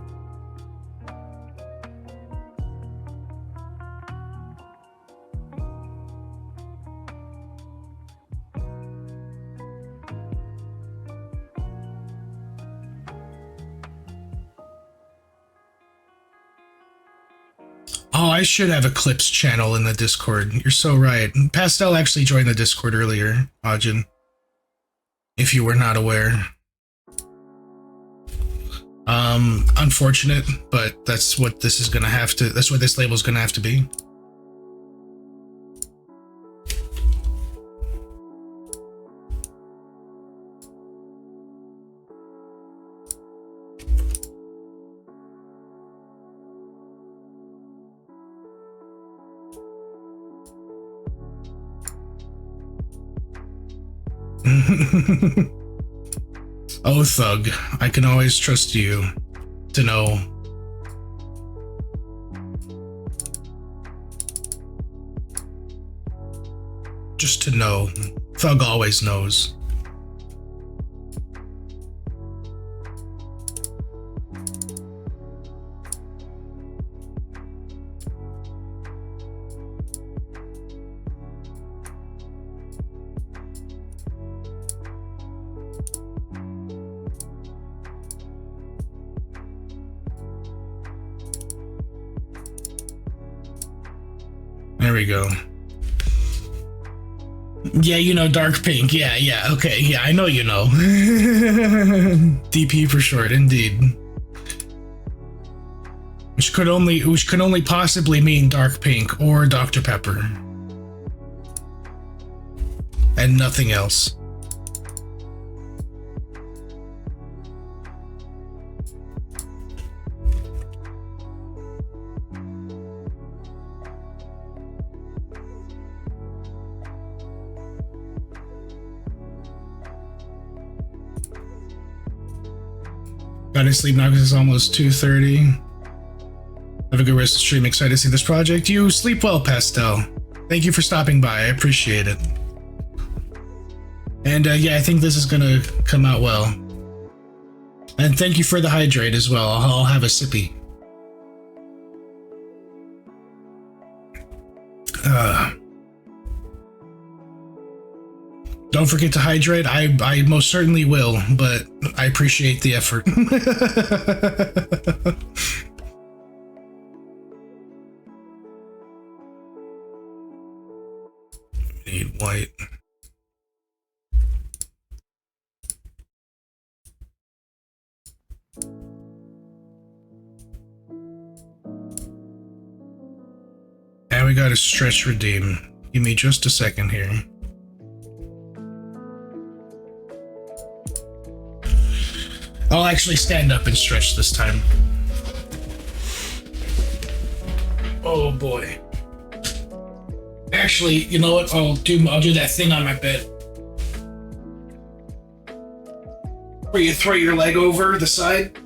Oh, I should have a Clips channel in the Discord. You're so right. Pastel actually joined the Discord earlier, Ajin. If you were not aware. Unfortunate, but that's what this is gonna have to, that's what this label's gonna have to be. Oh, Thug, I can always trust you to know. Just to know. Thug always knows. There we go. Yeah, you know, dark pink. Yeah, okay. Yeah, I know you know. DP for short, indeed. Which could only possibly mean dark pink or Dr. Pepper. And nothing else. Gotta sleep now because it's almost 2:30. Have a good rest of the stream. Excited to see this project. You sleep well, Pastel. Thank you for stopping by. I appreciate it. And yeah, I think this is gonna come out well. And thank you for the hydrate as well. I'll have a sippy. Don't forget to hydrate. I most certainly will, but I appreciate the effort. Need white. And we got a stretch redeem. Give me just a second here. I'll actually stand up and stretch this time. Oh boy. Actually, you know what? I'll do that thing on my bed. Where you throw your leg over the side.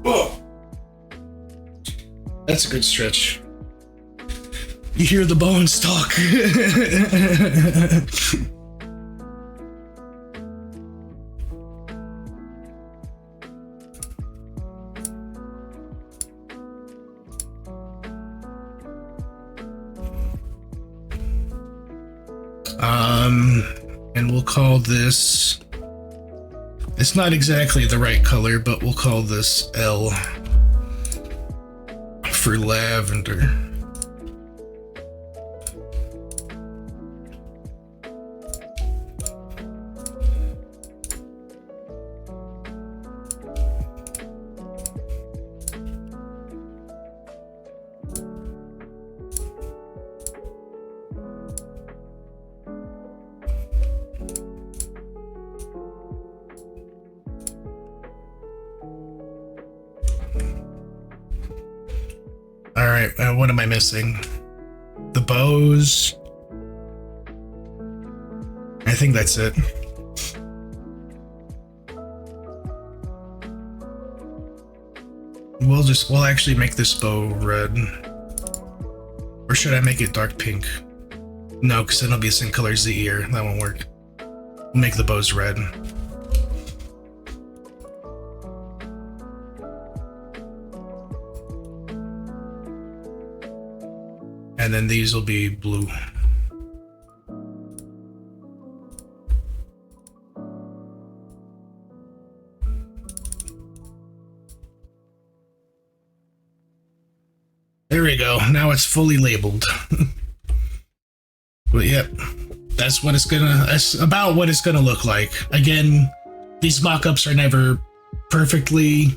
Oh. That's a good stretch. You hear the bones talk. And we'll call this, it's not exactly the right color, but we'll call this L for lavender. What am I missing? The bows. I think that's it. We'll actually make this bow red. Or should I make it dark pink? No, because then it'll be the same color as the ear. That won't work. We'll make the bows red. And then these will be blue. There we go. Now it's fully labeled. But yep, that's about what it's gonna look like. Again, these mock-ups are never perfectly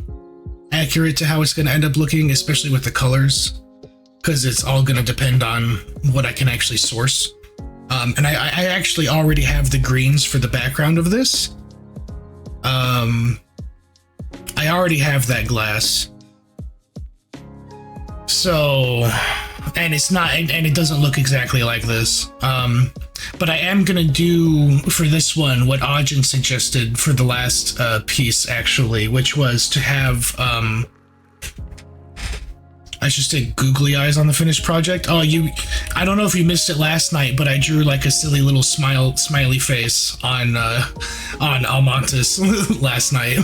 accurate to how it's gonna end up looking, especially with the colors, because it's all gonna depend on what I can actually source. And I actually already have the greens for the background of this. I already have that glass. So, and it's not, and it doesn't look exactly like this. But I am gonna do for this one what Ajin suggested for the last piece, actually, which was to have, I should say, googly eyes on the finished project. Oh, I don't know if you missed it last night, but I drew like a silly little smiley face on Almontis last night.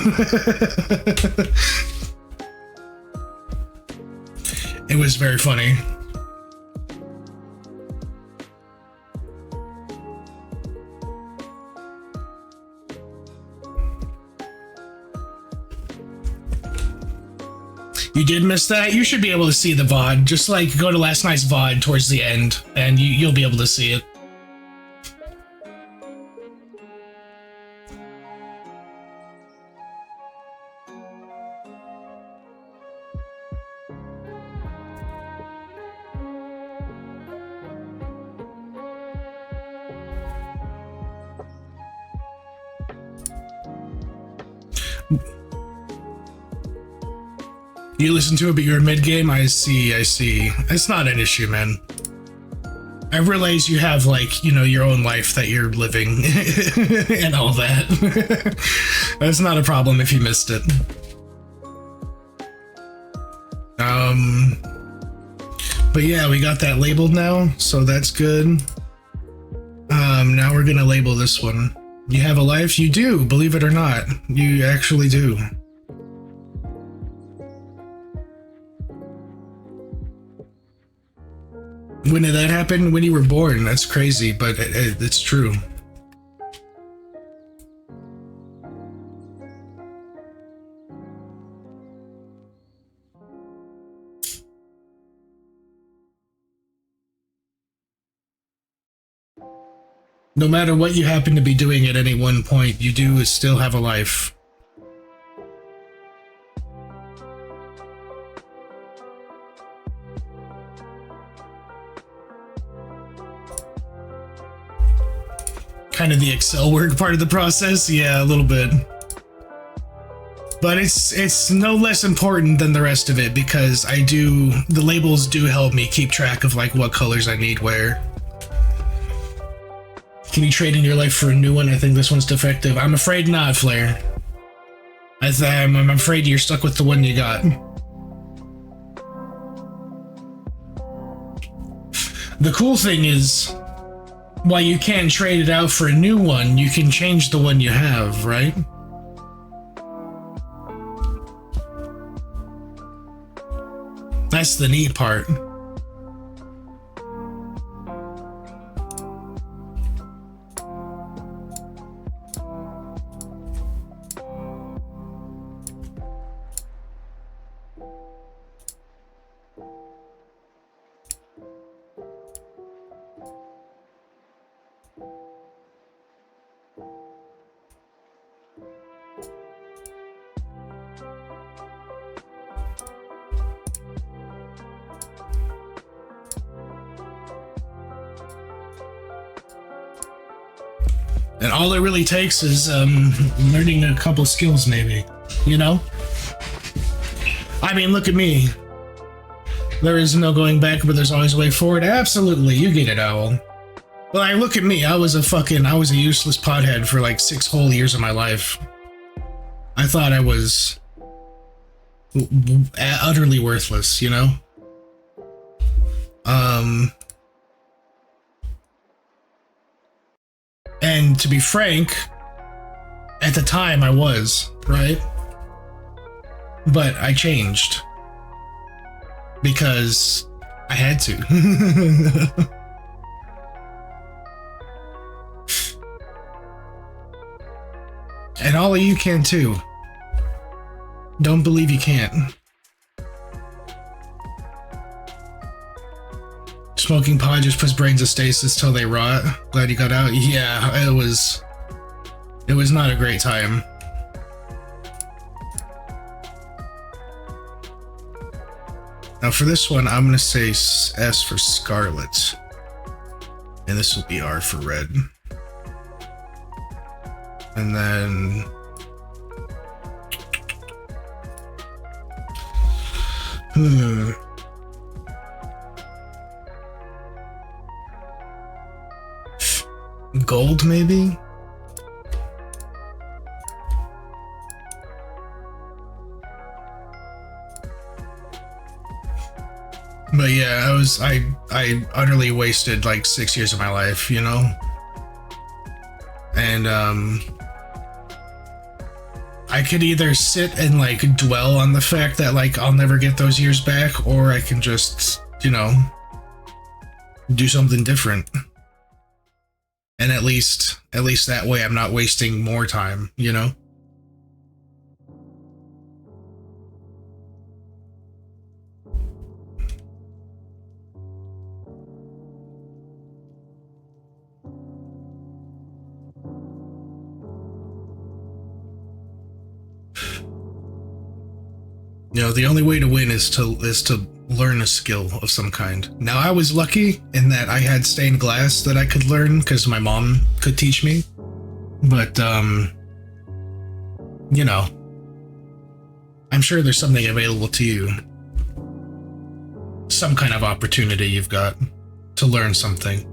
It was very funny. You did miss that? You should be able to see the VOD. Just like go to last night's VOD towards the end and you'll be able to see it. You listen to it, but you're mid-game? I see. It's not an issue, man. I realize you have, like, you know, your own life that you're living and all that. That's not a problem if you missed it. But yeah, we got that labeled now, so that's good. Now we're gonna label this one. You have a life? You do, believe it or not. You actually do. When did that happen? When you were born. That's crazy, but it's true. No matter what you happen to be doing at any one point, you do still have a life. Kind of the Excel work part of the process? Yeah, a little bit. But it's no less important than the rest of it because the labels do help me keep track of like what colors I need where. Can you trade in your life for a new one? I think this one's defective. I'm afraid not, Flair. I'm afraid you're stuck with the one you got. The cool thing is, while you can't trade it out for a new one, you can change the one you have, right? That's the neat part. And all it really takes is learning a couple skills, maybe, you know? I mean, look at me. There is no going back, but there's always a way forward. Absolutely, you get it, Owl. Like, look at me. I was a useless pothead for like 6 whole years of my life. I thought I was utterly worthless, you know? And to be frank, at the time I was, right? But I changed because I had to. And all of you can too. Don't believe you can't. Smoking pot just puts brains in stasis till they rot. Glad you got out. Yeah, it was not a great time. Now for this one, I'm gonna say S for Scarlet. And this will be R for Red. And then... Gold, maybe? But yeah, I utterly wasted like 6 years of my life, you know? And I could either sit and like dwell on the fact that like I'll never get those years back, or I can just, you know, do something different. And at least that way I'm not wasting more time, you know? You know, the only way to win is to learn a skill of some kind. Now, I was lucky in that I had stained glass that I could learn because my mom could teach me. But, you know, I'm sure there's something available to you. Some kind of opportunity you've got to learn something.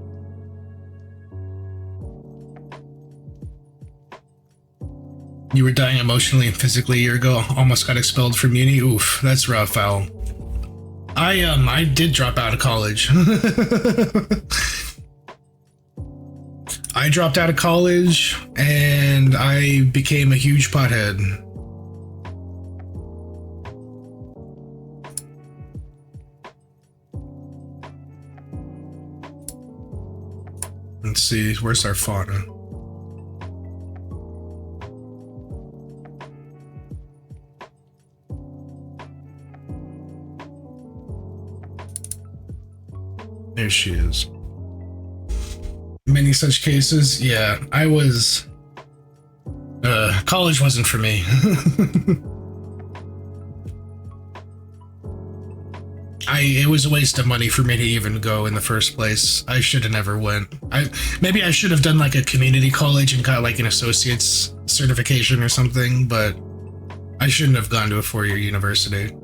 You were dying emotionally and physically a year ago, almost got expelled from uni. Oof, that's rough, Al. I did drop out of college. I dropped out of college and I became a huge pothead. Let's see, where's our fauna? There she is. Many such cases. Yeah, I was... college wasn't for me. It was a waste of money for me to even go in the first place. I should have never went. Maybe I should have done like a community college and got like an associate's certification or something, but I shouldn't have gone to a 4-year university.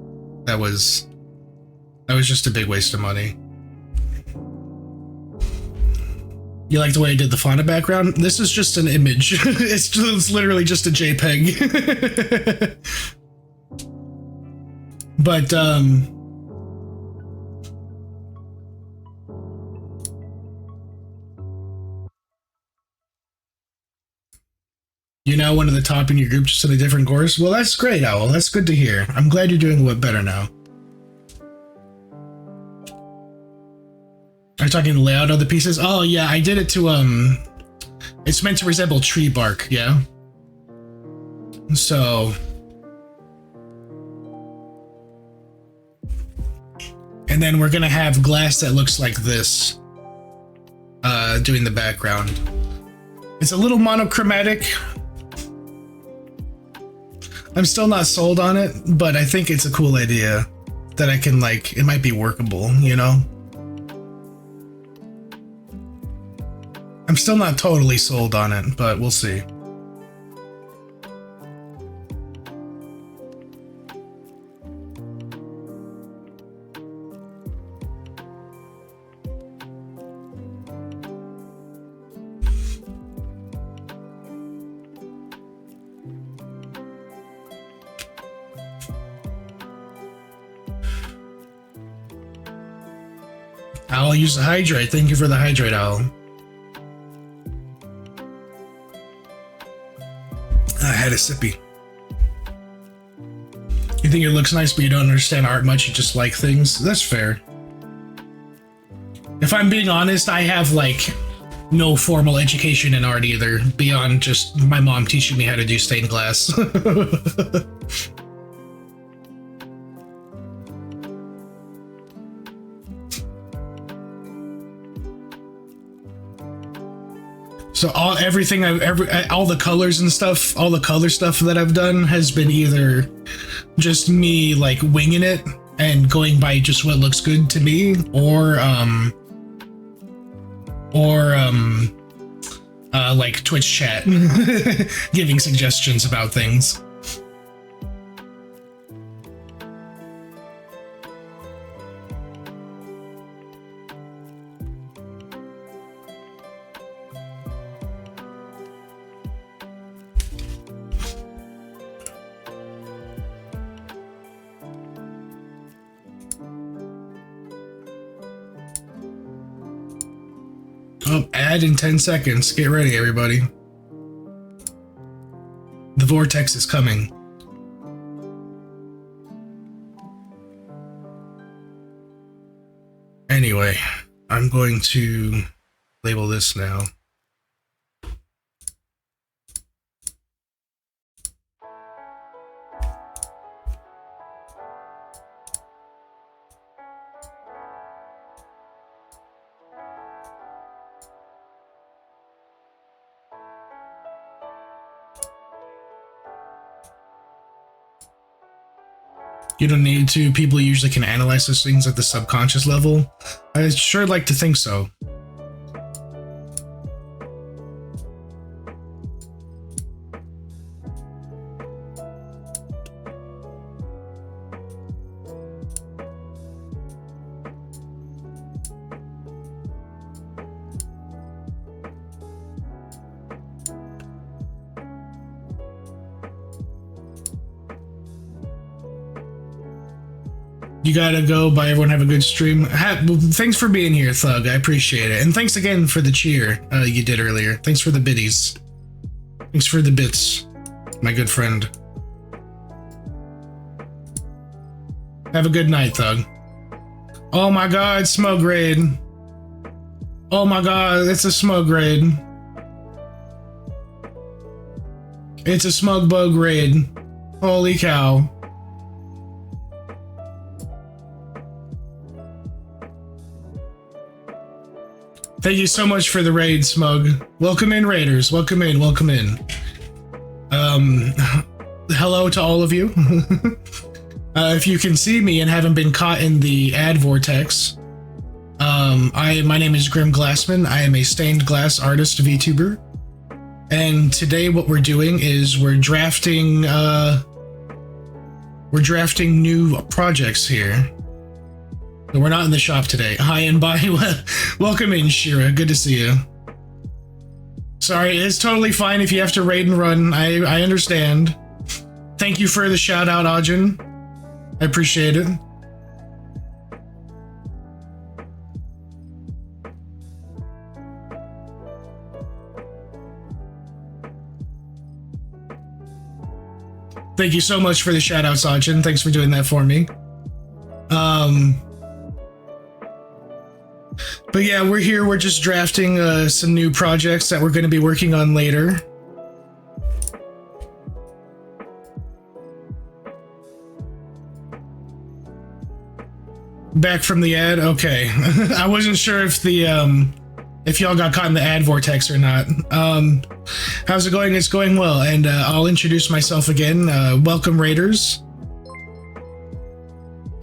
That was just a big waste of money. You like the way I did the fauna background? This is just an image. It's literally just a JPEG. But, you're now one of the top in your group just in a different course? Well, that's great, Owl. That's good to hear. I'm glad you're doing a lot better now. Are you talking the layout of the pieces? Oh, yeah, I did it to, it's meant to resemble tree bark, yeah? So... And then we're gonna have glass that looks like this, doing the background. It's a little monochromatic. I'm still not sold on it, but I think it's a cool idea that I can, like, it might be workable, you know? I'm still not totally sold on it, but we'll see. I'll use the hydrate. Thank you for the hydrate, Owl. I had a sippy. You think it looks nice, but you don't understand art much, you just like things? That's fair. If I'm being honest, I have, like, no formal education in art either, beyond just my mom teaching me how to do stained glass. So all the colors and stuff, all the color stuff that I've done has been either just me like winging it and going by just what looks good to me, or like Twitch chat giving suggestions about things. Oh, ad in 10 seconds. Get ready, everybody. The vortex is coming. Anyway, I'm going to label this now. You don't need to. People usually can analyze those things at the subconscious level. I sure like to think so. You gotta go. Bye, everyone. Have a good stream. Thanks for being here, Thug. I appreciate it. And thanks again for the cheer you did earlier. Thanks for the biddies. Thanks for the bits, my good friend. Have a good night, Thug. Oh my god, smug raid. Oh my god, it's a smug raid. It's a smug bug raid. Holy cow. Thank you so much for the raid, Smug. Welcome in, Raiders. Welcome in, welcome in. Hello to all of you. If you can see me and haven't been caught in the ad vortex, my name is Grim Glassman. I am a stained glass artist VTuber. And today what we're doing is we're drafting new projects here. So we're not in the shop today. Hi and bye. Welcome in, Shira. Good to see you. Sorry, it's totally fine if you have to raid and run. I understand. Thank you for the shout out, Ajin. I appreciate it. Thank you so much for the shout outs, Ajin. Thanks for doing that for me. But yeah, we're here. We're just drafting some new projects that we're going to be working on later. Back from the ad? Okay. I wasn't sure if if y'all got caught in the ad vortex or not. How's it going? It's going well. And I'll introduce myself again. Welcome, Raiders.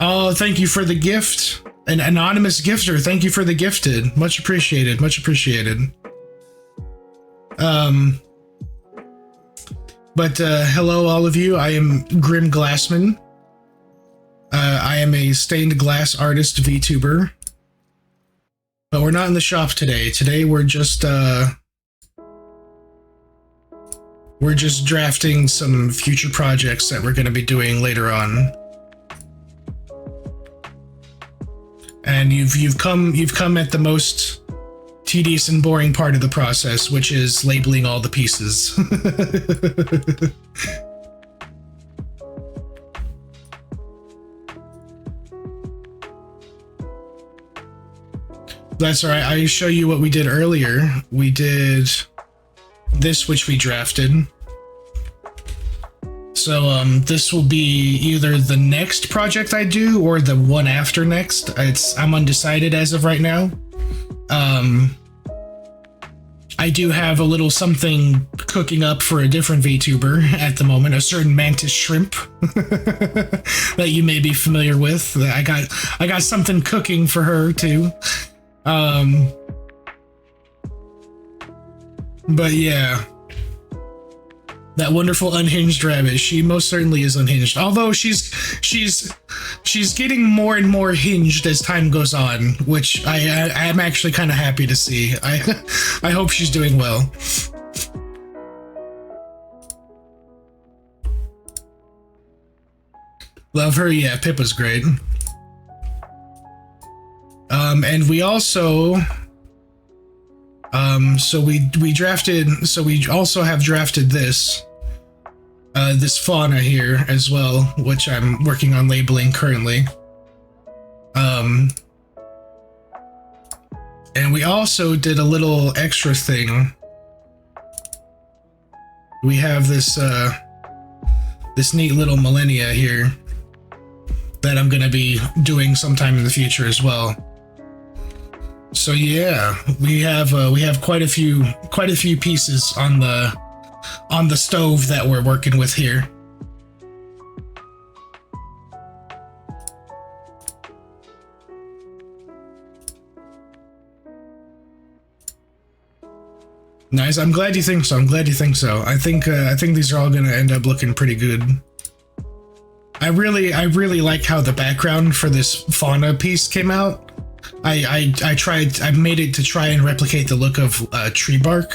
Oh, thank you for the gift. An anonymous gifter, thank you for the gifted. Much appreciated, much appreciated. Hello all of you, I am Grim Glassman. I am a stained glass artist VTuber. But we're not in the shop today. Today we're just drafting some future projects that we're going to be doing later on. and you've come at the most tedious and boring part of the process, which is labeling all the pieces. That's all right. I show you what we did earlier. We did this, which we drafted. So this will be either the next project I do or the one after next. I'm undecided as of right now. I do have a little something cooking up for a different VTuber at the moment, a certain Mantis Shrimp that you may be familiar with. I got something cooking for her too. But yeah, that wonderful unhinged rabbit. She most certainly is unhinged. Although she's getting more and more hinged as time goes on, which I'm actually kind of happy to see. I hope she's doing well. Love her. Yeah, Pippa's great. And we also, so we also have drafted this fauna here as well, which I'm working on labeling currently. And we also did a little extra thing. We have this neat little millennia here that I'm gonna be doing sometime in the future as well. So yeah, we have quite a few pieces on the stove that we're working with here. Nice. I'm glad you think so. I think these are all gonna end up looking pretty good. I really like how the background for this fauna piece came out. I made it to try and replicate the look of tree bark.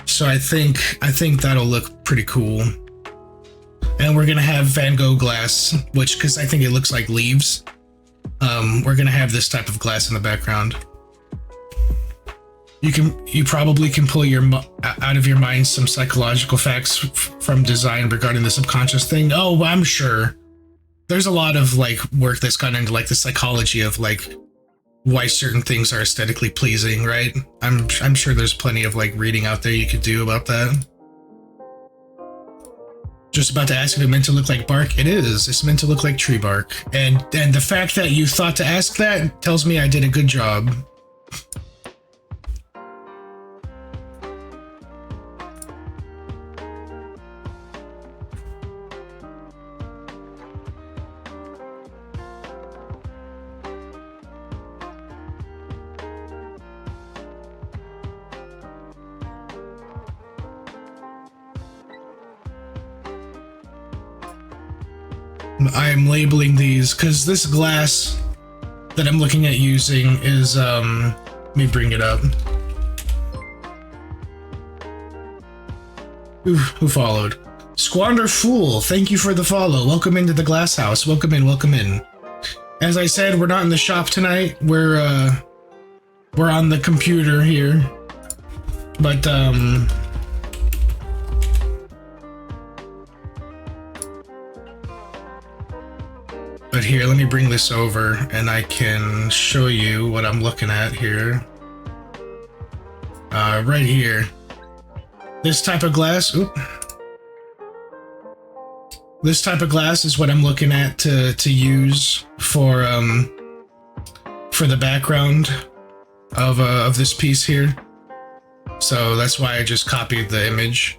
So I think that'll look pretty cool. And we're gonna have Van Gogh glass, because I think it looks like leaves. We're gonna have this type of glass in the background. You probably can pull out of your mind some psychological facts from design regarding the subconscious thing. Oh, I'm sure. There's a lot of work that's gone into the psychology of why certain things are aesthetically pleasing, right? I'm sure there's plenty of reading out there you could do about that. Just about to ask if it meant to look like bark. It is. It's meant to look like tree bark. And the fact that you thought to ask that tells me I did a good job. I'm labeling these because this glass that I'm looking at using is, let me bring it up. Who followed? Squander Fool, thank you for the follow. Welcome into the glass house. Welcome in. As I said, we're not in the shop tonight. We're on the computer here. But, here, let me bring this over and I can show you what I'm looking at here. Right here. This type of glass, this type of glass is what I'm looking at to use for the background of this piece here. So that's why I just copied the image.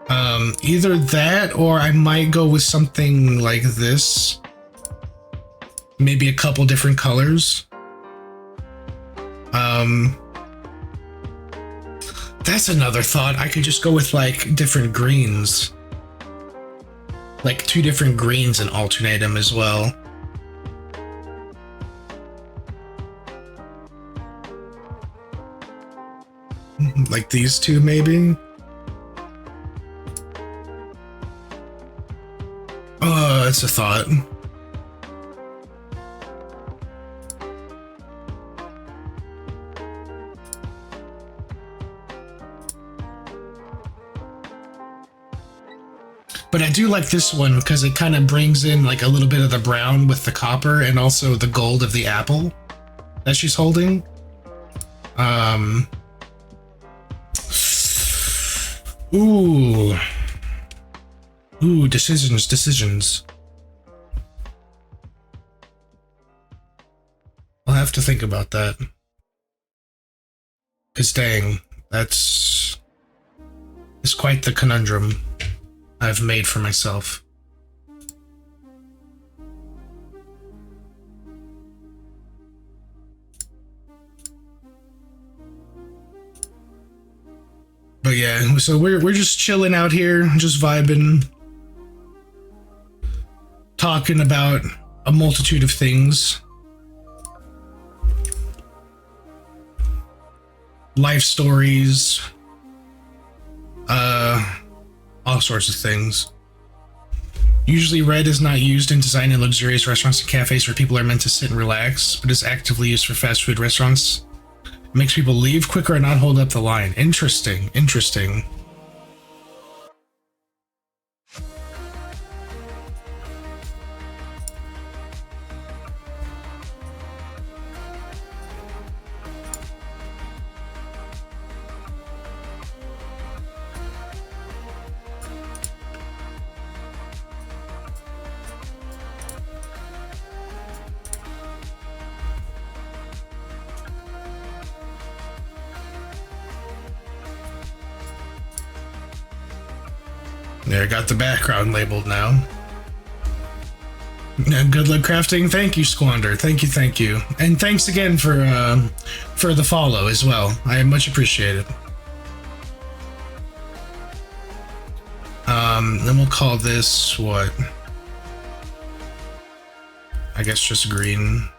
Either that or I might go with something like this. Maybe a couple different colors. That's another thought. I could just go with different greens. 2 different greens and alternate them as well. Like these two, maybe? Oh, that's a thought. But I do like this one because it kind of brings in like a little bit of the brown with the copper and also the gold of the apple that she's holding. Ooh, decisions. I'll have to think about that. Cause dang, it's quite the conundrum I've made for myself. But yeah, so we're just chilling out here, just vibing, talking about a multitude of things. Life stories, all sorts of things. Usually red is not used in designing luxurious restaurants and cafes where people are meant to sit and relax, but is actively used for fast food restaurants. It makes people leave quicker and not hold up the line. Interesting. There, I got the background labeled now. Good luck crafting. Thank you, Squander. Thank you. And thanks again for the follow as well. I much appreciate it. Then we'll call this what? I guess just green.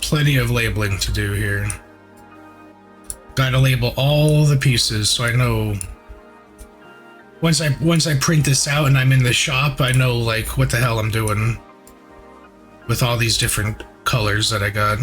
Plenty of labeling to do here. Gotta label all the pieces so I know. Once I print this out and I'm in the shop, I know like what the hell I'm doing with all these different colors that I got.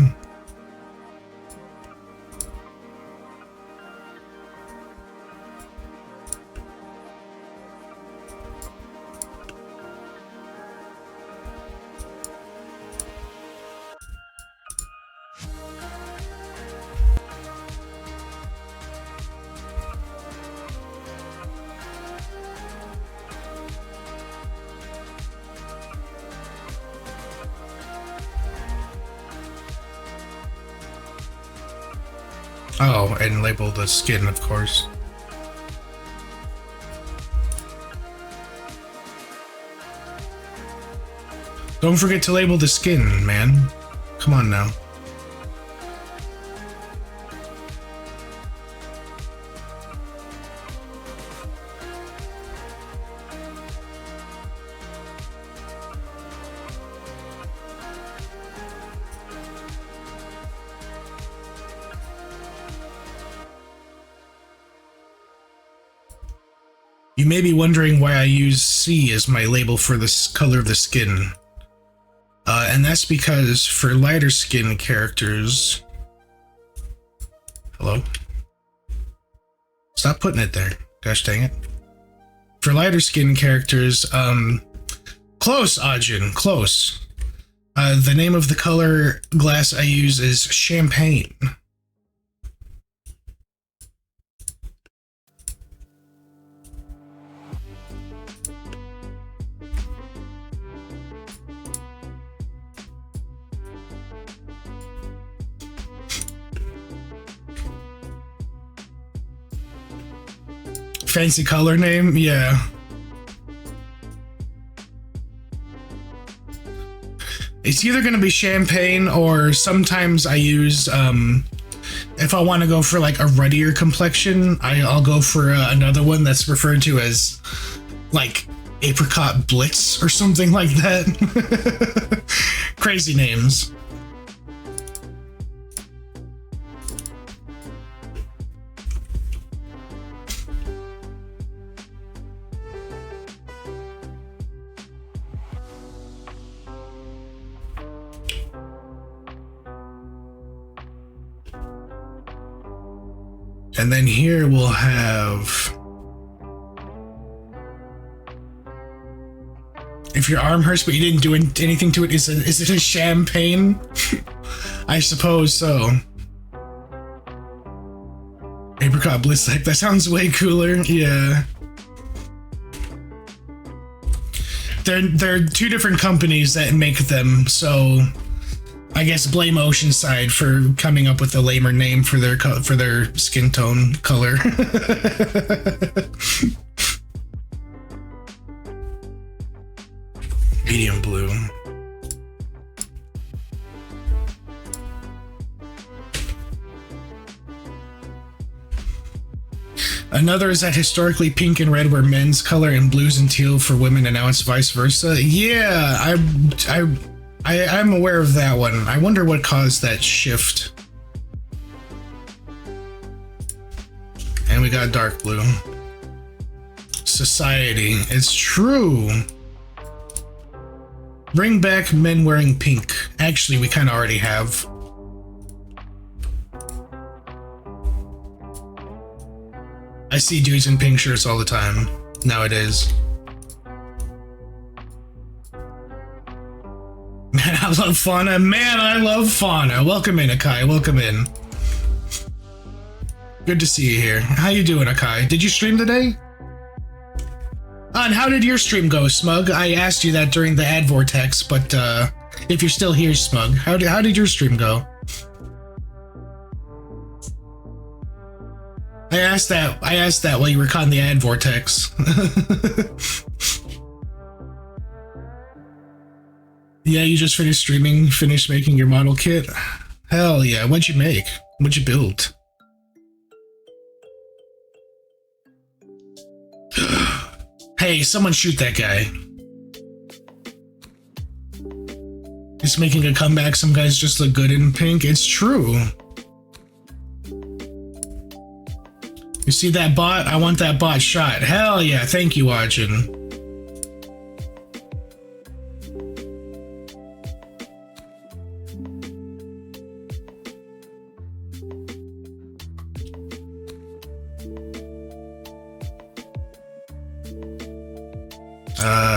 Oh, and label the skin, of course. Don't forget to label the skin, man. Come on now. You may be wondering why I use C as my label for this color of the skin. And that's because for lighter skin characters... Hello? Stop putting it there. Gosh dang it. For lighter skin characters, close, Ajin, close. The name of the color glass I use is champagne. Fancy color name? Yeah. It's either going to be champagne, or sometimes I use, if I want to go for like a ruddier complexion, I'll go for another one that's referred to as like apricot blitz or something like that. Crazy names. And then here we'll have, if your arm hurts but you didn't do anything to it, is it a champagne? I suppose so. Apricot Bliss, like, that sounds way cooler. Yeah. There are two different companies that make them, so I guess blame Oceanside for coming up with a lamer name for their skin tone color. Medium blue. Another is that historically pink and red were men's color and blues and teal for women, and now it's vice versa. Yeah, I'm aware of that one. I wonder what caused that shift. And we got dark blue. Society. It's true. Bring back men wearing pink. Actually, we kind of already have. I see dudes in pink shirts all the time nowadays. Man, I love Fauna. Man, I love Fauna. Welcome in, Akai. Welcome in. Good to see you here. How you doing, Akai? Did you stream today? And how did your stream go, Smug? I asked you that during the ad vortex, but if you're still here, Smug, how did your stream go? I asked that while you were caught in the ad vortex. Yeah, you just finished streaming, finished making your model kit? Hell yeah, what'd you make? What'd you build? Hey, someone shoot that guy. He's making a comeback. Some guys just look good in pink. It's true. You see that bot? I want that bot shot. Hell yeah, thank you, Ajin.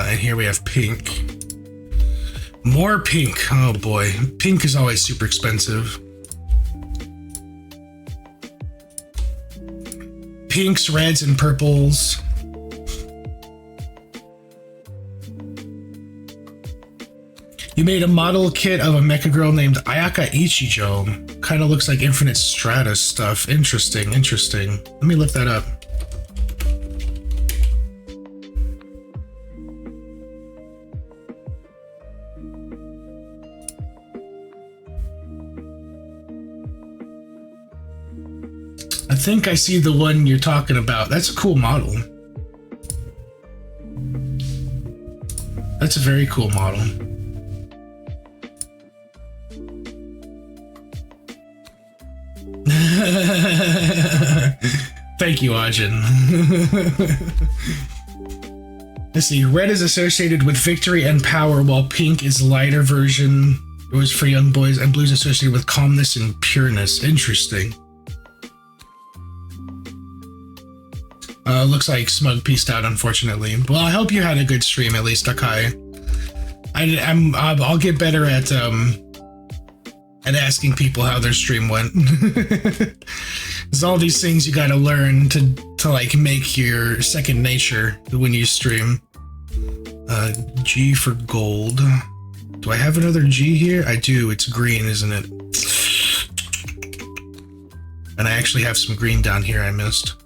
And here we have pink. More pink. Oh boy. Pink is always super expensive. Pinks, reds, and purples. You made a model kit of a mecha girl named Ayaka Ichijo. Kind of looks like Infinite Stratus stuff. Interesting, interesting. Let me look that up. I think I see the one you're talking about. That's a cool model. That's a very cool model. Thank you, Ajin. Let's see. Red is associated with victory and power, while pink is lighter version. It was for young boys, and blue is associated with calmness and pureness. Interesting. Looks like Smug pieced out, unfortunately. Well, I hope you had a good stream, at least, Akai. I'll get better at asking people how their stream went. There's all these things you gotta learn to like make your second nature when you stream. G for gold. Do I have another G here? I do. It's green, isn't it? And I actually have some green down here I missed.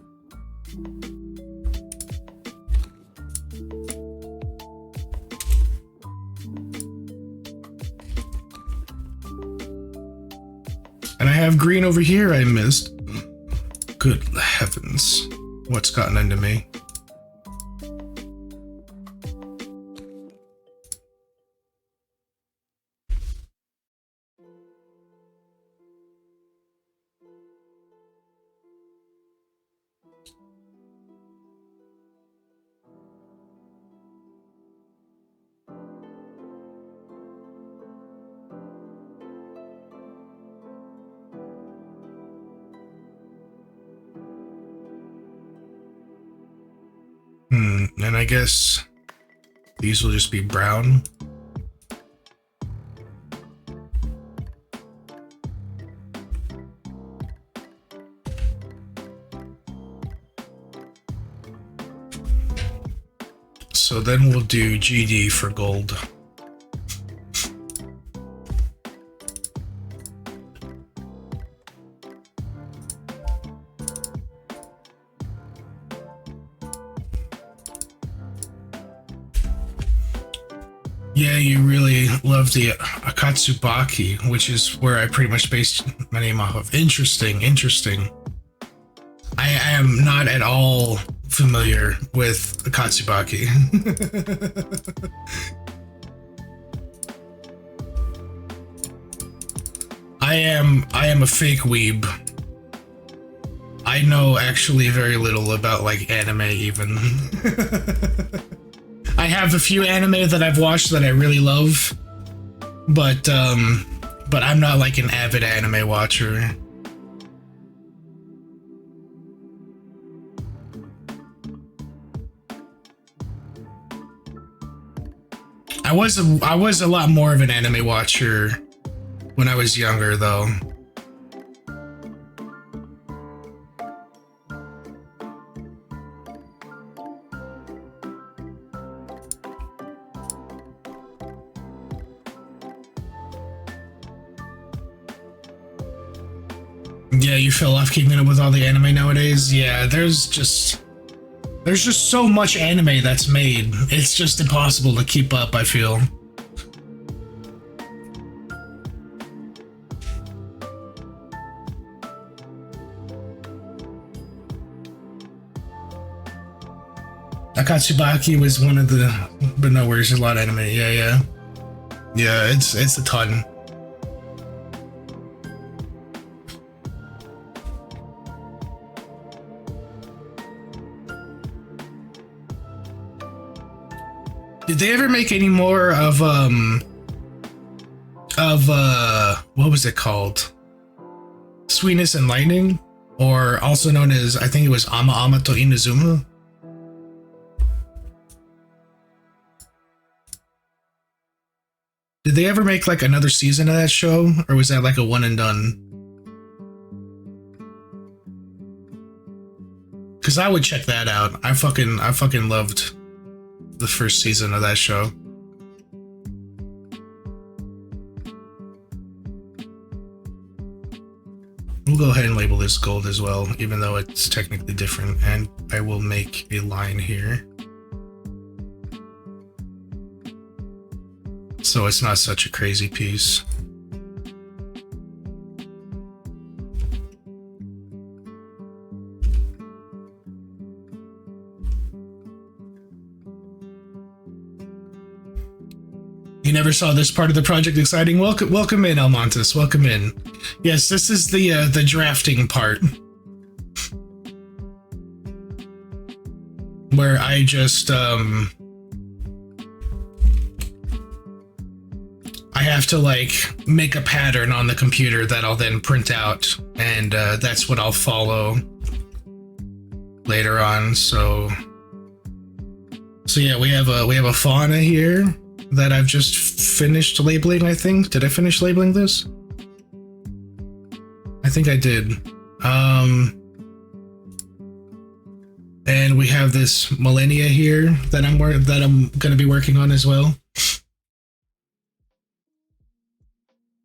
And I have green over here I missed. Good heavens. What's gotten into me? And I guess these will just be brown. So then we'll do GD for gold. Yeah, you really love the Akatsubaki, which is where I pretty much based my name off of. Interesting, interesting. I am not at all familiar with Akatsubaki. I am a fake weeb. I know actually very little about like anime even. I have a few anime that I've watched that I really love, but I'm not like an avid anime watcher. I was a lot more of an anime watcher when I was younger though. Yeah, you fell off keeping up with all the anime nowadays? Yeah, there's just so much anime that's made. It's just impossible to keep up, I feel. Akatsubaki was one of the, but no worries, there's a lot of anime. Yeah, it's a ton. Did they ever make any more of what was it called? Sweetness and Lightning? Or also known as, I think it was Ama Ama to Inazuma? Did they ever make like another season of that show? Or was that like a one and done? Cause I would check that out. I fucking loved the first season of that show. We'll go ahead and label this gold as well, even though it's technically different, and I will make a line here. So it's not such a crazy piece. You never saw this part of the project exciting? Welcome in, Almontes. Welcome in. Yes, this is the drafting part, where I just I have to like make a pattern on the computer that I'll then print out, and that's what I'll follow later on. So yeah, we have a fauna here that I've just finished labeling, I think. Did I finish labeling this? I think I did. And we have this Millennia here that I'm going to be working on as well.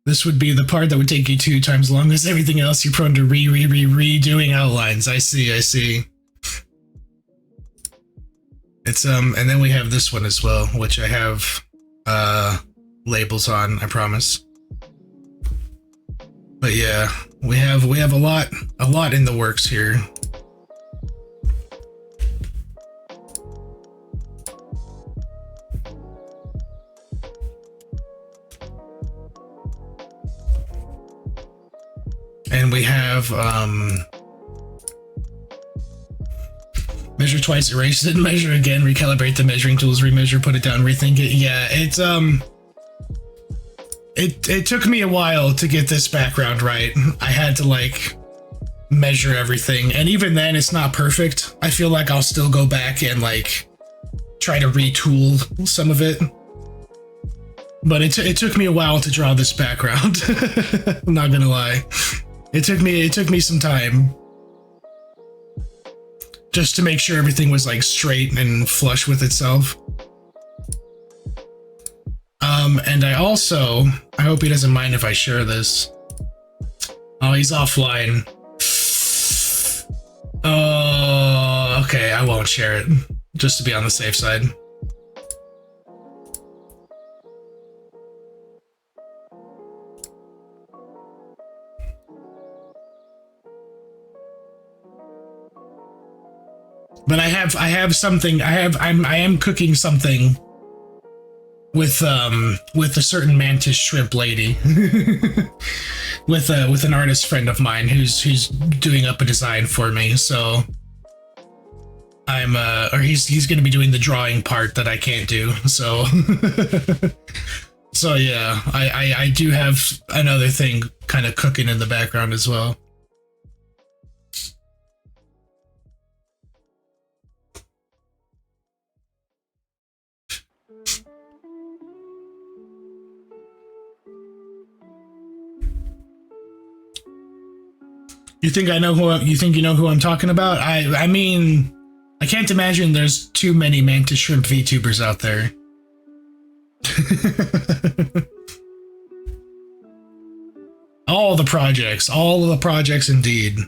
This would be the part that would take you 2 times as long as everything else. You're prone to redoing outlines. I see. It's and then we have this one as well, which I have labels on, I promise. But yeah, we have a lot in the works here. And we have measure twice, erase it, measure again, recalibrate the measuring tools, remeasure, put it down, rethink it. Yeah, it's it took me a while to get this background right. I had to like measure everything, and even then it's not perfect. I feel like I'll still go back and like try to retool some of it. But it took me a while to draw this background. I'm not gonna lie. It took me some time just to make sure everything was like straight and flush with itself. And I hope he doesn't mind if I share this. Oh, he's offline. Oh, okay, I won't share it, just to be on the safe side. But I am cooking something with a certain mantis shrimp lady, with an artist friend of mine who's doing up a design for me. So he's going to be doing the drawing part that I can't do. So so yeah, I do have another thing kind of cooking in the background as well. You think you know who I'm talking about? I mean, I can't imagine there's too many Mantis Shrimp VTubers out there. All the projects indeed.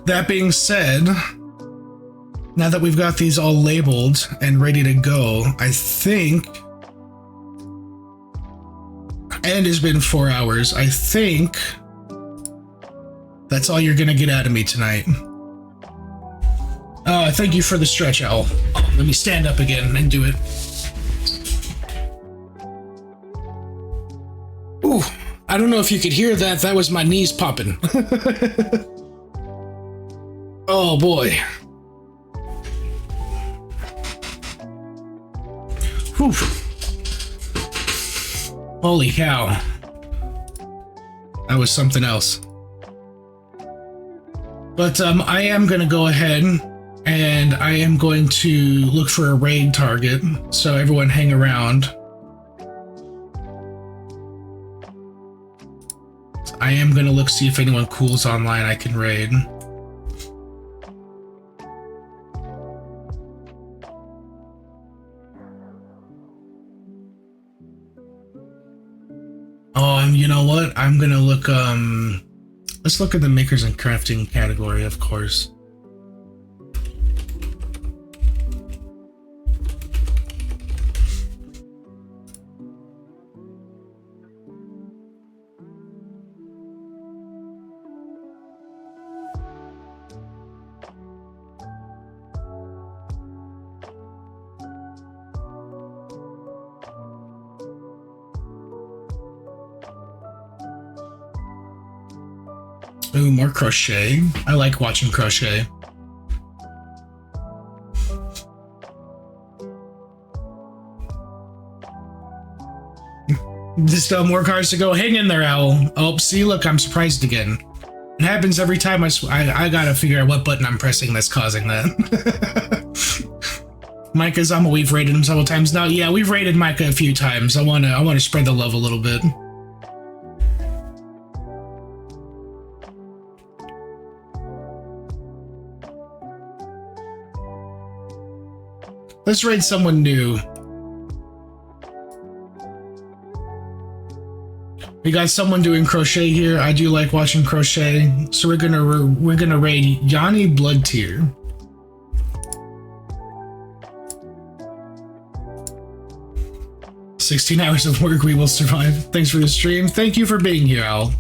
That being said, now that we've got these all labeled and ready to go, I think, and it's been 4 hours, I think that's all you're gonna get out of me tonight. Thank you for the stretch, Owl. Let me stand up again and do it. Ooh, I don't know if you could hear that. That was my knees popping. Oh boy. Whew. Holy cow. That was something else. But I am going to go ahead and I am going to look for a raid target. So everyone hang around. I am going to look, see if anyone cool's online I can raid. You know what? I'm gonna look, let's look at the makers and crafting category, of course. Ooh, more crochet. I like watching crochet. Just more cards to go. Hang in there, Owl. Oh, see, look, I'm surprised again. It happens every time I gotta figure out what button I'm pressing that's causing that. Micah Zama, we've raided him several times now. Yeah, we've raided Micah a few times. I wanna spread the love a little bit. Let's raid someone new. We got someone doing crochet here. I do like watching crochet, so we're gonna raid Yanni Bloodtear. 16 hours of work, we will survive. Thanks for the stream. Thank you for being here, Al.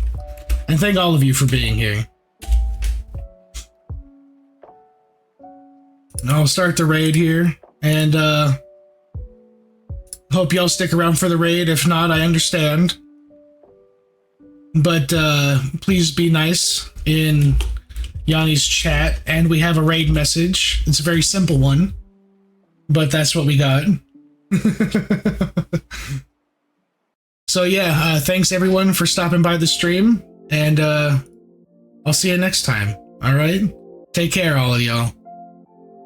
And thank all of you for being here. I'll start the raid here, and hope y'all stick around for the raid. If not, I understand. But please be nice in Yanni's chat, and we have a raid message. It's a very simple one, but that's what we got. So yeah, thanks everyone for stopping by the stream, and I'll see you next time. All right, take care, all of y'all.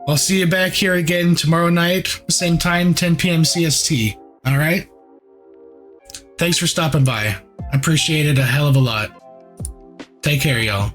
I'll see you back here again tomorrow night, same time, 10 p.m. CST. All right? Thanks for stopping by. I appreciate it a hell of a lot. Take care, y'all.